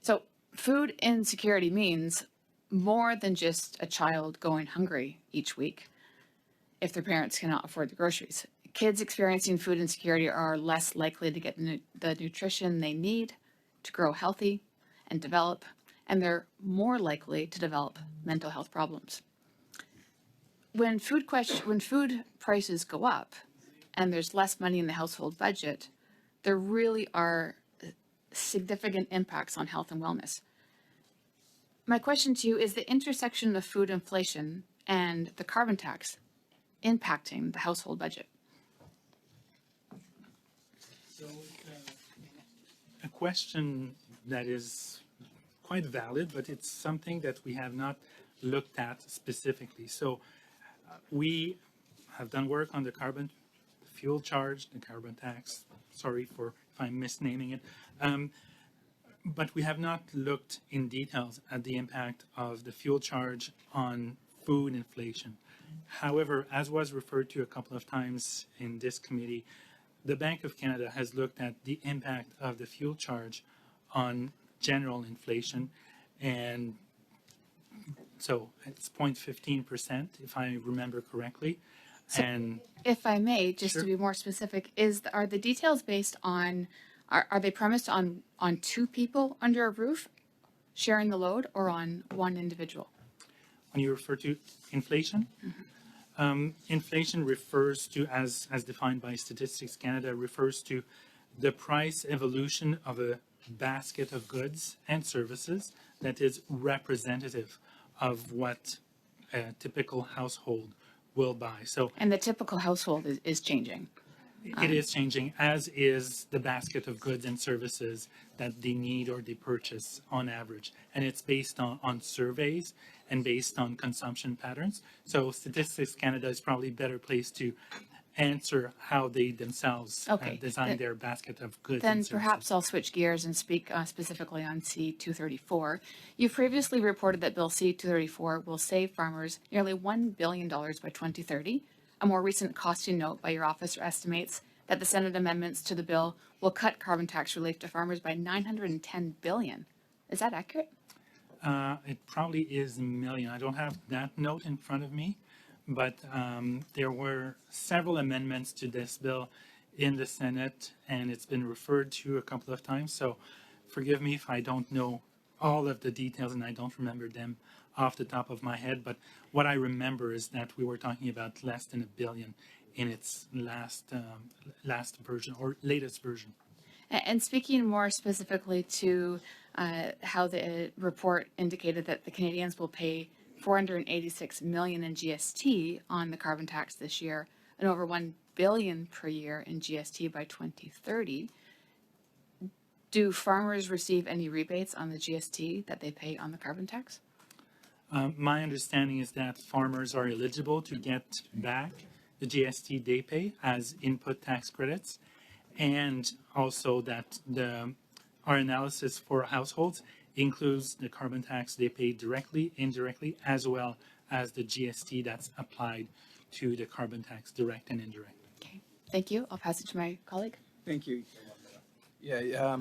So food insecurity means more than just a child going hungry each week if their parents cannot afford the groceries. Kids experiencing food insecurity are less likely to get the nutrition they need to grow healthy and develop, and they're more likely to develop mental health problems. When food prices go up and there's less money in the household budget, there really are significant impacts on health and wellness. My question to you is the intersection of food inflation and the carbon tax impacting the household budget? So a question that is quite valid, but it's something that we have not looked at specifically. So we have done work on the carbon fuel charge, the carbon tax. Sorry if I'm misnaming it. But we have not looked in details at the impact of the fuel charge on food inflation. However, as was referred to a couple of times in this committee, the Bank of Canada has looked at the impact of the fuel charge on general inflation, and so it's 0.15%, if I remember correctly. So and if I may, just Sure. to be more specific, are the details based on, are they premised on two people under a roof sharing the load, or on one individual? when you refer to inflation, inflation refers to, as defined by Statistics Canada, refers to the price evolution of a basket of goods and services that is representative of what a typical household will buy. So And the typical household is changing. it is changing, as is the basket of goods and services that they need or they purchase on average. And it's based on surveys and based on consumption patterns. So Statistics Canada is probably a better place to answer how they themselves Okay. design their basket of goods Then and services. perhaps I'll switch gears and speak specifically on C-234. You've previously reported that Bill C-234 will save farmers nearly $1 billion by 2030. A more recent costing note by your office estimates that the Senate amendments to the bill will cut carbon tax relief to farmers by $910 billion. Is that accurate? It probably is a million. I don't have that note in front of me, but there were several amendments to this bill in the Senate, and it's been referred to a couple of times. So forgive me if I don't know all of the details and I don't remember them off the top of my head. But what I remember is that we were talking about less than $1 billion in its last version or latest version. And speaking more specifically to how the report indicated that the Canadians will pay $486 million in GST on the carbon tax this year and over $1 billion per year in GST by 2030, do farmers receive any rebates on the GST that they pay on the carbon tax? My understanding is that farmers are eligible to get back the GST they pay as input tax credits, and also that our analysis for households includes the carbon tax they pay directly, indirectly, as well as the GST that's applied to the carbon tax, direct and indirect. Okay, thank you. I'll pass it to my colleague. Thank you. Yeah,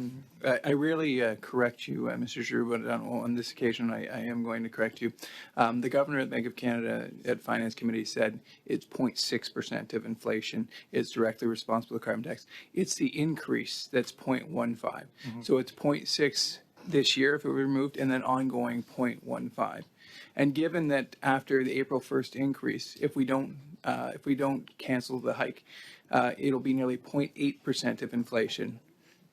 I rarely correct you, Mr. Giroux, but on this occasion, I am going to correct you. The governor of the Bank of Canada at Finance Committee said it's 0.6% of inflation is directly responsible for carbon tax. It's the increase that's 0.15. So it's 0.6 this year if it were removed, and then ongoing 0.15. And given that after the April 1st increase, if we don't cancel the hike, it'll be nearly 0.8% of inflation.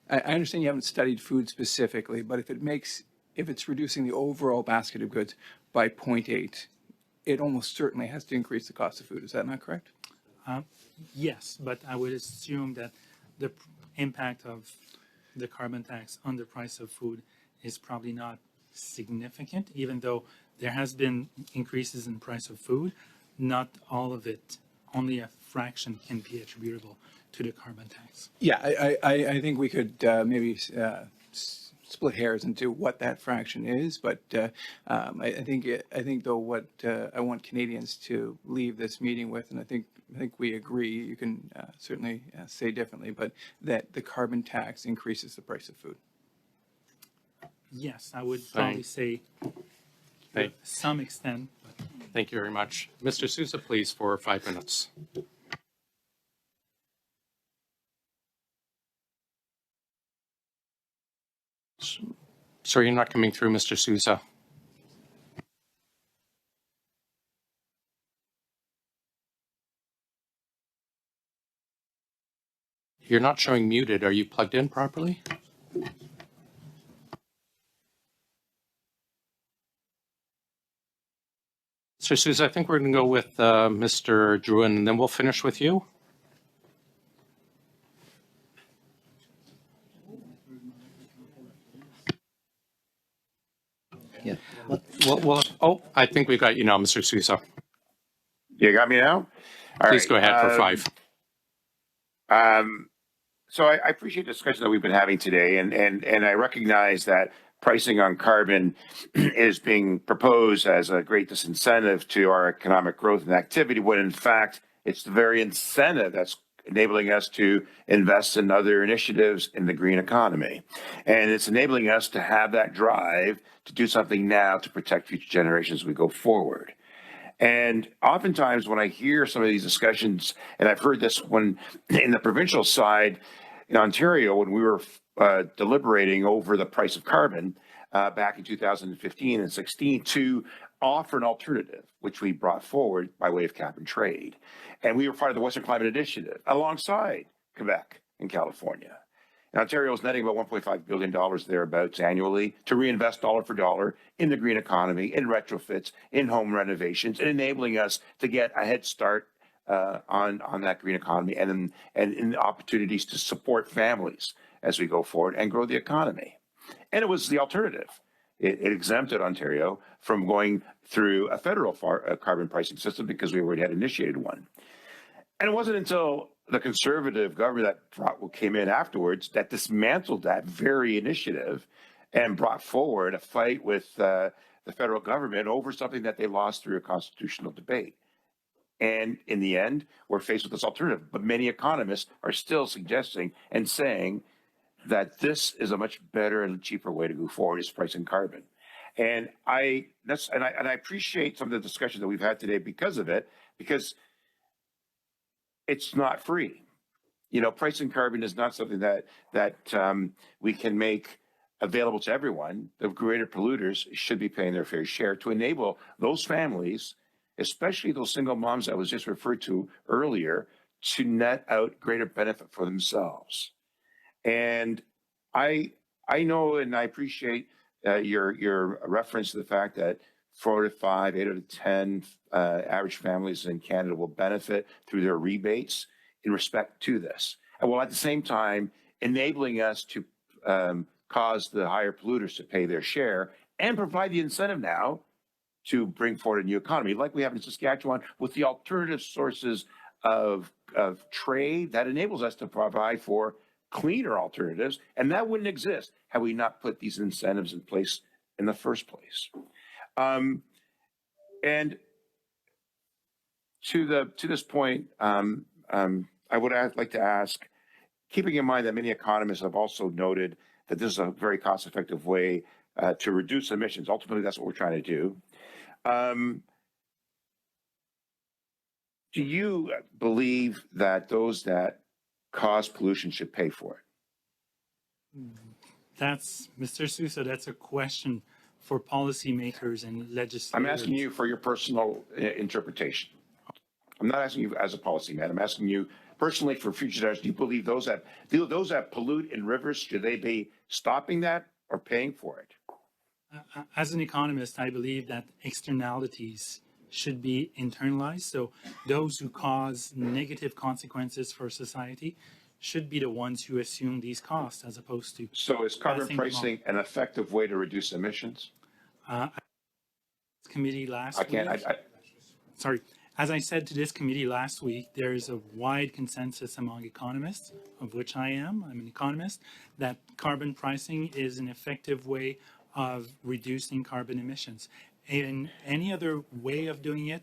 I understand you haven't studied food specifically, but if it's reducing the overall basket of goods by 0.8, it almost certainly has to increase the cost of food. Is that not correct? Yes, but I would assume that the impact of the carbon tax on the price of food is probably not significant, even though there has been increases in price of food. Not all of it, only a fraction can be attributable to the carbon tax. Yeah, I think we could maybe split hairs into what that fraction is, but I think though what I want Canadians to leave this meeting with, and I think we agree. You can certainly say differently, but that the carbon tax increases the price of food. Yes, I would probably say to some extent. But. Thank you very much. Mr. Sousa, please, for 5 minutes. Sorry, you're not coming through, Mr. Sousa. You're not showing muted. Are you plugged in properly? Mr. Sousa, I think we're going to go with Mr. Drouin, and then we'll finish with you. Yeah. Oh, I think we've got you now, Mr. Sousa. You got me now? Please go ahead for 5. So I appreciate the discussion that we've been having today, and I recognize that pricing on carbon is being proposed as a great disincentive to our economic growth and activity, when in fact it's the very incentive that's enabling us to invest in other initiatives in the green economy. And it's enabling us to have that drive to do something now to protect future generations as we go forward. And oftentimes when I hear some of these discussions, and I've heard this one in the provincial side in Ontario, when we were deliberating over the price of carbon back in 2015 and 16 to offer an alternative, which we brought forward by way of cap and trade. And we were part of the Western Climate Initiative alongside Quebec and California. And Ontario is netting about $1.5 billion thereabouts annually to reinvest dollar for dollar in the green economy, in retrofits, in home renovations, and enabling us to get a head start on that green economy and in opportunities to support families as we go forward and grow the economy. And it was the alternative. It exempted Ontario from going through a federal carbon pricing system because we already had initiated one. And it wasn't until the Conservative government that came in afterwards that dismantled that very initiative and brought forward a fight with the federal government over something that they lost through a constitutional debate. And in the end, we're faced with this alternative. But many economists are still suggesting and saying that this is a much better and cheaper way to go forward, is pricing carbon. And I appreciate some of the discussion that we've had today because of it, because it's not free. You know, pricing carbon is not something that we can make available to everyone. The greater polluters should be paying their fair share to enable those families, especially those single moms that was just referred to earlier, to net out greater benefit for themselves. And I know and I appreciate your reference to the fact that 4 to 5, 8 out of 10 average families in Canada will benefit through their rebates in respect to this. And while at the same time enabling us to cause the higher polluters to pay their share and provide the incentive now to bring forward a new economy, like we have in Saskatchewan, with the alternative sources of trade that enables us to provide for cleaner alternatives. And that wouldn't exist had we not put these incentives in place in the first place. And to this point, I would like to ask, keeping in mind that many economists have also noted that this is a very cost-effective way to reduce emissions. Ultimately, that's what we're trying to do. Do you believe that those that cause pollution should pay for it? That's, Mr. Sousa, that's a question for policymakers and legislators. I'm asking you for your personal interpretation. I'm not asking you as a policyman. I'm asking you personally for future generations. Do you believe those that pollute in rivers, should they be stopping that or paying for it? As an economist, I believe that externalities should be internalized. So those who cause negative consequences for society should be the ones who assume these costs, as opposed to. So is carbon pricing an effective way to reduce emissions? Committee last week. Sorry. As I said to this committee last week, there is a wide consensus among economists, of which I am. I'm an economist, that carbon pricing is an effective way of reducing carbon emissions. And any other way of doing it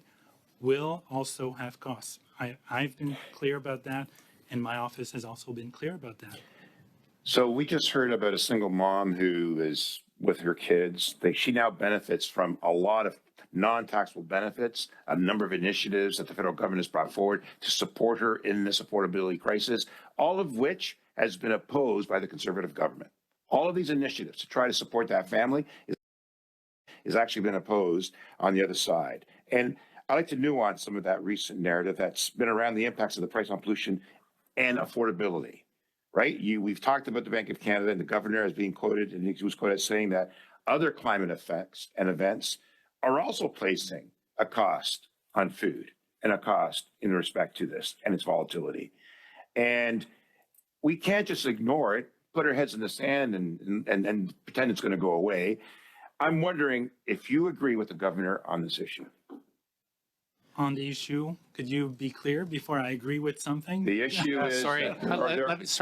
will also have costs. I've been clear about that, and my office has also been clear about that. So we just heard about a single mom who is with her kids. She now benefits from a lot of non-taxable benefits, a number of initiatives that the federal government has brought forward to support her in this affordability crisis, all of which has been opposed by the Conservative government. All of these initiatives to try to support that family is actually been opposed on the other side. And I like to nuance some of that recent narrative that's been around the impacts of the price on pollution and affordability, right? We've talked about the Bank of Canada, and the governor is being quoted, and he was quoted as saying that other climate effects and events are also placing a cost on food and a cost in respect to this and its volatility. And we can't just ignore it, put our heads in the sand and pretend it's going to go away. I'm wondering if you agree with the governor on this issue. On the issue, could you be clear before I agree with something? The issue is... Sorry,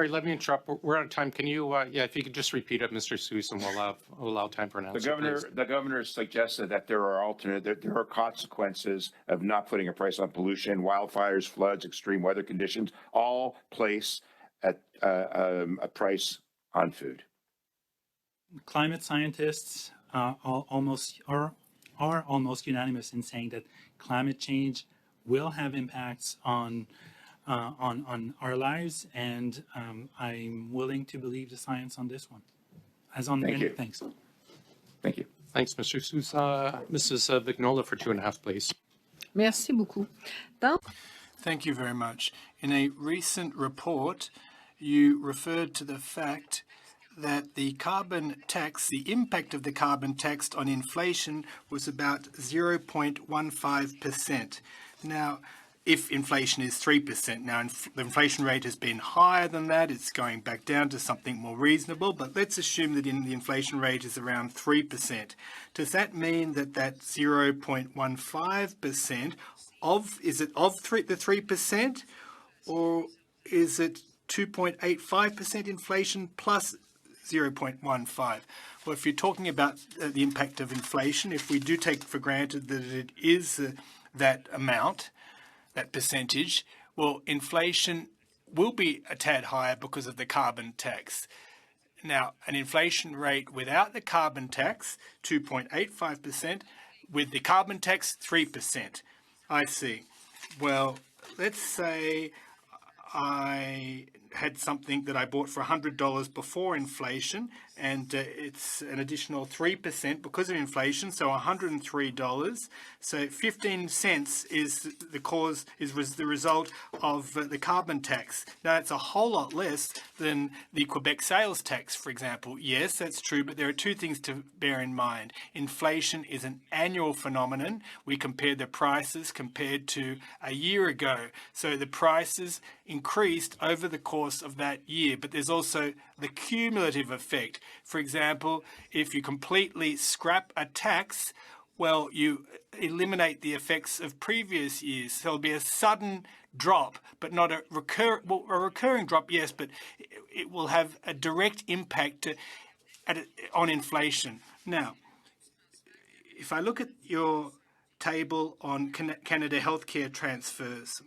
let me interrupt. We're out of time. Can you, if you could just repeat it, Mr. Sousa, and we'll allow time for an answer. The governor suggested that there are consequences of not putting a price on pollution, wildfires, floods, extreme weather conditions, all place at a price on food. Climate scientists are almost unanimous in saying that climate change will have impacts on our lives, and I'm willing to believe the science on this one. As on many things. Thank you. Thanks, Mr. Sousa. Mrs. Vignola for 2.5, please. Merci beaucoup. Thank you very much. In a recent report, you referred to the fact that the carbon tax, the impact of the carbon tax on inflation was about 0.15%. Now, if inflation is 3%, now the inflation rate has been higher than that, it's going back down to something more reasonable, but let's assume that the inflation rate is around 3%. Does that mean that 0.15% is it of the 3%, or is it 2.85% inflation plus 0.15? Well, if you're talking about the impact of inflation, if we do take for granted that it is that amount, that percentage, well, inflation will be a tad higher because of the carbon tax. Now, an inflation rate without the carbon tax, 2.85%, with the carbon tax, 3%. I see. Well, let's say I had something that I bought for $100 before inflation, and it's an additional 3% because of inflation, so $103. So 15 cents is was the result of the carbon tax. Now, it's a whole lot less than the Quebec sales tax, for example. Yes, that's true, but there are two things to bear in mind. Inflation is an annual phenomenon. We compare the prices compared to a year ago. So the prices increased over the course of that year, but there's also the cumulative effect. For example, if you completely scrap a tax, well, you eliminate the effects of previous years. There'll be a sudden drop, but not a recurring drop, yes, but it will have a direct impact on inflation. Now, if I look at your table on Canada healthcare transfers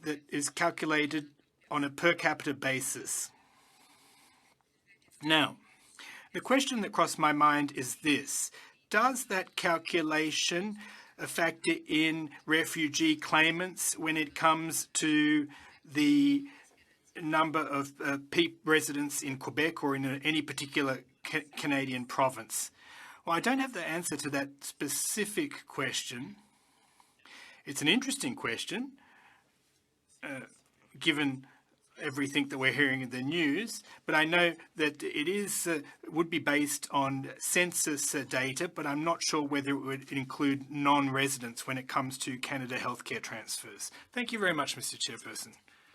that is calculated on a per capita basis. Now, the question that crossed my mind is this: does that calculation factor in refugee claimants when it comes to the number of residents in Quebec or in any particular Canadian province? Well, I don't have the answer to that specific question. It's an interesting question, given everything that we're hearing in the news, but I know that it would be based on census data, but I'm not sure whether it would include non-residents when it comes to Canada healthcare transfers. Thank you very much, Mr. Chairperson.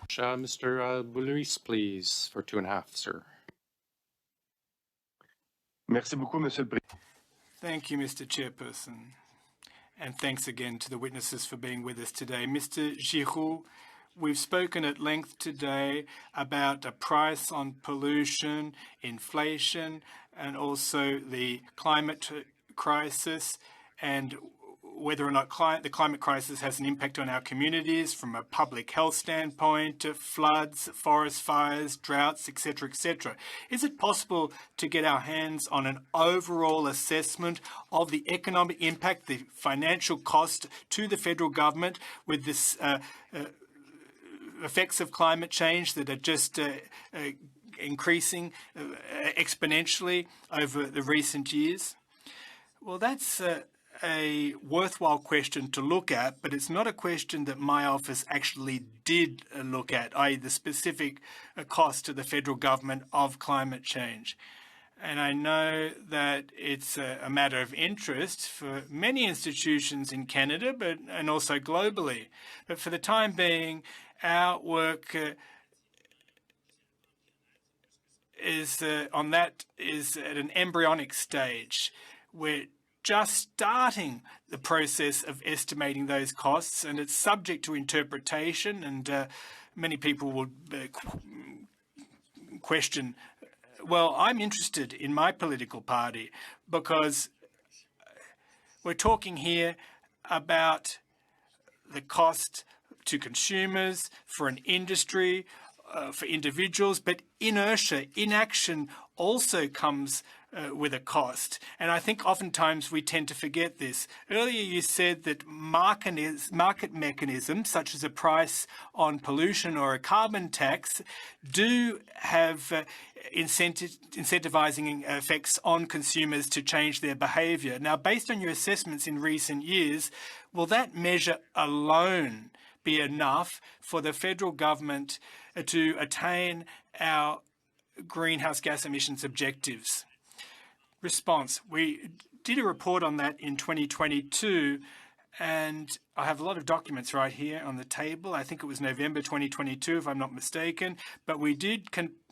Mr. Boulis, please, for 2.5, sir. Merci beaucoup, Monsieur le Président. Thank you, Mr. Chairperson. And thanks again to the witnesses for being with us today. Mr. Giroux, we've spoken at length today about a price on pollution, inflation, and also the climate crisis, and whether or not the climate crisis has an impact on our communities from a public health standpoint, floods, forest fires, droughts, etc., etc. Is it possible to get our hands on an overall assessment of the economic impact, the financial cost to the federal government with this effects of climate change that are just increasing exponentially over the recent years? Well, that's a worthwhile question to look at, but it's not a question that my office actually did look at, i.e. the specific cost to the federal government of climate change. And I know that it's a matter of interest for many institutions in Canada, and also globally. But for the time being, our work is at an embryonic stage. We're just starting the process of estimating those costs, and it's subject to interpretation, and many people will question, well, I'm interested in my political party because we're talking here about the cost to consumers, for an industry, for individuals, but inertia, inaction also comes with a cost. And I think oftentimes we tend to forget this. Earlier you said that market mechanisms, such as a price on pollution or a carbon tax, do have incentivizing effects on consumers to change their behavior. Now, based on your assessments in recent years, will that measure alone be enough for the federal government to attain our greenhouse gas emissions objectives? Response: we did a report on that in 2022, and I have a lot of documents right here on the table. I think it was November 2022, if I'm not mistaken, but we did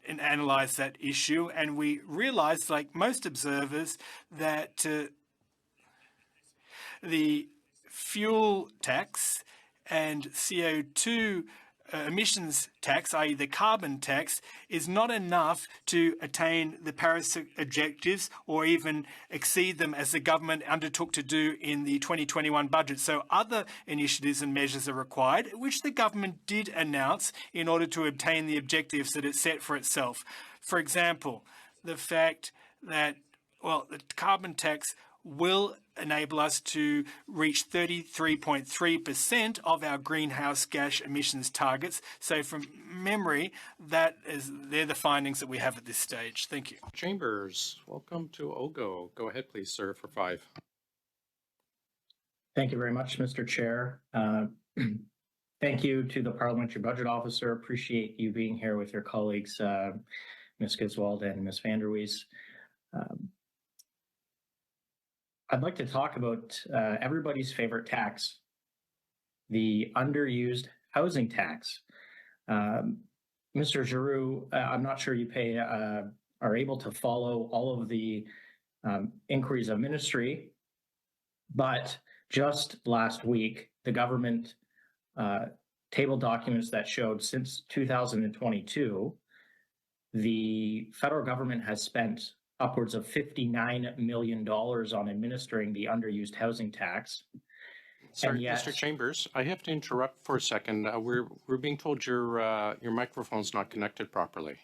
analyze that issue, and we realized, like most observers, that the fuel tax and CO2 emissions tax, i.e. the carbon tax, is not enough to attain the Paris objectives or even exceed them, as the government undertook to do in the 2021 budget. So other initiatives and measures are required, which the government did announce in order to obtain the objectives that it set for itself. For example, the fact that, well, the carbon tax will enable us to reach 33.3% of our greenhouse gas emissions targets. So from memory, they're the findings that we have at this stage. Thank you. Chambers, welcome to OGGO. Go ahead, please, sir, for 5. Thank you very much, Mr. Chair. Thank you to the Parliamentary Budget Officer. Appreciate you being here with your colleagues, Ms. Giswald and Ms. Vanderwees. I'd like to talk about everybody's favorite tax, the underused housing tax. Mr. Giroux, I'm not sure you are able to follow all of the inquiries of ministry, but just last week, the government tabled documents that showed since 2022, the federal government has spent upwards of $59 million on administering the underused housing tax. Sorry, Yet, Mr. Chambers, I have to interrupt for a second. We're being told your microphone's not connected properly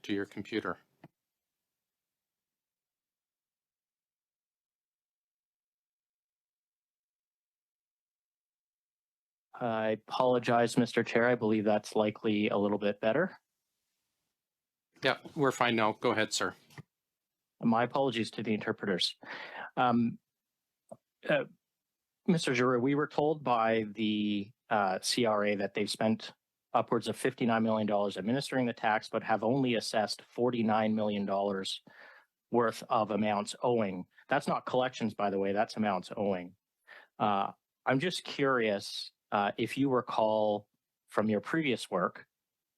to your computer. I apologize, Mr. Chair. I believe that's likely a little bit better. Yeah, we're fine now. Go ahead, sir. My apologies to the interpreters. Mr. Giroux, we were told by the CRA that they've spent upwards of $59 million administering the tax, but have only assessed $49 million worth of amounts owing. That's not collections, by the way, that's amounts owing. I'm just curious if you recall from your previous work,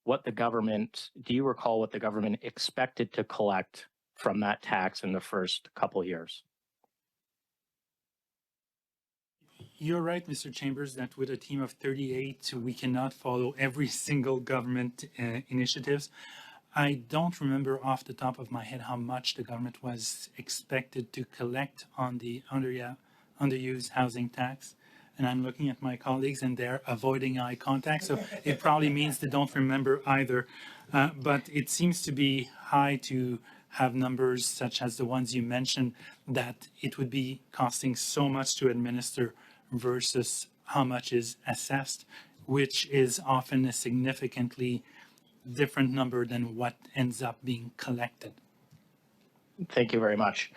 do you recall what the government expected to collect from that tax in the first couple years? You're right, Mr. Chambers, that with a team of 38, we cannot follow every single government initiatives. I don't remember off the top of my head how much the government was expected to collect on the underused housing tax. And I'm looking at my colleagues and they're avoiding eye contact. So it probably means they don't remember either. But it seems to be high to have numbers such as the ones you mentioned, that it would be costing so much to administer versus how much is assessed, which is often a significantly different number than what ends up being collected. Thank you very much.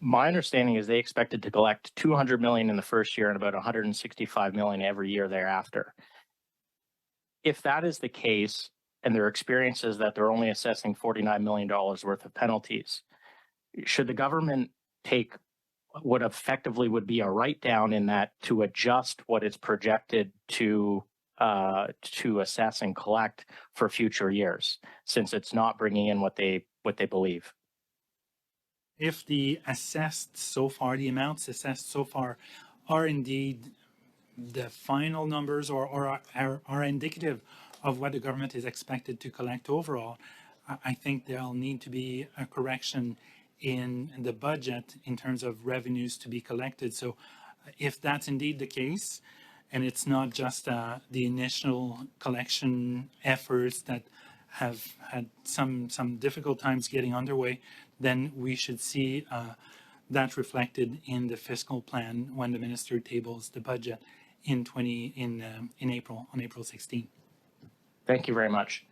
My understanding is they expected to collect $200 million in the first year and about $165 million every year thereafter. If that is the case, and their experience is that they're only assessing $49 million worth of penalties, should the government take what effectively would be a write-down in that to adjust what it's projected to assess and collect for future years, since it's not bringing in what they believe? If the amounts assessed so far are indeed the final numbers or are indicative of what the government is expected to collect overall, I think there'll need to be a correction in the budget in terms of revenues to be collected. So if that's indeed the case, and it's not just the initial collection efforts that have had some difficult times getting underway, then we should see that reflected in the fiscal plan when the minister tables the budget in April, on April 16th. Thank you very much.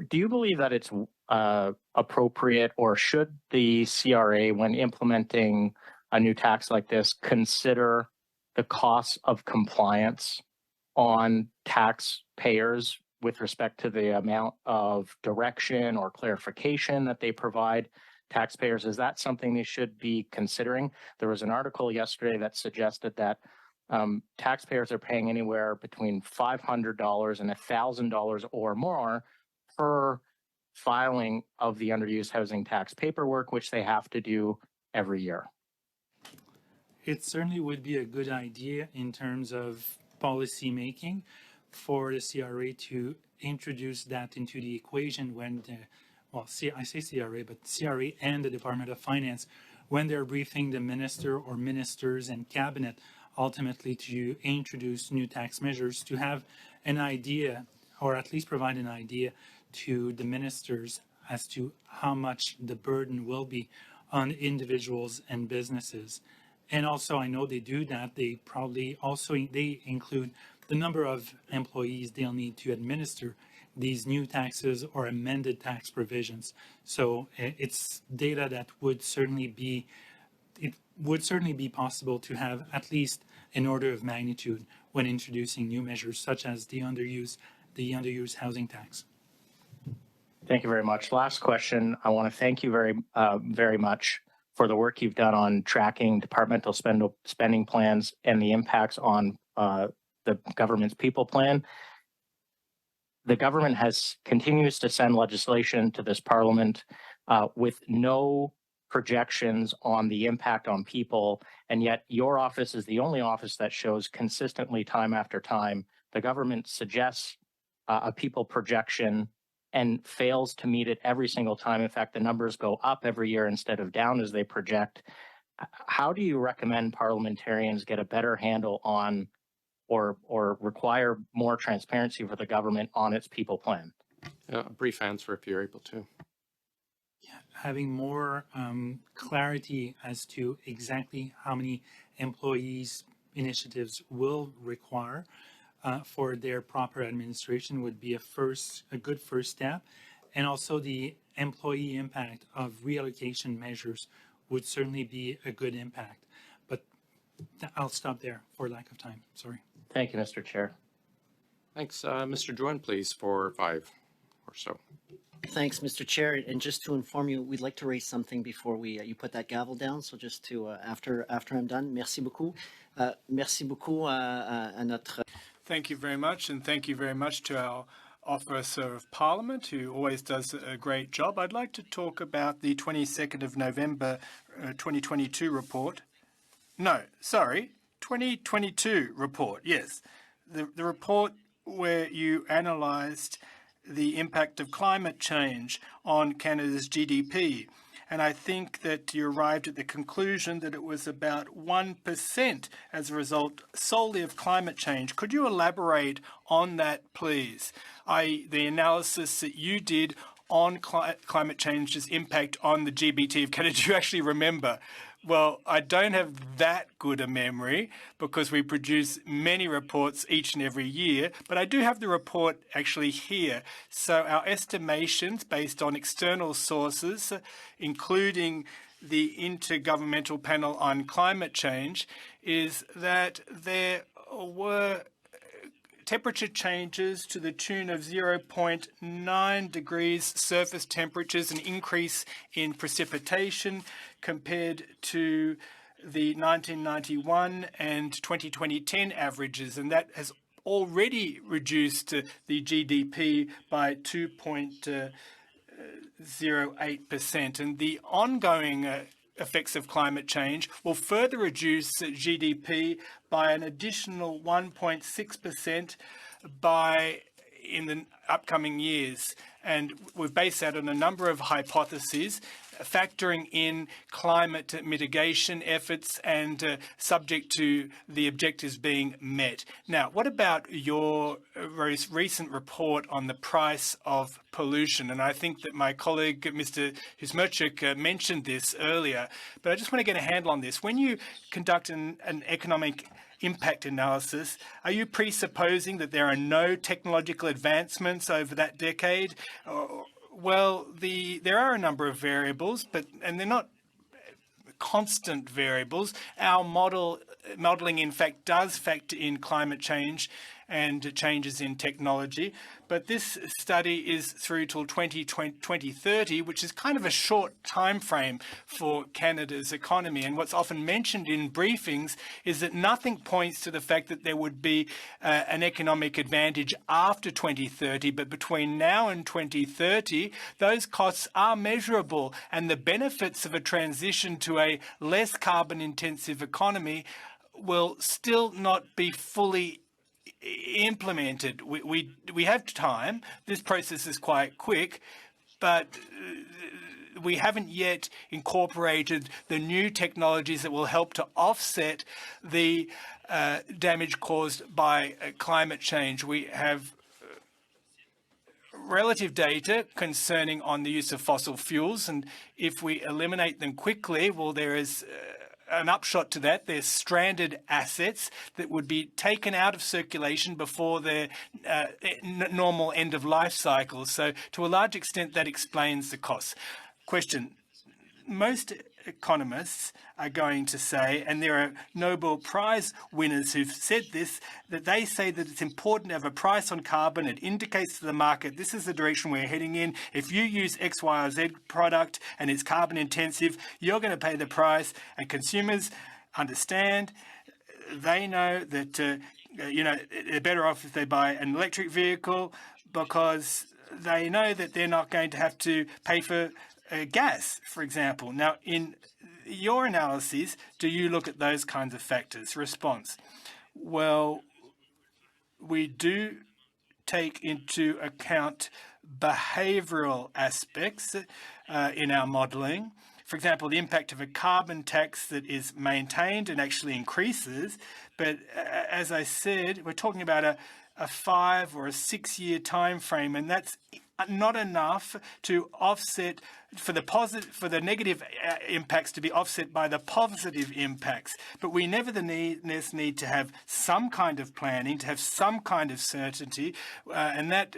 Do you believe that it's appropriate, or should the CRA, when implementing a new tax like this, consider the costs of compliance on taxpayers with respect to the amount of direction or clarification that they provide taxpayers? Is that something they should be considering? There was an article yesterday that suggested that taxpayers are paying anywhere between $500 and $1,000 or more per filing of the underused housing tax paperwork, which they have to do every year. It certainly would be a good idea in terms of policy making for the CRA to introduce that into the equation when I say CRA, but CRA and the Department of Finance, when they're briefing the minister or ministers and cabinet, ultimately to introduce new tax measures, to have an idea, or at least provide an idea to the ministers as to how much the burden will be on individuals and businesses. And also, I know they do that. They probably also, they include the number of employees they'll need to administer these new taxes or amended tax provisions. So it's data that would certainly be, it would certainly be possible to have at least an order of magnitude when introducing new measures such as the underused housing tax. Thank you very much. Last question. I want to thank you very much for the work you've done on tracking departmental spending plans and the impacts on the government's people plan. The government continues to send legislation to this parliament with no projections on the impact on people, and yet your office is the only office that shows consistently time after time the government suggests a people projection and fails to meet it every single time. In fact, the numbers go up every year instead of down as they project. How do you recommend parliamentarians get a better handle on or require more transparency for the government on its people plan? A brief answer if you're able to. Having more clarity as to exactly how many employees initiatives will require for their proper administration would be a good first step. And also the employee impact of reallocation measures would certainly be a good impact. But I'll stop there for lack of time. Sorry. Thank you, Mr. Chair. Thanks. Mr. Drouin, please, for 5 or so. Thanks, Mr. Chair. And just to inform you, we'd like to raise something before you put that gavel down. So just to after I'm done, merci beaucoup. Merci beaucoup à notre. Thank you very much, and thank you very much to our Officer of Parliament, who always does a great job. I'd like to talk about the 22nd of November 2022 report. No, sorry, 2022 report, yes. The report where you analysed the impact of climate change on Canada's GDP. And I think that you arrived at the conclusion that it was about 1% as a result solely of climate change. Could you elaborate on that, please? The analysis that you did on climate change's impact on the GDP of Canada, do you actually remember? Well, I don't have that good a memory because we produce many reports each and every year, but I do have the report actually here. So our estimations based on external sources, including the Intergovernmental Panel on Climate Change, is that there were temperature changes to the tune of 0.9 degrees surface temperatures, an increase in precipitation compared to the 1991 and 2010 averages, and that has already reduced the GDP by 2.08%. And the ongoing effects of climate change will further reduce GDP by an additional 1.6% in the upcoming years. And we've based that on a number of hypotheses, factoring in climate mitigation efforts and subject to the objectives being met. Now, what about your very recent report on the price of pollution? And I think that my colleague, Mr. Husmerchuk, mentioned this earlier, but I just want to get a handle on this. When you conduct an economic impact analysis, are you presupposing that there are no technological advancements over that decade? Well, there are a number of variables, and they're not constant variables. Our modelling, in fact, does factor in climate change and changes in technology. But this study is through till 2030, which is kind of a short time frame for Canada's economy. And what's often mentioned in briefings is that nothing points to the fact that there would be an economic advantage after 2030. But between now and 2030, those costs are measurable, and the benefits of a transition to a less carbon-intensive economy will still not be fully implemented. We have time. This process is quite quick, but we haven't yet incorporated the new technologies that will help to offset the damage caused by climate change. We have relative data concerning on the use of fossil fuels, and if we eliminate them quickly, well, there is an upshot to that. There's stranded assets that would be taken out of circulation before their normal end of life cycle. So to a large extent, that explains the costs. Question. Most economists are going to say, and there are Nobel Prize winners who've said this, that they say that it's important to have a price on carbon. It indicates to the market, this is the direction we're heading in. If you use X, Y, or Z product and it's carbon intensive, you're going to pay the price. And consumers understand. They know that, they're better off if they buy an electric vehicle because they know that they're not going to have to pay for gas, for example. Now, in your analyses, do you look at those kinds of factors? Response. Well, we do take into account behavioral aspects in our modelling. For example, the impact of a carbon tax that is maintained and actually increases. But as I said, we're talking about a 5 or a 6 year time frame, and that's not enough to offset for the negative impacts to be offset by the positive impacts. But we nevertheless need to have some kind of planning, to have some kind of certainty, and that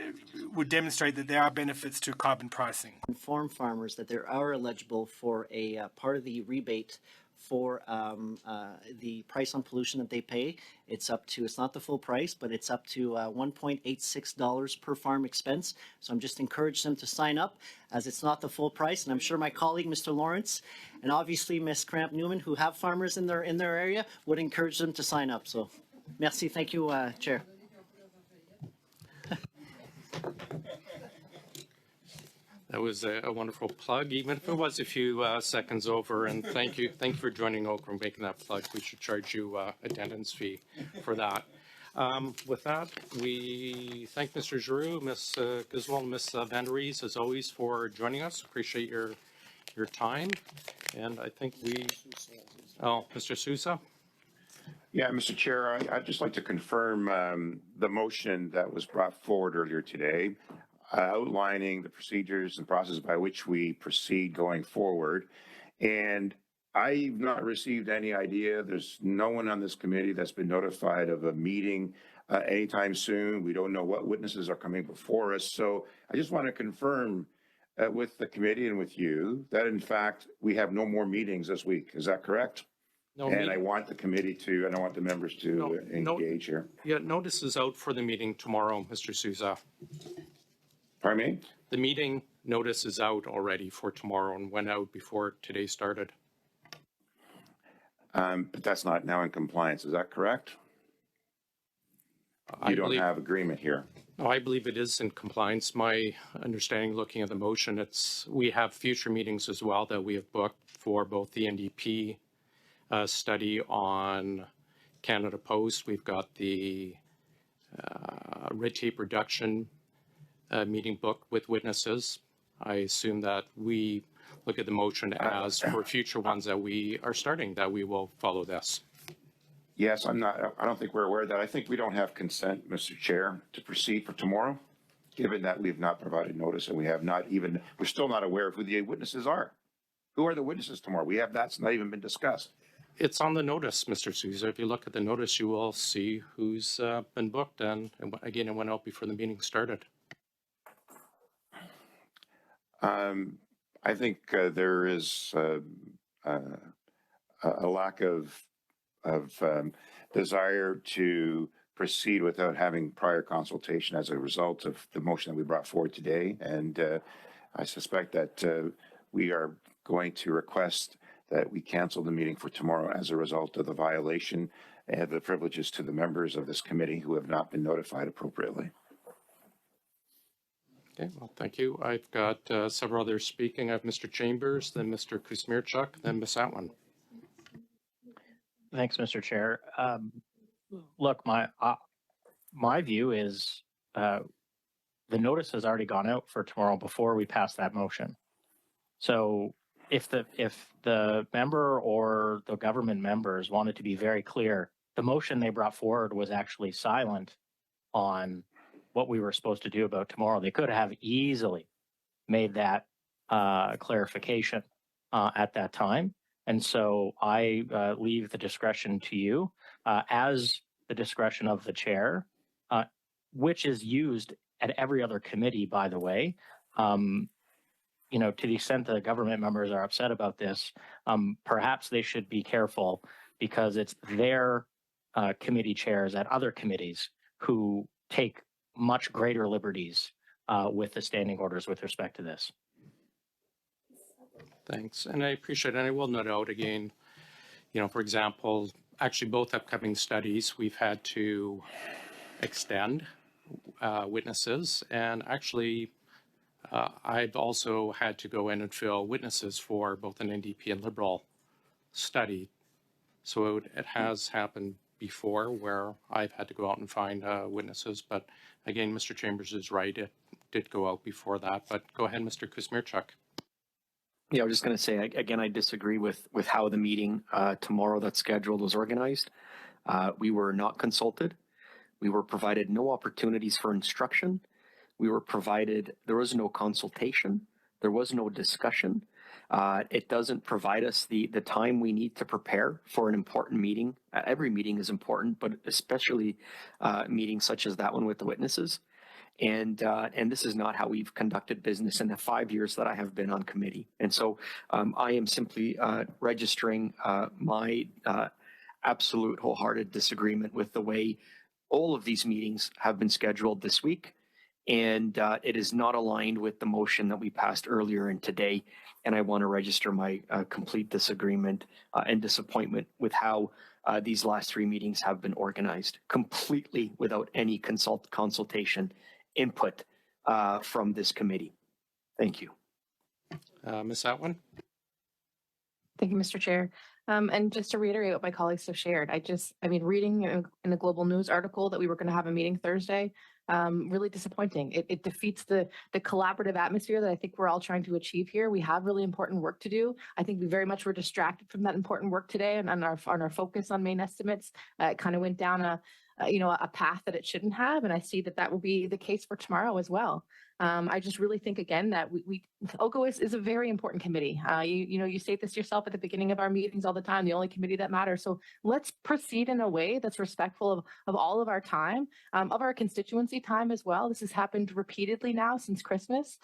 would demonstrate that there are benefits to carbon pricing. Inform farmers that they are eligible for a part of the rebate for the price on pollution that they pay. It's not the full price, but it's up to $1.86 per farm expense. So I'm just encouraging them to sign up, as it's not the full price. And I'm sure my colleague, Mr. Lawrence, and obviously Ms. Cramp-Newman, who have farmers in their area, would encourage them to sign up. So merci. Thank you, Chair. That was a wonderful plug, even if it was a few seconds over. And thank you for joining OGGO and making that plug. We should charge you attendance fee for that. With that, we thank Mr. Giroux, Ms. Griswold, Ms. Van der Rees, as always, for joining us. Appreciate your time. And I think Mr. Sousa. Yeah, Mr. Chair, I'd just like to confirm the motion that was brought forward earlier today, outlining the procedures and process by which we proceed going forward. And I've not received any idea. There's no one on this committee that's been notified of a meeting anytime soon. We don't know what witnesses are coming before us. So I just want to confirm with the committee and with you that, in fact, we have no more meetings this week. Is that correct? No and I want the committee to, and I want the members to engage here. Yeah, notice is out for the meeting tomorrow, Mr. Sousa. Pardon me? The meeting notice is out already for tomorrow and went out before today started. But that's not now in compliance. Is that correct? You don't have agreement here. No, I believe it is in compliance. My understanding, looking at the motion, we have future meetings as well that we have booked for both the NDP study on Canada Post. We've got the red tape reduction meeting booked with witnesses. I assume that we look at the motion as for future ones that we are starting, that we will follow this. Yes, I don't think we're aware of that. I think we don't have consent, Mr. Chair, to proceed for tomorrow, given that we've not provided notice and we're still not aware of who the witnesses are. Who are the witnesses tomorrow? That's not even been discussed. It's on the notice, Mr. Sousa. If you look at the notice, you will see who's been booked. And again, it went out before the meeting started. I think there is a lack of desire to proceed without having prior consultation as a result of the motion that we brought forward today. And I suspect that we are going to request that we cancel the meeting for tomorrow as a result of the violation of the privileges to the members of this committee who have not been notified appropriately. Okay, well, thank you. I've got several others speaking. I have Mr. Chambers, then Mr. Kuzmierczuk, then Ms. Atwin. Thanks, Mr. Chair. Look, my view is the notice has already gone out for tomorrow before we pass that motion. So if the member or the government members wanted to be very clear, the motion they brought forward was actually silent on what we were supposed to do about tomorrow. They could have easily made that clarification at that time. And so I leave the discretion to you as the discretion of the chair, which is used at every other committee, by the way. You know, to the extent that government members are upset about this, perhaps they should be careful because it's their committee chairs at other committees who take much greater liberties with the standing orders with respect to this. Thanks. And I appreciate it. And I will note out again, you know, for example, actually both upcoming studies, we've had to extend witnesses. And actually, I've also had to go in and fill witnesses for both an NDP and Liberal study. So it has happened before where I've had to go out and find witnesses. But again, Mr. Chambers is right. It did go out before that. But go ahead, Mr. Kuzmierczuk. Yeah, I was just going to say, again, I disagree with how the meeting tomorrow that's scheduled was organized. We were not consulted. We were provided no opportunities for instruction. There was no consultation. There was no discussion. It doesn't provide us the time we need to prepare for an important meeting. Every meeting is important, but especially meetings such as that one with the witnesses. And this is not how we've conducted business in the 5 years that I have been on committee. And so I am simply registering my absolute wholehearted disagreement with the way all of these meetings have been scheduled this week. And it is not aligned with the motion that we passed earlier in today. And I want to register my complete disagreement and disappointment with how these last 3 meetings have been organized, completely without any consultation input from this committee. Thank you. Ms. Atwin? Thank you, Mr. Chair. And just to reiterate what my colleagues have shared, reading in a Global News article that we were going to have a meeting Thursday, really disappointing. It defeats the collaborative atmosphere that I think we're all trying to achieve here. We have really important work to do. I think we very much were distracted from that important work today, and on our focus on main estimates, it kind of went down a path that it shouldn't have, and I see that will be the case for tomorrow as well. I just really think again that OGGO is a very important committee. You state this yourself at the beginning of our meetings all the time, the only committee that matters. So let's proceed in a way that's respectful of all of our time, of our constituency time as well. This has happened repeatedly now since Christmas.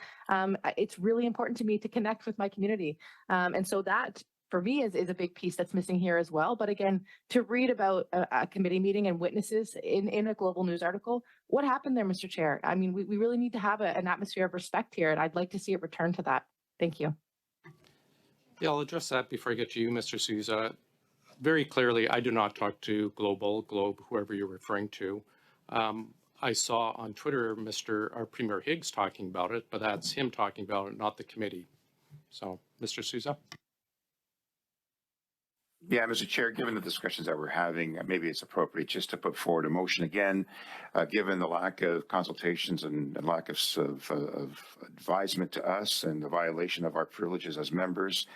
It's really important to me to connect with my community. And so that for me is a big piece that's missing here as well. But again, to read about a committee meeting and witnesses in a Global News article, what happened there, Mr. Chair? I mean, we really need to have an atmosphere of respect here, and I'd like to see it return to that. Thank you. Yeah, I'll address that before I get to you, Mr. Sousa. Very clearly, I do not talk to Globe, whoever you're referring to. I saw on Twitter our Premier Higgs talking about it, but that's him talking about it, not the committee. So, Mr. Sousa? Yeah, Mr. Chair, given the discussions that we're having, maybe it's appropriate just to put forward a motion again, given the lack of consultations and lack of advisement to us and the violation of our privileges as members.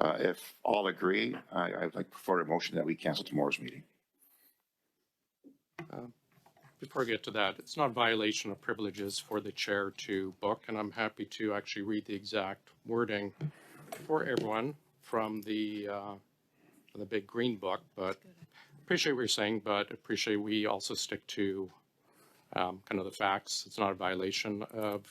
If all agree, I'd like to put forward a motion that we cancel tomorrow's meeting. Before I get to that, it's not a violation of privileges for the chair to book, and I'm happy to actually read the exact wording for everyone from the big green book, but appreciate what you're saying, but appreciate we also stick to kind of the facts. It's not a violation of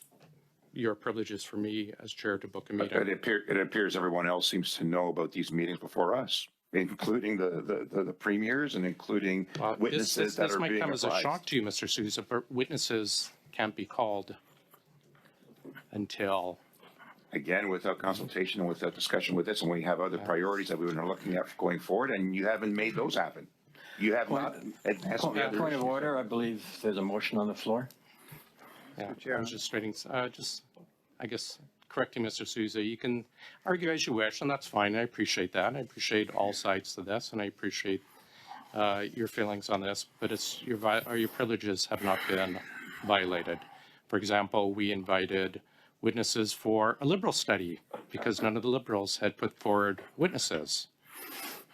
your privileges for me as chair to book a meeting. It appears everyone else seems to know about these meetings before us, including the premiers and including witnesses that are being This might come as a advised. shock to you, Mr. Sousa, but witnesses can't be called until... Again, without consultation and without discussion with this, and we have other priorities that we were looking at going forward, and you haven't made those happen. You have not advanced the other Point of issues. order, I believe there's a motion on the floor. Yeah, I was just stating, I guess, correcting Mr. Sousa. You can argue as you wish, and that's fine. I appreciate that. I appreciate all sides to this, and I appreciate your feelings on this, but your privileges have not been violated. For example, we invited witnesses for a Liberal study because none of the Liberals had put forward witnesses.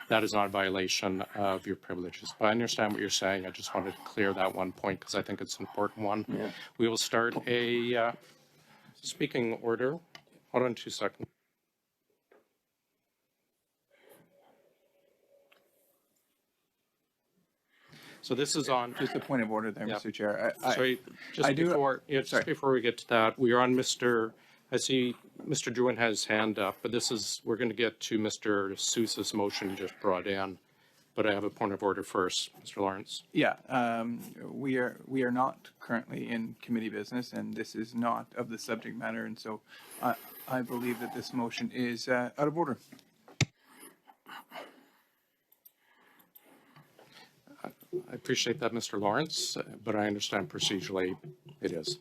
that is not a violation of your privileges. But I understand what you're saying. I just wanted to clear that one point because I think it's an important one. Yeah. We will start a speaking order. Hold on 2 seconds. So this is on. Just a point of order there, Yeah. Mr. Chair. Sorry, just before we get to that, we are on I see Mr. Drouin has his hand up, but we're going to get to Mr. Sousa's motion just brought in. But I have a point of order first, Mr. Lawrence. Yeah, we are not currently in committee business, and this is not of the subject matter, and so I believe that this motion is out of order. I appreciate that, Mr. Lawrence, but I understand procedurally it is.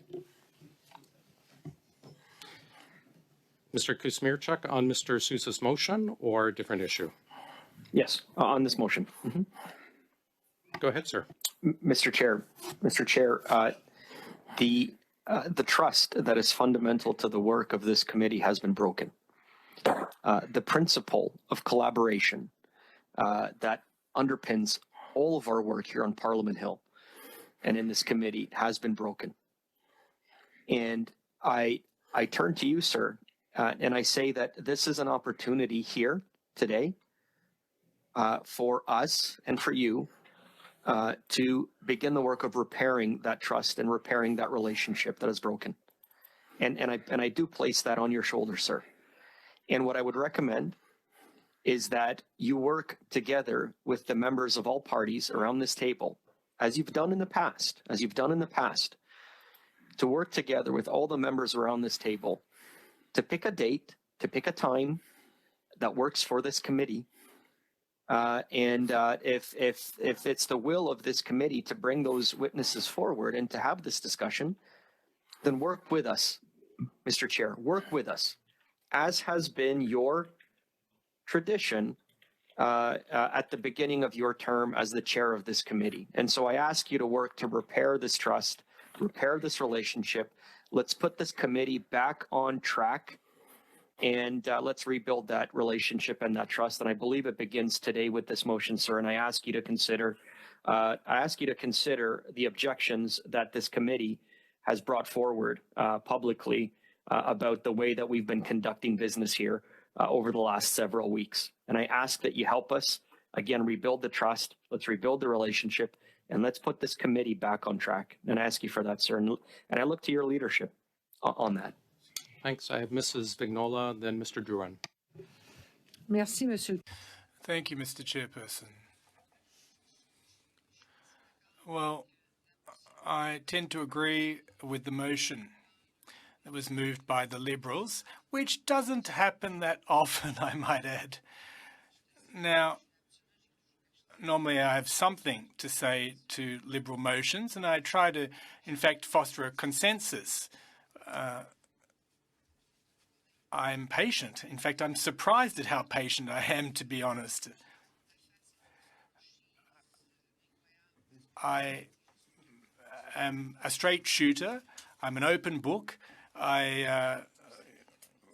Mr. Kuzmierczak on Mr. Sousa's motion or a different issue? Yes, on this motion. Go ahead, sir. Mr. Chair, the trust that is fundamental to the work of this committee has been broken. The principle of collaboration that underpins all of our work here on Parliament Hill and in this committee has been broken. And I turn to you, sir, and I say that this is an opportunity here today for us and for you to begin the work of repairing that trust and repairing that relationship that is broken. And I do place that on your shoulders, sir. And what I would recommend is that you work together with the members of all parties around this table, as you've done in the past, to work together with all the members around this table to pick a date, to pick a time that works for this committee. If it's the will of this committee to bring those witnesses forward and to have this discussion, then work with us, Mr. Chair, work with us, as has been your tradition at the beginning of your term as the chair of this committee. And so I ask you to work to repair this trust, repair this relationship. Let's put this committee back on track, and let's rebuild that relationship and that trust. And I believe it begins today with this motion, sir. And I ask you to consider the objections that this committee has brought forward publicly about the way that we've been conducting business here over the last several weeks. And I ask that you help us, again, rebuild the trust. Let's rebuild the relationship, and let's put this committee back on track. And I ask you for that, sir. And I look to your leadership on that. Thanks. I have Mrs. Vignola, then Mr. Drouin. Merci, Monsieur. Thank you, Mr. Chairperson. Well, I tend to agree with the motion that was moved by the Liberals, which doesn't happen that often, I might add. Now, normally I have something to say to Liberal motions, and I try to, in fact, foster a consensus. I'm patient. In fact, I'm surprised at how patient I am, to be honest. I am a straight shooter. I'm an open book. I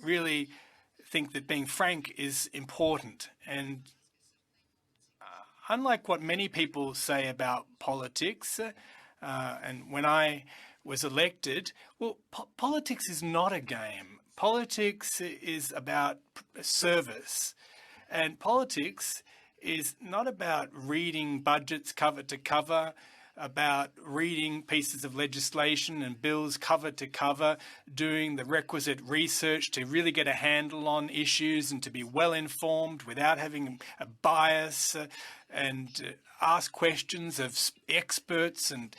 really think that being frank is important. And unlike what many people say about politics, and when I was elected, well, politics is not a game. Politics is about service. And politics is not about reading budgets cover to cover, about reading pieces of legislation and bills cover to cover, doing the requisite research to really get a handle on issues and to be well informed without having a bias, and ask questions of experts and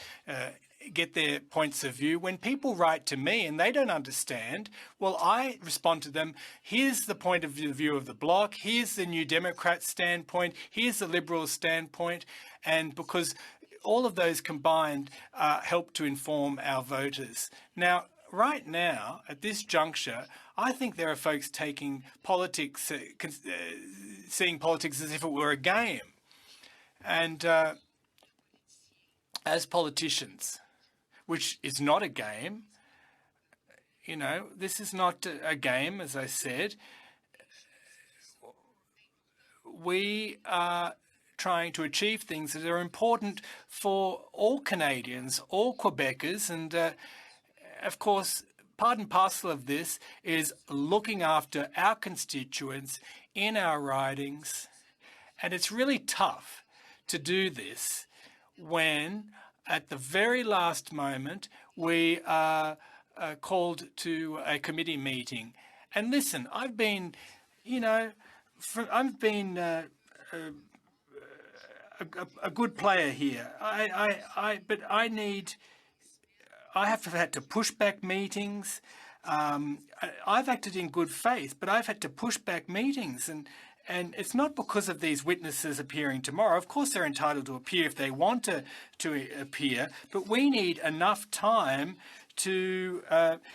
get their points of view. When people write to me and they don't understand, well, I respond to them. Here's the point of view of the Bloc. Here's the New Democrat standpoint. Here's the Liberal standpoint. And because all of those combined help to inform our voters. Now, right now, at this juncture, I think there are folks taking politics, seeing politics as if it were a game. And as politicians, which is not a game, you know, this is not a game, as I said. we are trying to achieve things that are important for all Canadians, all Quebecers, and of course, part and parcel of this is looking after our constituents in our ridings. And it's really tough to do this when, at the very last moment, we are called to a committee meeting. And listen, I've been, I've been a good player here. But I have had to push back meetings. I've acted in good faith, but I've had to push back meetings, and it's not because of these witnesses appearing tomorrow. Of course, they're entitled to appear if they want to appear, but we need enough time to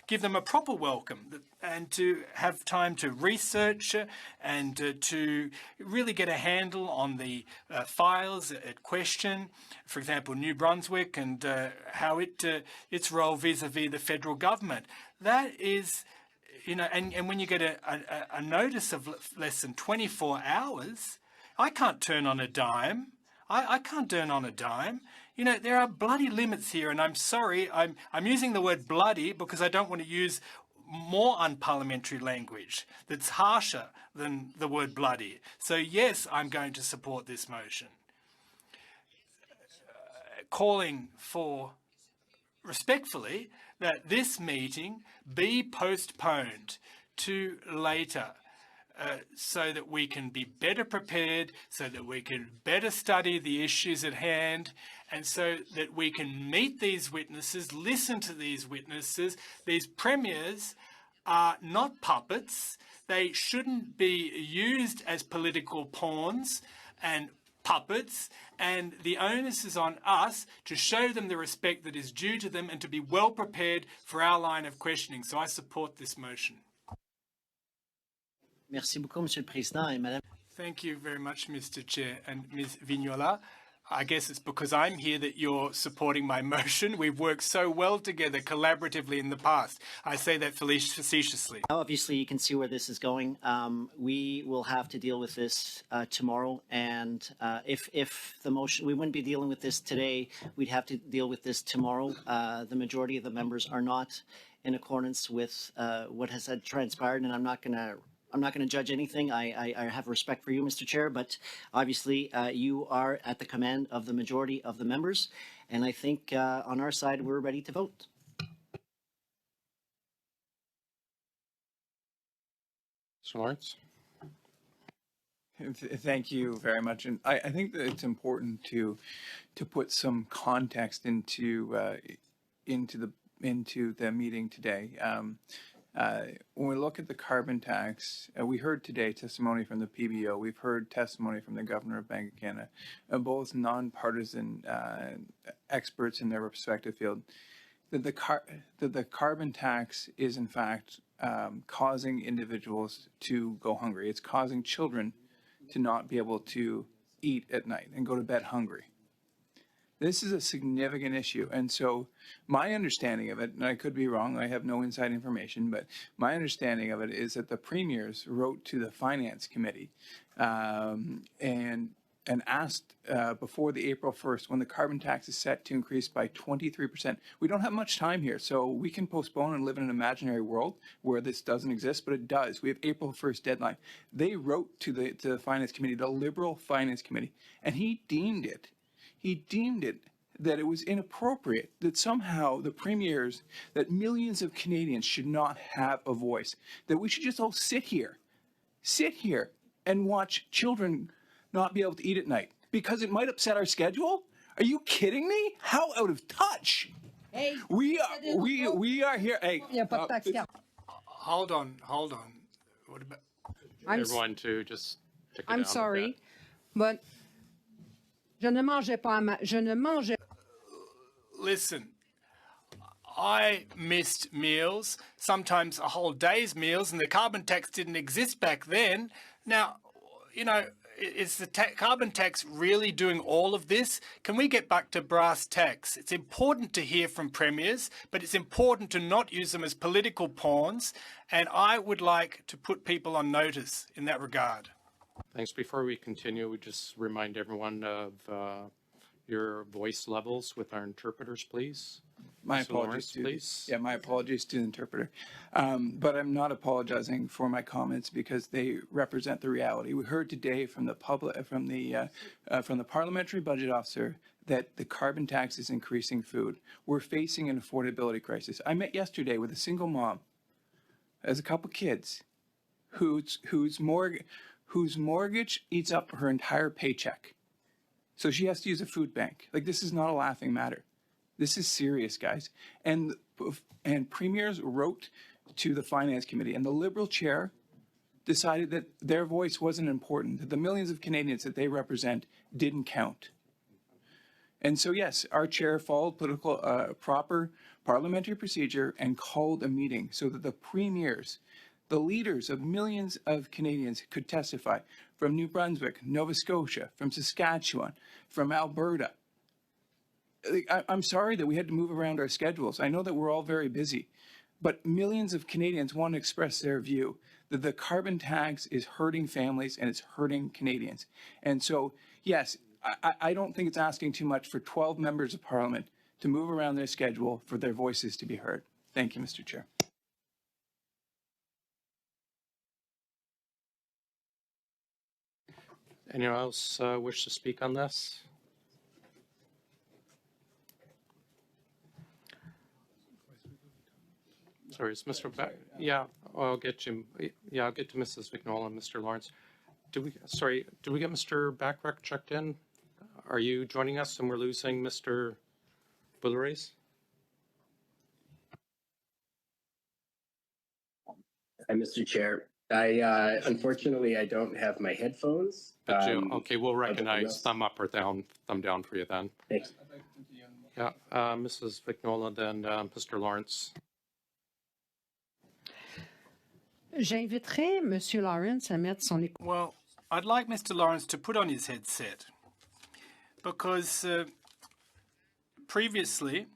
give them a proper welcome and to have time to research and to really get a handle on the files at question. For example, New Brunswick and how its role vis-a-vis the federal government. That is, and when you get a notice of less than 24 hours, I can't turn on a dime. I can't turn on a dime. There are bloody limits here, and I'm sorry, I'm using the word bloody because I don't want to use more unparliamentary language that's harsher than the word bloody. So yes, I'm going to support this motion. Calling for, respectfully, that this meeting be postponed to later so that we can be better prepared, so that we can better study the issues at hand, and so that we can meet these witnesses, listen to these witnesses. These premiers are not puppets. They shouldn't be used as political pawns and puppets, and the onus is on us to show them the respect that is due to them and to be well prepared for our line of questioning. So I support this motion. Merci beaucoup, Monsieur le Président, et Madame. Thank you very much, Mr. Chair. And Ms. Vignola, I guess it's because I'm here that you're supporting my motion. We've worked so well together collaboratively in the past. I say that facetiously. Obviously, you can see where this is going. We will have to deal with this tomorrow. And if the motion, we wouldn't be dealing with this today, we'd have to deal with this tomorrow. The majority of the members are not in accordance with what has transpired, and I'm not going to judge anything. I have respect for you, Mr. Chair, but obviously you are at the command of the majority of the members, and I think on our side we're ready to vote. Mr. Lawrence? Thank you very much, and I think that it's important to put some context into the meeting today. When we look at the carbon tax, we heard today testimony from the PBO. We've heard testimony from the Governor of Bank of Canada, both nonpartisan experts in their respective field, that the carbon tax is in fact causing individuals to go hungry. It's causing children to not be able to eat at night and go to bed hungry. This is a significant issue, and so my understanding of it, and I could be wrong, I have no inside information, but my understanding of it is that the premiers wrote to the Finance Committee and asked before the April 1st, when the carbon tax is set to increase by 23%. We don't have much time here, so we can postpone and live in an imaginary world where this doesn't exist, but it does. We have April 1st deadline. They wrote to the Finance Committee, the Liberal Finance Committee, and he deemed it that it was inappropriate, that somehow the premiers, that millions of Canadians should not have a voice, that we should just all sit here and watch children not be able to eat at night because it might upset our schedule? Are you kidding me? How out of touch? Hey, we are here. Hey, hold on. What about everyone to just take it I'm down sorry, but je ne mangeais. Listen, I missed meals, sometimes a whole day's meals, and the carbon tax didn't exist back then. Now, is the carbon tax really doing all of this? Can we get back to brass tacks? It's important to hear from premiers, but it's important to not use them as political pawns, and I would like to put people on notice in that regard. Thanks. Before we continue, we just remind everyone of your voice levels with our interpreters, please. My Mr. apologies Lawrence, to please. yeah, my apologies to the interpreter. But I'm not apologizing for my comments because they represent the reality. We heard today from the parliamentary budget officer that the carbon tax is increasing food. We're facing an affordability crisis. I met yesterday with a single mom, has a couple kids, whose mortgage eats up her entire paycheck. So she has to use a food bank. Like, this is not a laughing matter. This is serious, guys. And premiers wrote to the finance committee, and the Liberal chair decided that their voice wasn't important, that the millions of Canadians that they represent didn't count. And so, yes, our chair followed proper parliamentary procedure and called a meeting so that the premiers, the leaders of millions of Canadians, could testify from New Brunswick, Nova Scotia, from Saskatchewan, from Alberta. I'm sorry that we had to move around our schedules. I know that we're all very busy, but millions of Canadians want to express their view that the carbon tax is hurting families and it's hurting Canadians. And so, yes, I don't think it's asking too much for 12 members of parliament to move around their schedule for their voices to be heard. Thank you, Mr. Chair. Anyone else wish to speak on this? Sorry, is Mr. Yeah, I'll get you. Yeah, I'll get to Mrs. McNoll and Mr. Lawrence. Do we get Mr. Backrack checked in? Are you joining us and we're losing Mr. Bouleraise? Hi, Mr. Chair. Unfortunately, I don't have my headphones. But okay, we'll recognize thumb up or thumb down for you then. Thanks. Yeah, Mrs. McNoll, then Mr. Lawrence. J'inviterai Monsieur Lawrence à mettre son écoute. Well, I'd like Mr. Lawrence to put on his headset because previously,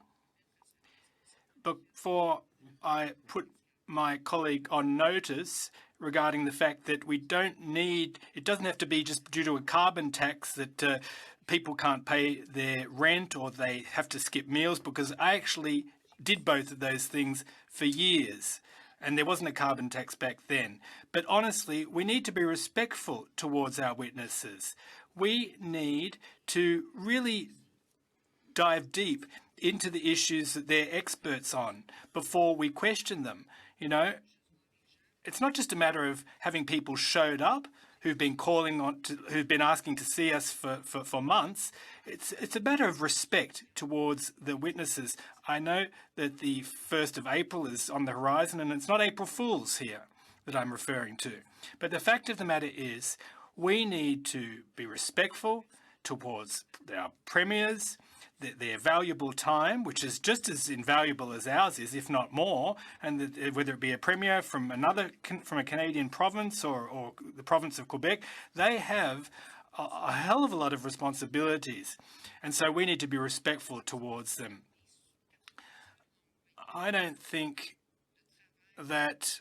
before I put my colleague on notice regarding the fact that we don't need, it doesn't have to be just due to a carbon tax that people can't pay their rent or they have to skip meals, because I actually did both of those things for years. And there wasn't a carbon tax back then. But honestly, we need to be respectful towards our witnesses. We need to really dive deep into the issues that they're experts on before we question them. You know, it's not just a matter of having people showed up who've been who've been asking to see us for months. It's a matter of respect towards the witnesses. I know that the 1st of April is on the horizon, and it's not April Fool's here that I'm referring to. But the fact of the matter is, we need to be respectful towards our premiers, their valuable time, which is just as invaluable as ours is, if not more, and whether it be a premier from a Canadian province or the province of Quebec, they have a hell of a lot of responsibilities, and so we need to be respectful towards them. I don't think that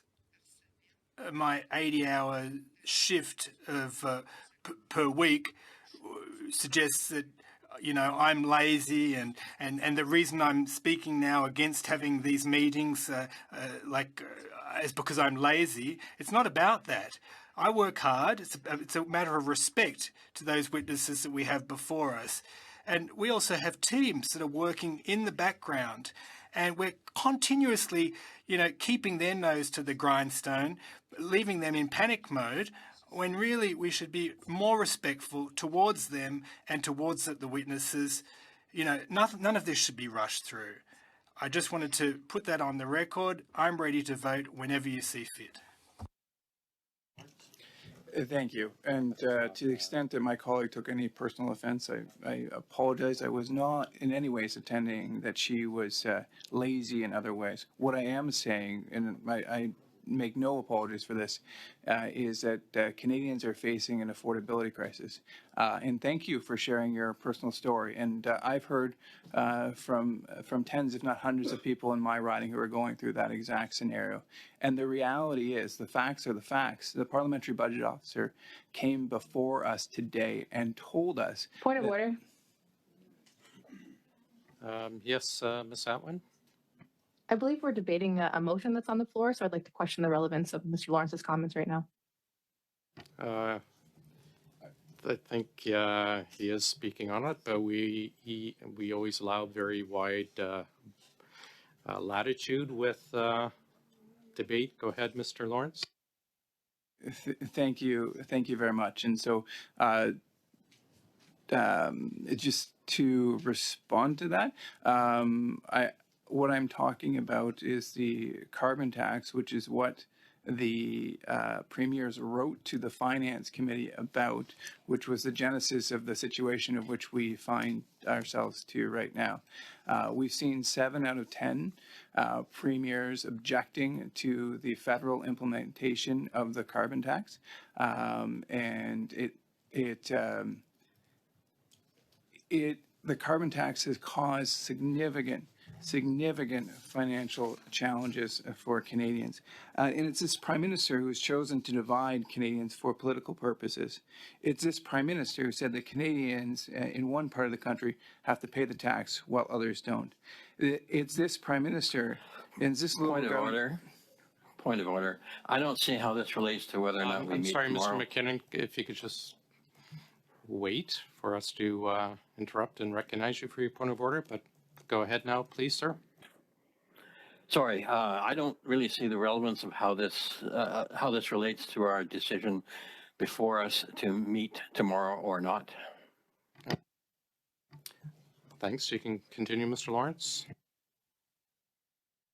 my 80-hour shift of per week suggests that, you know, I'm lazy, and the reason I'm speaking now against having these meetings is because I'm lazy. It's not about that. I work hard. It's a matter of respect to those witnesses that we have before us. And we also have teams that are working in the background, and we're continuously, you know, keeping their nose to the grindstone, leaving them in panic mode, when really we should be more respectful towards them and towards the witnesses. You know, none of this should be rushed through. I just wanted to put that on the record. I'm ready to vote whenever you see fit. Thank you. And to the extent that my colleague took any personal offense, I apologize. I was not in any ways intending that she was lazy in other ways. What I am saying, and I make no apologies for this, is that Canadians are facing an affordability crisis. And thank you for sharing your personal story. And I've heard from tens, if not hundreds of people in my riding who are going through that exact scenario. And the reality is, the facts are the facts. The parliamentary budget officer came before us today and told us. Point of order. Yes, Ms. Atwin? I believe we're debating a motion that's on the floor, so I'd like to question the relevance of Mr. Lawrence's comments right now. I think he is speaking on it, but we always allow very wide latitude with debate. Go ahead, Mr. Lawrence. Thank you very much. And so, just to respond to that, what I'm talking about is the carbon tax, which is what the premiers wrote to the Finance Committee about, which was the genesis of the situation of which we find ourselves to right now. We've seen 7 out of 10 premiers objecting to the federal implementation of the carbon tax, and the carbon tax has caused significant financial challenges for Canadians. And it's this Prime Minister who has chosen to divide Canadians for political purposes. It's this Prime Minister who said that Canadians in one part of the country have to pay the tax while others don't. It's this Prime Minister and this little Point of order. Point of order. I don't see how this relates to whether or not we I'm meet sorry, tomorrow. Mr. McKinnon, if you could just wait for us to interrupt and recognize you for your point of order, but go ahead now, please, sir. Sorry, I don't really see the relevance of how this relates to our decision before us to meet tomorrow or not. Thanks. You can continue, Mr. Lawrence.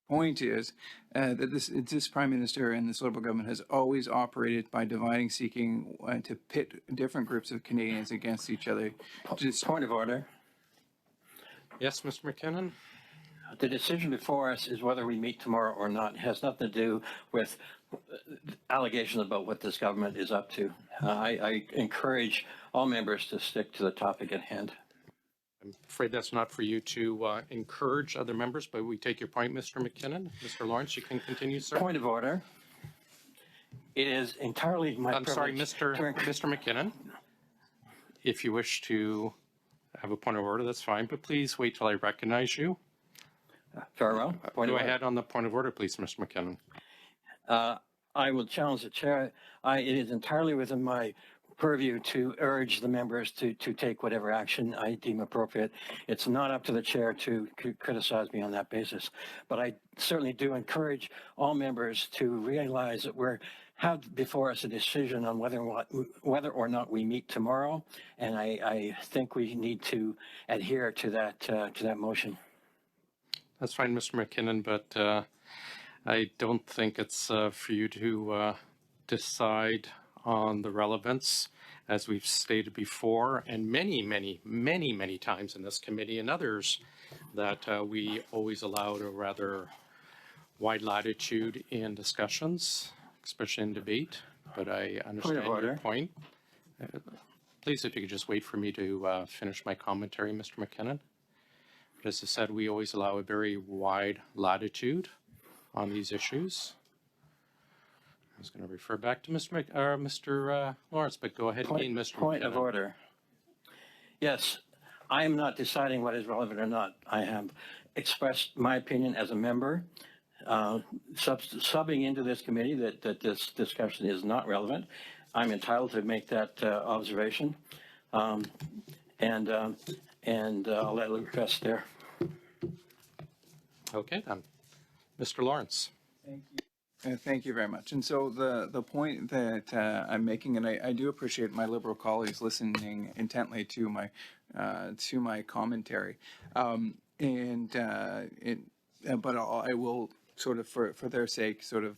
Point is that this Prime Minister and this Liberal government has always operated by dividing, seeking to pit different groups of Canadians against each other. Point of order. Yes, Mr. McKinnon. The decision before us is whether we meet tomorrow or not. It has nothing to do with allegations about what this government is up to. I encourage all members to stick to the topic at hand. I'm afraid that's not for you to encourage other members, but we take your point, Mr. McKinnon. Mr. Lawrence, you can continue, sir. Point of order. It is entirely my I'm sorry, privilege Mr. McKinnon. If you wish to have a point of order, that's fine, but please wait till I recognize you. Very well. Go ahead on the point of order, please, Mr. McKinnon. I will challenge the chair. It is entirely within my purview to urge the members to take whatever action I deem appropriate. It's not up to the chair to criticize me on that basis, but I certainly do encourage all members to realize that we have before us a decision on whether or not we meet tomorrow, and I think we need to adhere to that motion. That's fine, Mr. McKinnon, but I don't think it's for you to decide on the relevance, as we've stated before, and many times in this committee and others, that we always allowed a rather wide latitude in discussions, especially in debate. But I understand your point. Please, if you could just wait for me to finish my commentary, Mr. McKinnon. But as I said, we always allow a very wide latitude on these issues. I was going to refer back to Mr. Lawrence, but go ahead again, Mr. Point of McKinnon. order. Yes, I am not deciding what is relevant or not. I have expressed my opinion as a member, subbing into this committee that this discussion is not relevant. I'm entitled to make that observation, and I'll let it rest there. Okay, then. Mr. Lawrence. Thank you. Thank you very much. And so the point that I'm making, and I do appreciate my Liberal colleagues listening intently to my commentary, but I will sort of, for their sake, sort of,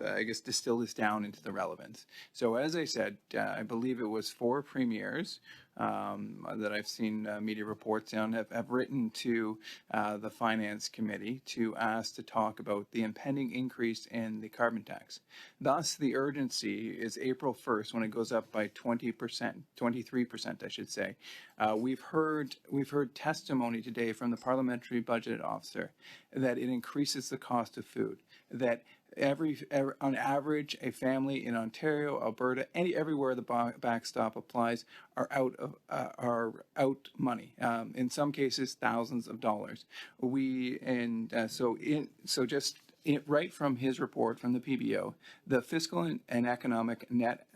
I guess, distill this down into the relevance. So as I said, I believe it was 4 premiers that I've seen media reports on have written to the Finance Committee to ask to talk about the impending increase in the carbon tax. Thus, the urgency is April 1st when it goes up by 20%, 23%, I should say. We've heard testimony today from the Parliamentary Budget Officer that it increases the cost of food, that on average, a family in Ontario, Alberta, everywhere the backstop applies are out money. In some cases, thousands of dollars. Right from his report from the PBO, the fiscal and economic net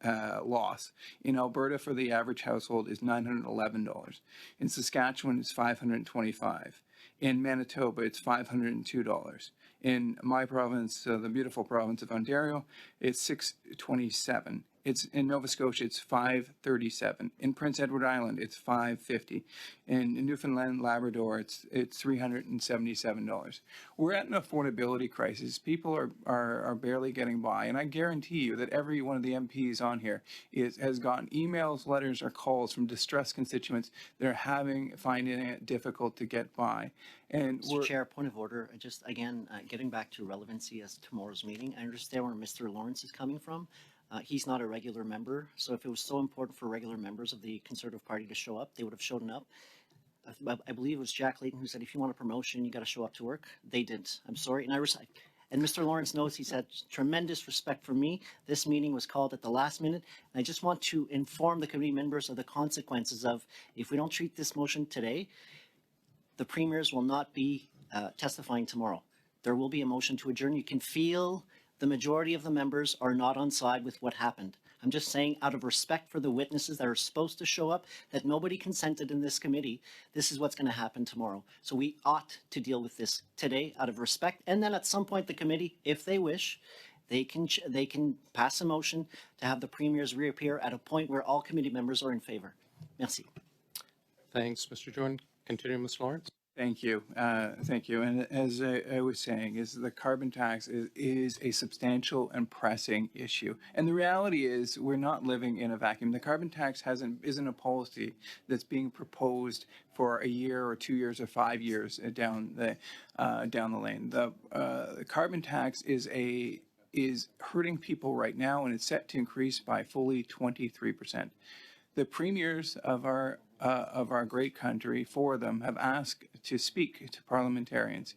loss in Alberta for the average household is $911. In Saskatchewan, it's $525. In Manitoba, it's $502. In my province, the beautiful province of Ontario, it's $627. It's in Nova Scotia, it's $537. In Prince Edward Island, it's $550. In Newfoundland, Labrador, it's $377. We're at an affordability crisis. People are barely getting by, and I guarantee you that every one of the MPs on here has gotten emails, letters, or calls from distressed constituents that are finding it difficult to get by. And Mr. Chair, point of order. Just again, getting back to relevancy as tomorrow's meeting. I understand where Mr. Lawrence is coming from. He's not a regular member, so if it was so important for regular members of the Conservative Party to show up, they would have shown up. I believe it was Jack Layton who said, if you want a promotion, you got to show up to work. They didn't. I'm sorry. And Mr. Lawrence knows he's had tremendous respect for me. This meeting was called at the last minute. And I just want to inform the committee members of the consequences of, if we don't treat this motion today, the premiers will not be testifying tomorrow. There will be a motion to adjourn. You can feel the majority of the members are not on side with what happened. I'm just saying, out of respect for the witnesses that are supposed to show up, that nobody consented in this committee, this is what's going to happen tomorrow. So we ought to deal with this today out of respect. And then at some point, the committee, if they wish, they can pass a motion to have the premiers reappear at a point where all committee members are in favor. Merci. Thanks, Mr. Jordan. Continue, Mr. Lawrence. Thank you. Thank you. And as I was saying, is the carbon tax is a substantial and pressing issue. And the reality is we're not living in a vacuum. The carbon tax isn't a policy that's being proposed for a year or 2 years or 5 years down the lane. The carbon tax is hurting people right now, and it's set to increase by fully 23%. The premiers of our great country, four of them, have asked to speak to parliamentarians.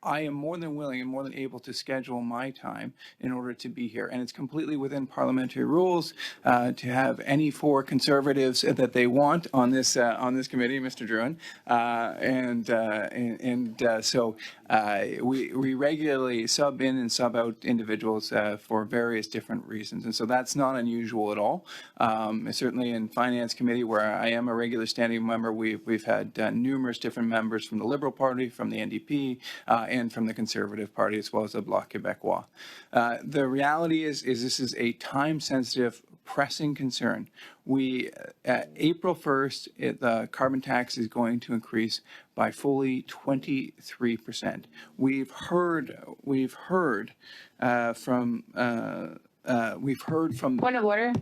I am more than willing and more than able to schedule my time in order to be here. And it's completely within parliamentary rules to have any four conservatives that they want on this committee, Mr. Druin. So we regularly sub in and sub out individuals for various different reasons. And so that's not unusual at all. Certainly in Finance Committee, where I am a regular standing member, we've had numerous different members from the Liberal Party, from the NDP, and from the Conservative Party, as well as the Bloc Québécois. The reality is this is a time-sensitive, pressing concern. April 1st, the carbon tax is going to increase by fully 23%. We've heard from. Point of order.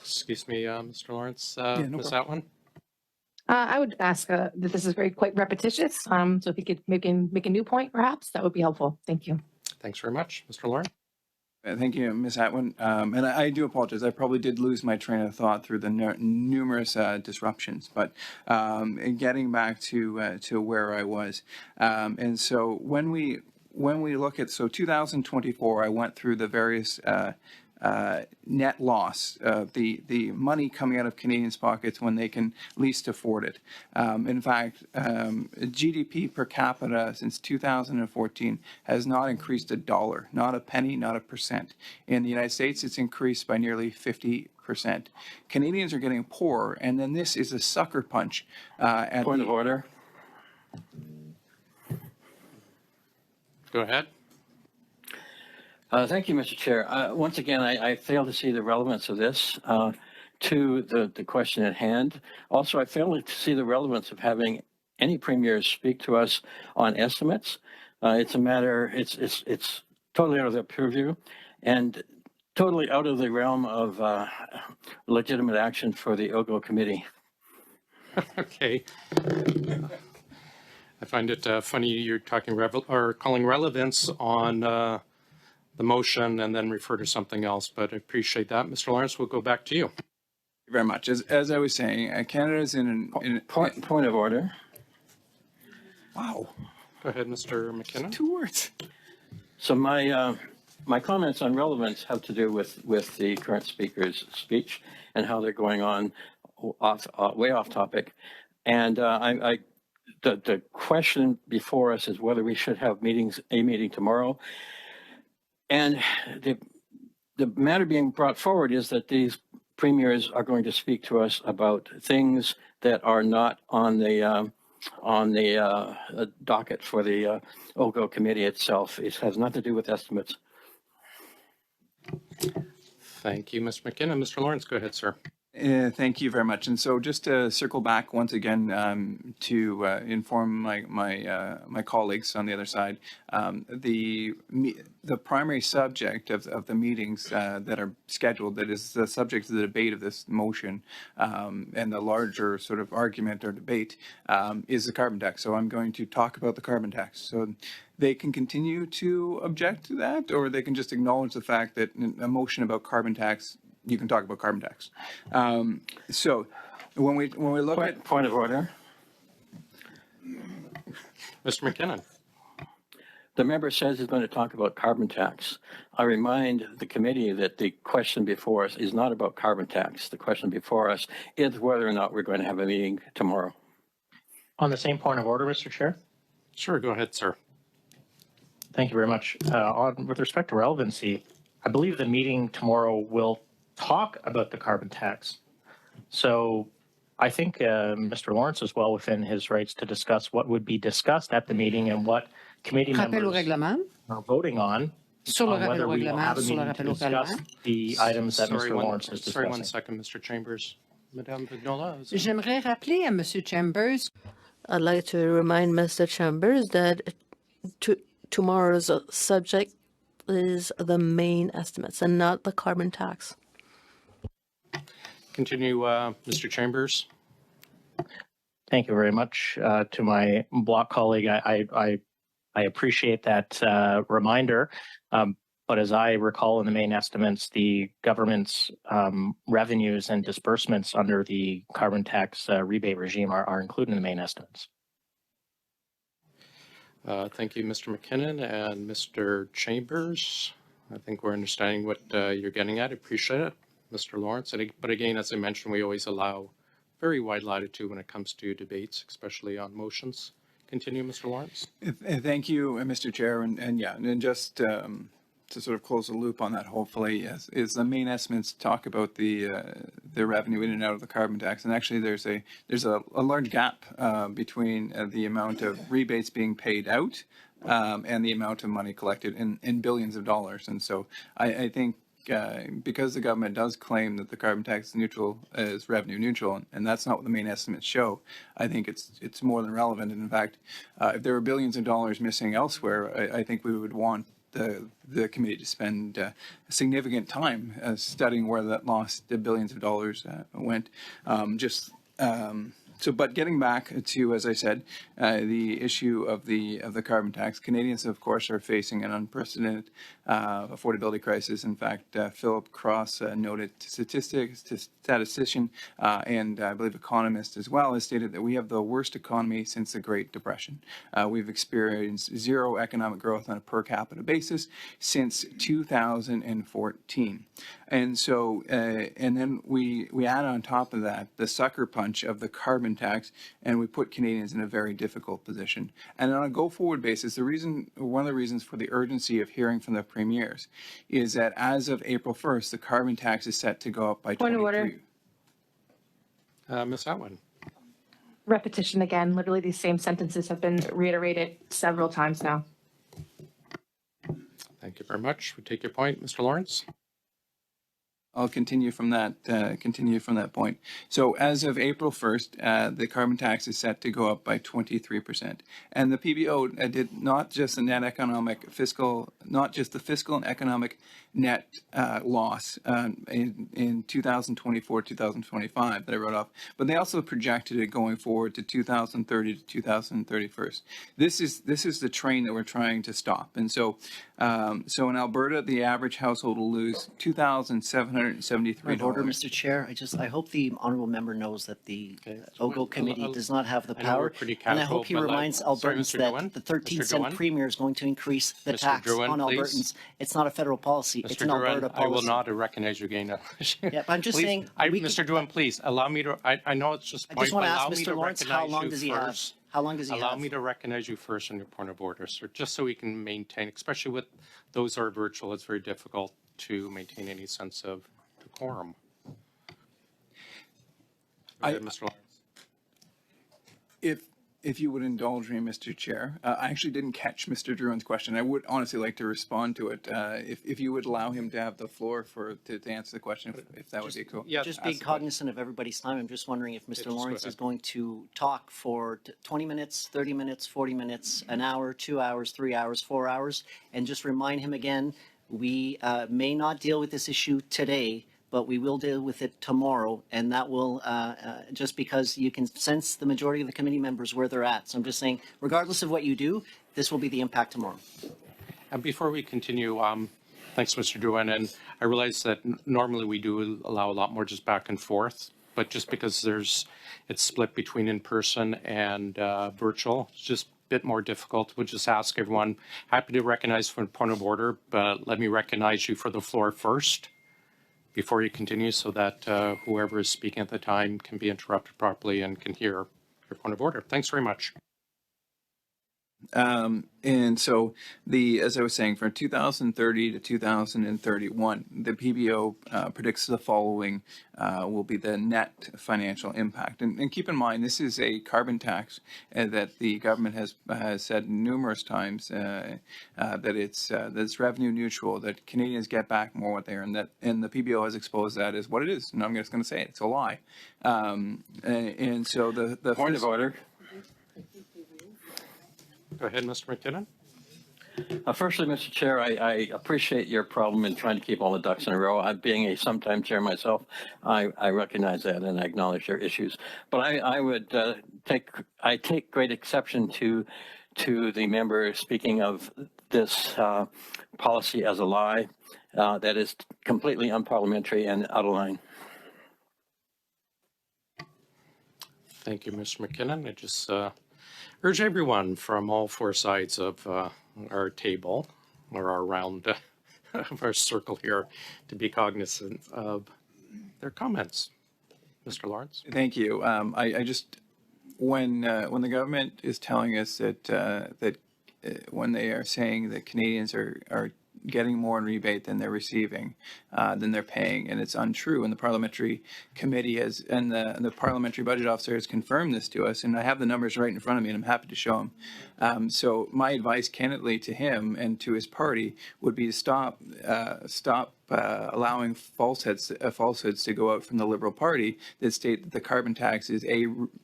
Excuse me, Mr. Lawrence. no Ms. problem. Atwin? I would ask that this is quite repetitious. So if you could make a new point, perhaps, that would be helpful. Thank you. Thanks very much. Mr. Lawrence? Thank you, Ms. Atwin. And I do apologize. I probably did lose my train of thought through the numerous disruptions. But getting back to where I was, and so when we look at 2024, I went through the various net loss, the money coming out of Canadians' pockets when they can least afford it. In fact, GDP per capita since 2014 has not increased a dollar, not a penny, not a percent. In the United States, it's increased by nearly 50%. Canadians are getting poorer, and then this is a sucker punch. Point of order. Go ahead. Thank you, Mr. Chair. Once again, I fail to see the relevance of this to the question at hand. Also, I fail to see the relevance of having any premiers speak to us on estimates. It's a matter, it's totally out of their purview. And totally out of the realm of legitimate action for the OGGO committee. Okay. I find it funny you're talking calling relevance on the motion and then refer to something else, but I appreciate that. Mr. Lawrence, we'll go back to you. Thank you very much. As I was saying, Canada is in Point of order. Wow. Go ahead, Mr. McKinnon. 2 words. So my comments on relevance have to do with the current speaker's speech and how they're going on way off topic. And the question before us is whether we should have a meeting tomorrow. And the matter being brought forward is that these premiers are going to speak to us about things that are not on the docket for the OGGO committee itself. It has nothing to do with estimates. Thank you, Mr. McKinnon. Mr. Lawrence, go ahead, sir. Thank you very much. And so just to circle back once again to inform my colleagues on the other side, the primary subject of the meetings that are scheduled, that is the subject of the debate of this motion and the larger sort of argument or debate is the carbon tax. So I'm going to talk about the carbon tax. So they can continue to object to that, or they can just acknowledge the fact that a motion about carbon tax, you can talk about carbon tax. So when we look at point of order, Mr. McKinnon. The member says he's going to talk about carbon tax. I remind the committee that the question before us is not about carbon tax. The question before us is whether or not we're going to have a meeting tomorrow. On the same point of order, Mr. Chair? Sure, go ahead, sir. Thank you very much. With respect to relevancy, I believe the meeting tomorrow will talk about the carbon tax. So I think Mr. Lawrence is well within his rights to discuss what would be discussed at the meeting and what committee members are voting on, whether we will have a meeting to discuss the items that Mr. Lawrence is discussing. Sorry, 1 second, Mr. Chambers. Madame Vignola. J'aimerais rappeler à Monsieur Chambers. I'd like to remind Mr. Chambers that tomorrow's subject is the main estimates and not the carbon tax. Continue, Mr. Chambers. Thank you very much to my block colleague. I appreciate that reminder. But as I recall in the main estimates, the government's revenues and disbursements under the carbon tax rebate regime are included in the main estimates. Thank you, Mr. McKinnon and Mr. Chambers. I think we're understanding what you're getting at. Appreciate it, Mr. Lawrence. But again, as I mentioned, we always allow very wide latitude when it comes to debates, especially on motions. Continue, Mr. Lawrence. Thank you, Mr. Chair. And just to sort of close the loop on that, hopefully, is the main estimates talk about the revenue in and out of the carbon tax. And actually, there's a large gap between the amount of rebates being paid out and the amount of money collected in billions of dollars. And so I think because the government does claim that the carbon tax is revenue neutral, and that's not what the main estimates show, I think it's more than relevant. And in fact, if there were billions of dollars missing elsewhere, I think we would want the committee to spend significant time studying where that lost billions of dollars went. But getting back to, as I said, the issue of the carbon tax, Canadians, of course, are facing an unprecedented affordability crisis. In fact, Philip Cross, noted statistician and I believe economist as well, has stated that we have the worst economy since the Great Depression. We've experienced zero economic growth on a per capita basis since 2014. And so, and then we add on top of that the sucker punch of the carbon tax, and we put Canadians in a very difficult position. And on a go-forward basis, one of the reasons for the urgency of hearing from the premiers is that as of April 1st, the carbon tax is set to go up by 23%. Point of order. Ms. Atwood. Repetition again. Literally, these same sentences have been reiterated several times now. Thank you very much. We take your point, Mr. Lawrence. I'll continue from that point. So as of April 1st, the carbon tax is set to go up by 23%. And the PBO did not just the net economic fiscal, not just the fiscal and economic net loss in 2024, 2025 that I wrote off, but they also projected it going forward to 2030 to 2031. This is the train that we're trying to stop. And so in Alberta, the average household will lose $2,773. Order, Mr. Chair. I hope the honourable member knows that the OGGO committee does not have the power, and I hope he reminds Albertans that the 13-cent premier is going to increase the tax on Albertans. It's not a federal policy. It's an Alberta policy. I will not recognize you again. Yeah, but I'm just saying. Mr. Drouin, please allow me to. I know it's just. I just want to ask Mr. Lawrence, how long does he have? How long does he have? Allow me to recognize you first on your point of order, sir, just so we can maintain, especially with those who are virtual, it's very difficult to maintain any sense of decorum. Mr. Lawrence. If you would indulge me, Mr. Chair, I actually didn't catch Mr. Drouin's question. I would honestly like to respond to it. If you would allow him to have the floor to answer the question, if that would be cool. Yeah, just being cognizant of everybody's time, I'm just wondering if Mr. Lawrence is going to talk for 20 minutes, 30 minutes, 40 minutes, an hour, 2 hours, 3 hours, 4 hours, and just remind him again, we may not deal with this issue today, but we will deal with it tomorrow, and that will, just because you can sense the majority of the committee members where they're at. So I'm just saying, regardless of what you do, this will be the impact tomorrow. And before we continue, thanks, Mr. Drouin, and I realize that normally we do allow a lot more just back and forth, but just because it's split between in-person and virtual, it's just a bit more difficult. We'll just ask everyone, happy to recognize for a point of order, but let me recognize you for the floor first before you continue, so that whoever is speaking at the time can be interrupted properly and can hear your point of order. Thanks very much. And so as I was saying, from 2030 to 2031, the PBO predicts the following will be the net financial impact. And keep in mind, this is a carbon tax that the government has said numerous times that it's revenue neutral, that Canadians get back more what they earn, and the PBO has exposed that as what it is. And I'm just going to say it, it's a lie. And so the point of order. Go ahead, Mr. McKinnon. Firstly, Mr. Chair, I appreciate your problem in trying to keep all the ducks in a row. Being a sometime chair myself, I recognize that and I acknowledge your issues. But I would take great exception to the member speaking of this policy as a lie that is completely unparliamentary and out of line. Thank you, Mr. McKinnon. I just urge everyone from all four sides of our table or our round of our circle here to be cognizant of their comments. Mr. Lawrence. Thank you. I just when the government is telling us that when they are saying that Canadians are getting more in rebate than they're receiving, than they're paying, and it's untrue. And the parliamentary committee has, and the parliamentary budget officer has confirmed this to us, and I have the numbers right in front of me, and I'm happy to show them. So my advice, candidly, to him and to his party would be to stop allowing falsehoods to go out from the Liberal Party that state that the carbon tax is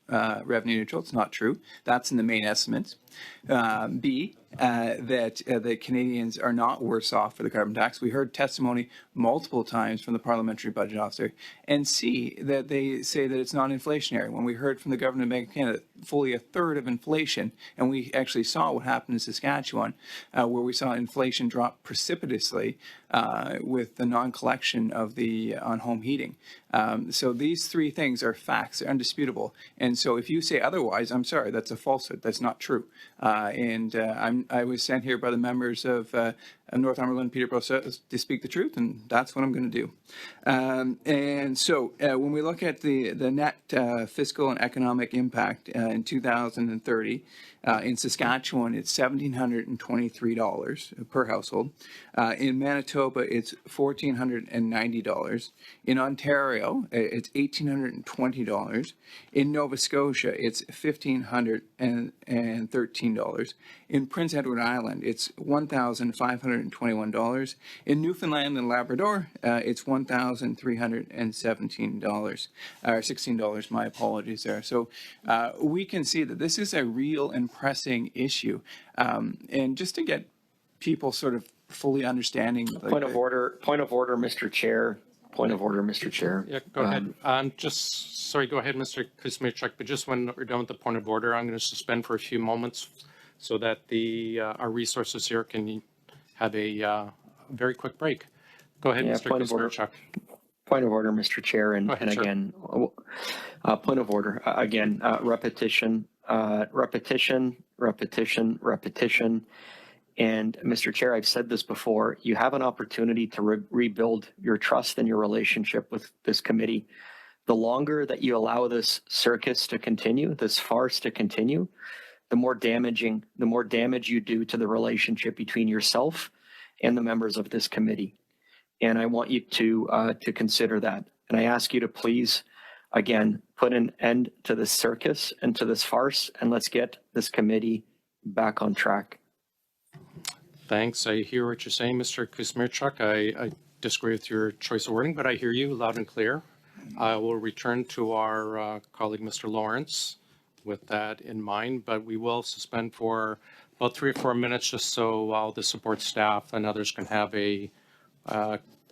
revenue neutral. It's not true. That's in the main estimates. B, that Canadians are not worse off for the carbon tax. We heard testimony multiple times from the parliamentary budget officer. And C, that they say that it's not inflationary. When we heard from the Government of Bank of Canada, fully a third of inflation, and we actually saw what happened in Saskatchewan, where we saw inflation drop precipitously with the non-collection of the on-home heating. So these three things are facts, they're undisputable. And so if you say otherwise, I'm sorry, that's a falsehood. That's not true. I was sent here by the members of Northumberland, Peterborough to speak the truth, and that's what I'm going to do. And so when we look at the net fiscal and economic impact in 2030, in Saskatchewan, it's $1,723 per household. In Manitoba, it's $4,500. $1,490. In Ontario, it's $1,820. In Nova Scotia, it's $1,513. In Prince Edward Island, it's $1,521. In Newfoundland and Labrador, it's $1,317, or $16. My apologies there. So we can see that this is a real and pressing issue. And just to get people sort of fully understanding. Point of order, Mr. Chair. Point of order, Mr. Chair. Yeah, go ahead. Sorry, go ahead, Mr. Kuzmierczuk, but just when we're done with the point of order, I'm going to suspend for a few moments so that our resources here can have a very quick break. Go ahead, Mr. Kuzmierczuk. Point of order, Mr. Chair, and again, point of order, again, repetition. And Mr. Chair, I've said this before, you have an opportunity to rebuild your trust and your relationship with this committee. The longer that you allow this circus to continue, this farce to continue, the more damage you do to the relationship between yourself and the members of this committee. And I want you to consider that. And I ask you to please, again, put an end to this circus and to this farce, and let's get this committee back on track. Thanks. I hear what you're saying, Mr. Kuzmierczuk. I disagree with your choice of wording, but I hear you loud and clear. I will return to our colleague, Mr. Lawrence, with that in mind, but we will suspend for about 3 or 4 minutes just so all the support staff and others can have a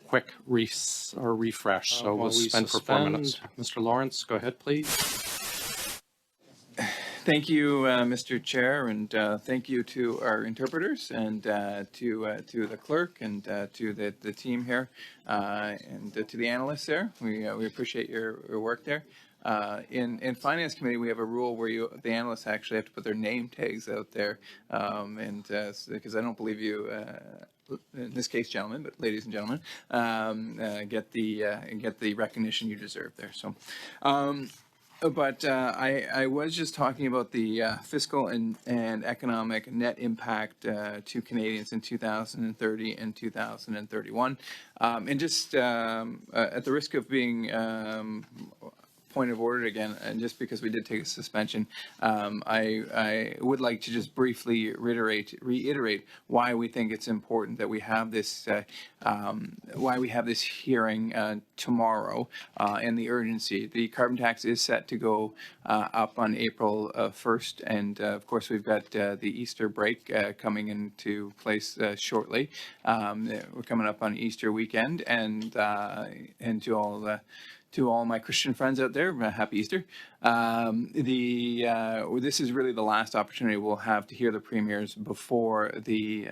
quick refresh. So we'll suspend for 4 minutes. Mr. Lawrence, go ahead, please. Thank you, Mr. Chair, and thank you to our interpreters and to the clerk and to the team here and to the analysts there. We appreciate your work there. In Finance Committee, we have a rule where the analysts actually have to put their name tags out there, and because I don't believe you. In this case, gentlemen, but ladies and gentlemen, get the recognition you deserve there. So. But I was just talking about the fiscal and economic net impact to Canadians in 2030 and 2031. And just at the risk of being point of order again, and just because we did take a suspension, I would like to just briefly reiterate why we think it's important that we have this hearing tomorrow and the urgency. The carbon tax is set to go up on April 1st, and of course we've got the Easter break coming into place shortly. We're coming up on Easter weekend, and to all my Christian friends out there, happy Easter. This is really the last opportunity we'll have to hear the premiers before the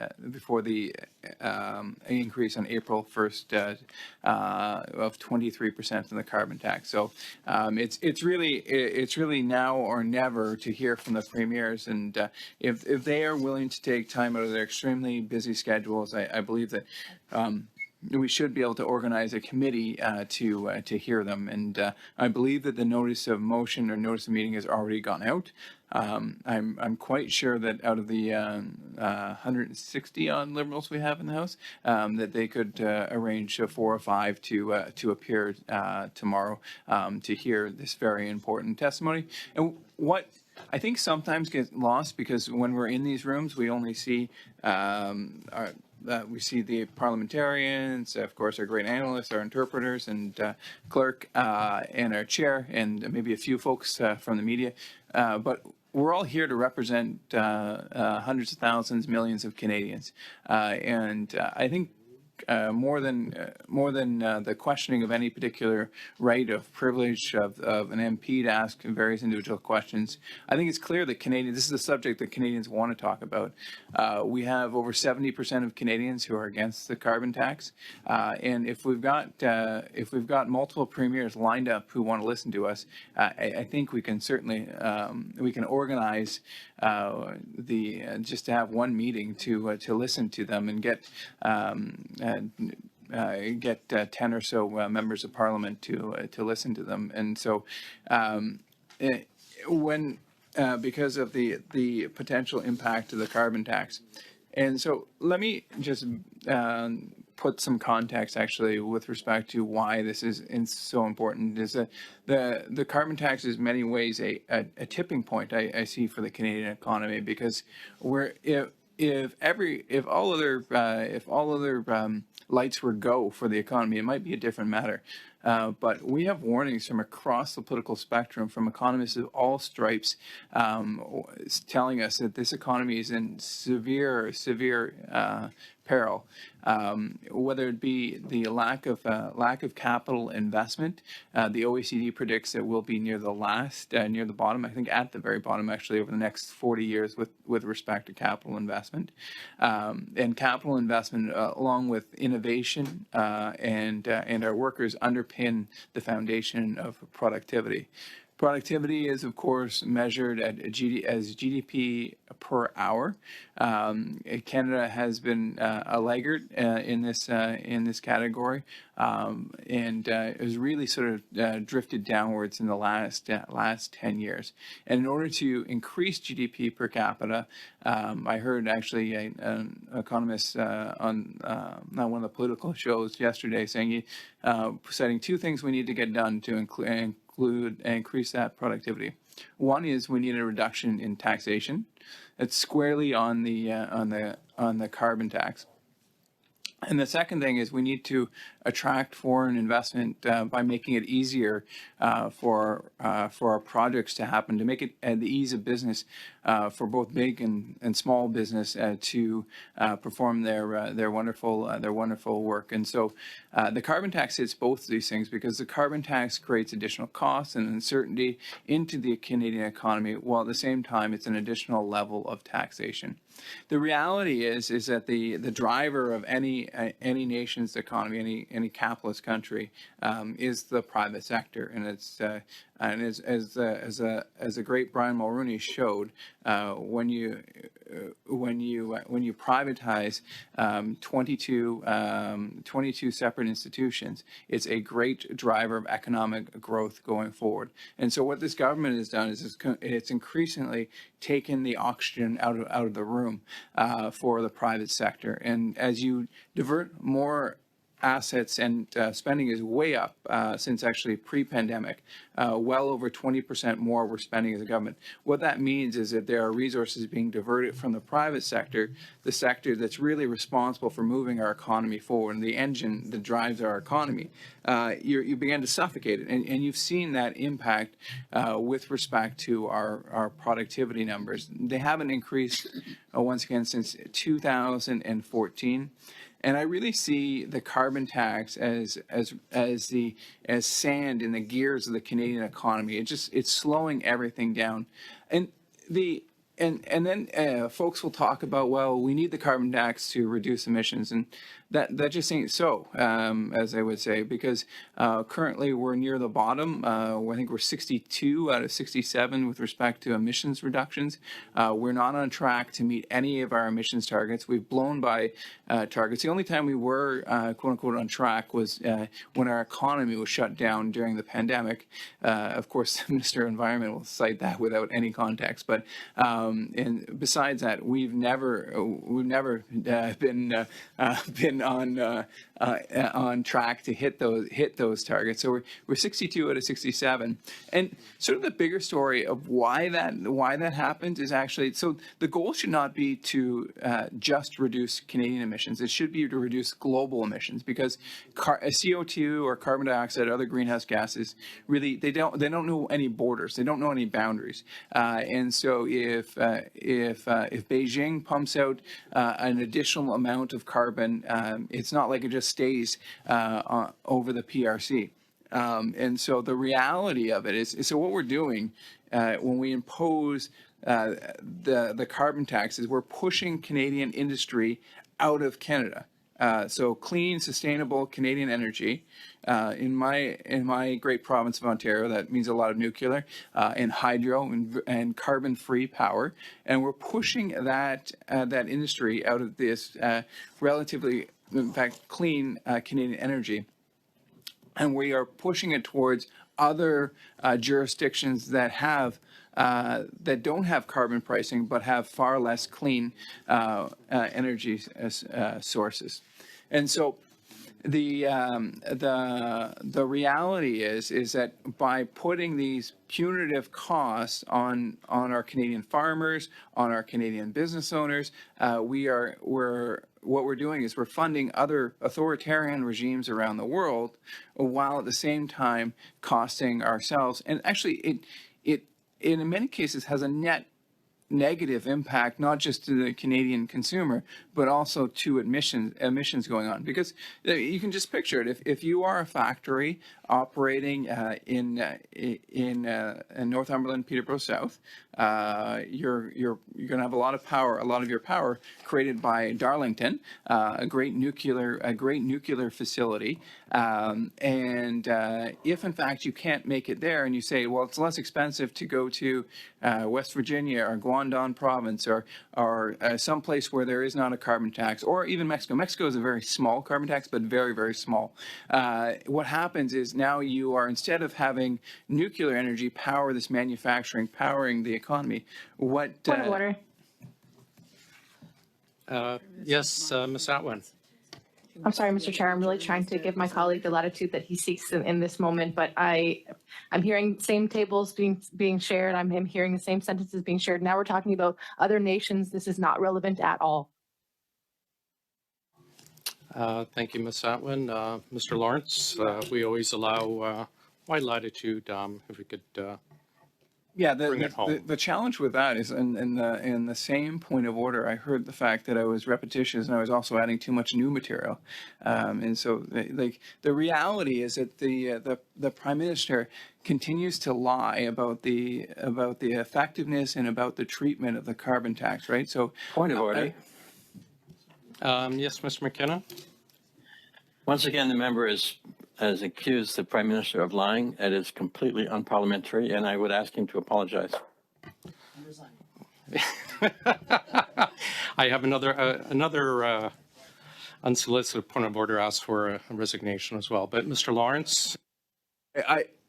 increase on April 1st of 23% in the carbon tax. So it's really now or never to hear from the premiers, and if they are willing to take time out of their extremely busy schedules, I believe that. We should be able to organize a committee to hear them, and I believe that the notice of motion or notice of meeting has already gone out. I'm quite sure that out of the 160 odd Liberals we have in the House, that they could arrange 4 or 5 to appear tomorrow to hear this very important testimony. And what I think sometimes gets lost, because when we're in these rooms, we only see we see the parliamentarians, of course, our great analysts, our interpreters, and clerk, and our chair, and maybe a few folks from the media. But we're all here to represent hundreds of thousands, millions of Canadians. And I think more than the questioning of any particular right of privilege of an MP to ask various individual questions, I think it's clear that this is a subject that Canadians want to talk about. We have over 70% of Canadians who are against the carbon tax, and if we've got multiple premiers lined up who want to listen to us, I think we can certainly we can organize just to have one meeting to listen to them and get 10 or so members of Parliament to listen to them. And so because of the potential impact of the carbon tax. And so let me just put some context actually with respect to why this is so important. Is that the carbon tax is in many ways a tipping point I see for the Canadian economy, because if all other lights were go for the economy, it might be a different matter. But we have warnings from across the political spectrum, from economists of all stripes, telling us that this economy is in severe peril. Whether it be the lack of capital investment, the OECD predicts that we'll be near the bottom. I think at the very bottom, actually, over the next 40 years with respect to capital investment, and capital investment along with innovation and our workers underpin the foundation of productivity. Productivity is, of course, measured as GDP per hour. Canada has been a laggard in this category, and has really sort of drifted downwards in the last 10 years. And in order to increase GDP per capita, I heard actually an economist on one of the political shows yesterday saying, citing two things we need to get done to include and increase that productivity. One is we need a reduction in taxation. It's squarely on the carbon tax. And the second thing is we need to attract foreign investment by making it easier for our projects to happen, to make it the ease of business for both big and small business to perform their wonderful work. And so the carbon tax hits both of these things, because the carbon tax creates additional costs and uncertainty into the Canadian economy, while at the same time it's an additional level of taxation. The reality is that the driver of any nation's economy, any capitalist country, is the private sector, and it's and as the great Brian Mulroney showed, when you privatize 22 separate institutions, it's a great driver of economic growth going forward. And so what this government has done is it's increasingly taken the oxygen out of the room for the private sector. And as you divert more assets, and spending is way up since actually pre-pandemic, well over 20% more we're spending as a government. What that means is that there are resources being diverted from the private sector, the sector that's really responsible for moving our economy forward, and the engine that drives our economy. You begin to suffocate it, and you've seen that impact with respect to our productivity numbers. They haven't increased once again since 2014. And I really see the carbon tax as sand in the gears of the Canadian economy. It's slowing everything down. And then folks will talk about, well, we need the carbon tax to reduce emissions, and that just ain't so, as I would say, because currently we're near the bottom. I think we're 62 out of 67 with respect to emissions reductions. We're not on track to meet any of our emissions targets. We've blown by targets. The only time we were, quote unquote, on track was when our economy was shut down during the pandemic. Of course, the Minister of Environment will cite that without any context. But and besides that, we've never been on track to hit those targets. So we're 62 out of 67. And sort of the bigger story of why that happens is actually, so the goal should not be to just reduce Canadian emissions. It should be to reduce global emissions, because CO2 or carbon dioxide, other greenhouse gases, really they don't know any borders. They don't know any boundaries. And so if Beijing pumps out an additional amount of carbon, it's not like it just stays over the PRC. And so the reality of it is so what we're doing when we impose the carbon tax is we're pushing Canadian industry out of Canada. So clean, sustainable Canadian energy. In my great province of Ontario, that means a lot of nuclear and hydro and carbon-free power, and we're pushing that industry out of this relatively, in fact, clean Canadian energy, and we are pushing it towards other jurisdictions that don't have carbon pricing but have far less clean energy sources. And so the reality is that by putting these punitive costs on our Canadian farmers, on our Canadian business owners, what we're doing is we're funding other authoritarian regimes around the world, while at the same time costing ourselves. And actually, it in many cases has a net negative impact, not just to the Canadian consumer, but also to emissions going on. Because you can just picture it. If you are a factory operating in Northumberland, Peterborough South, you're going to have a lot of your power created by Darlington, a great nuclear facility. And if in fact you can't make it there, and you say, well, it's less expensive to go to West Virginia or Guangdong province or someplace where there is not a carbon tax, or even Mexico. Mexico is a very small carbon tax, but very, very small. What happens is now you are, instead of having nuclear energy power this manufacturing, powering the economy, what... Point of order. Yes, Ms. Atwin. I'm sorry, Mr. Chair. I'm really trying to give my colleague the latitude that he seeks in this moment, but I'm hearing same tables being shared. I'm hearing the same sentences being shared. Now we're talking about other nations. This is not relevant at all. Thank you, Ms. Atwin. Mr. Lawrence, we always allow wide latitude if we could bring it home. The challenge with that is in the same point of order, I heard the fact that I was repetitious and I was also adding too much new material. And so the reality is that the Prime Minister continues to lie about the effectiveness and about the treatment of the carbon tax, right? So Point of order. Yes, Mr. McKenna. Once again, the member has accused the Prime Minister of lying. It is completely unparliamentary, and I would ask him to apologize. I have another unsolicited point of order asked for a resignation as well. But Mr. Lawrence.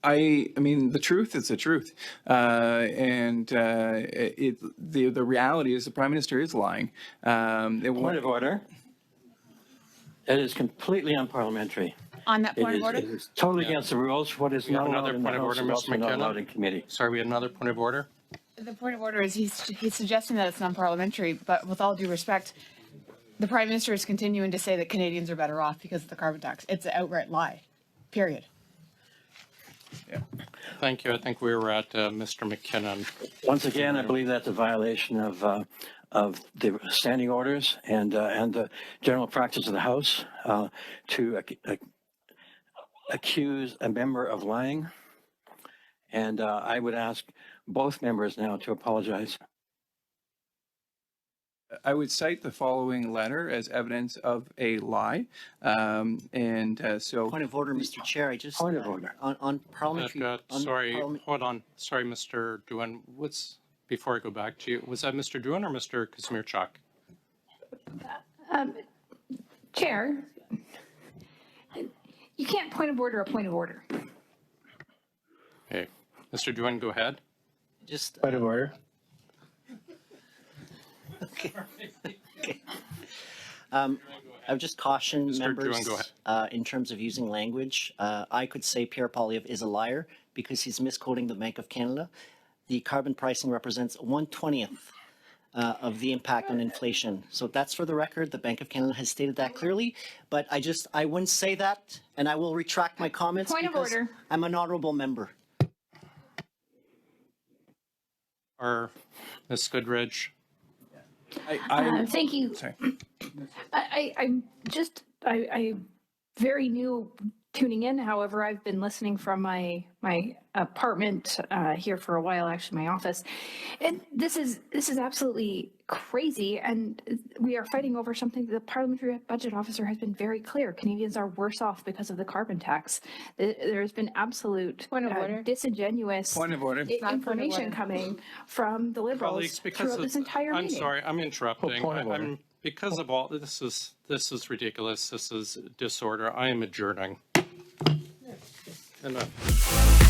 I mean, the truth is the truth, and the reality is the Prime Minister is lying. Point of order. It is completely unparliamentary. On that point of order? It is totally against the rules. What is not allowed in the House is also not allowed in committee. Sorry, we had another point of order. The point of order is he's suggesting that it's non-parliamentary, but with all due respect, the Prime Minister is continuing to say that Canadians are better off because of the carbon tax. It's an outright lie, period. Yeah. Thank you. I think we were at Mr. McKinnon. Once again, I believe that's a violation of the standing orders and the general practice of the House to accuse a member of lying. And I would ask both members now to apologize. I would cite the following letter as evidence of a lie. So point of order, Mr. Chair. I just point of order on parliamentary. Hold on. Sorry, Mr. Doohan. Before I go back to you, was that Mr. Doohan or Mr. Kazimierczak? Chair, you can't point of order a point of order. Okay, Mr. Doohan, go ahead. Just point of order. Okay. I would just caution members in terms of using language. I could say Pierre Poilievre is a liar because he's misquoting the Bank of Canada. The carbon pricing represents 1/20th of the impact on inflation. So that's for the record. The Bank of Canada has stated that clearly, but I wouldn't say that, and I will retract my comments Point of order. I'm an honorable member. Or Ms. Goodridge. Thank you. Sorry. I'm very new tuning in. However, I've been listening from my apartment here for a while, actually my office. And this is absolutely crazy. And we are fighting over something that the parliamentary budget officer has been very clear. Canadians are worse off because of the carbon tax. There's been absolute disingenuous information coming from the Liberals throughout this entire meeting. I'm sorry, I'm interrupting. Because of all this is ridiculous. This is disorder. I am adjourning. Enough.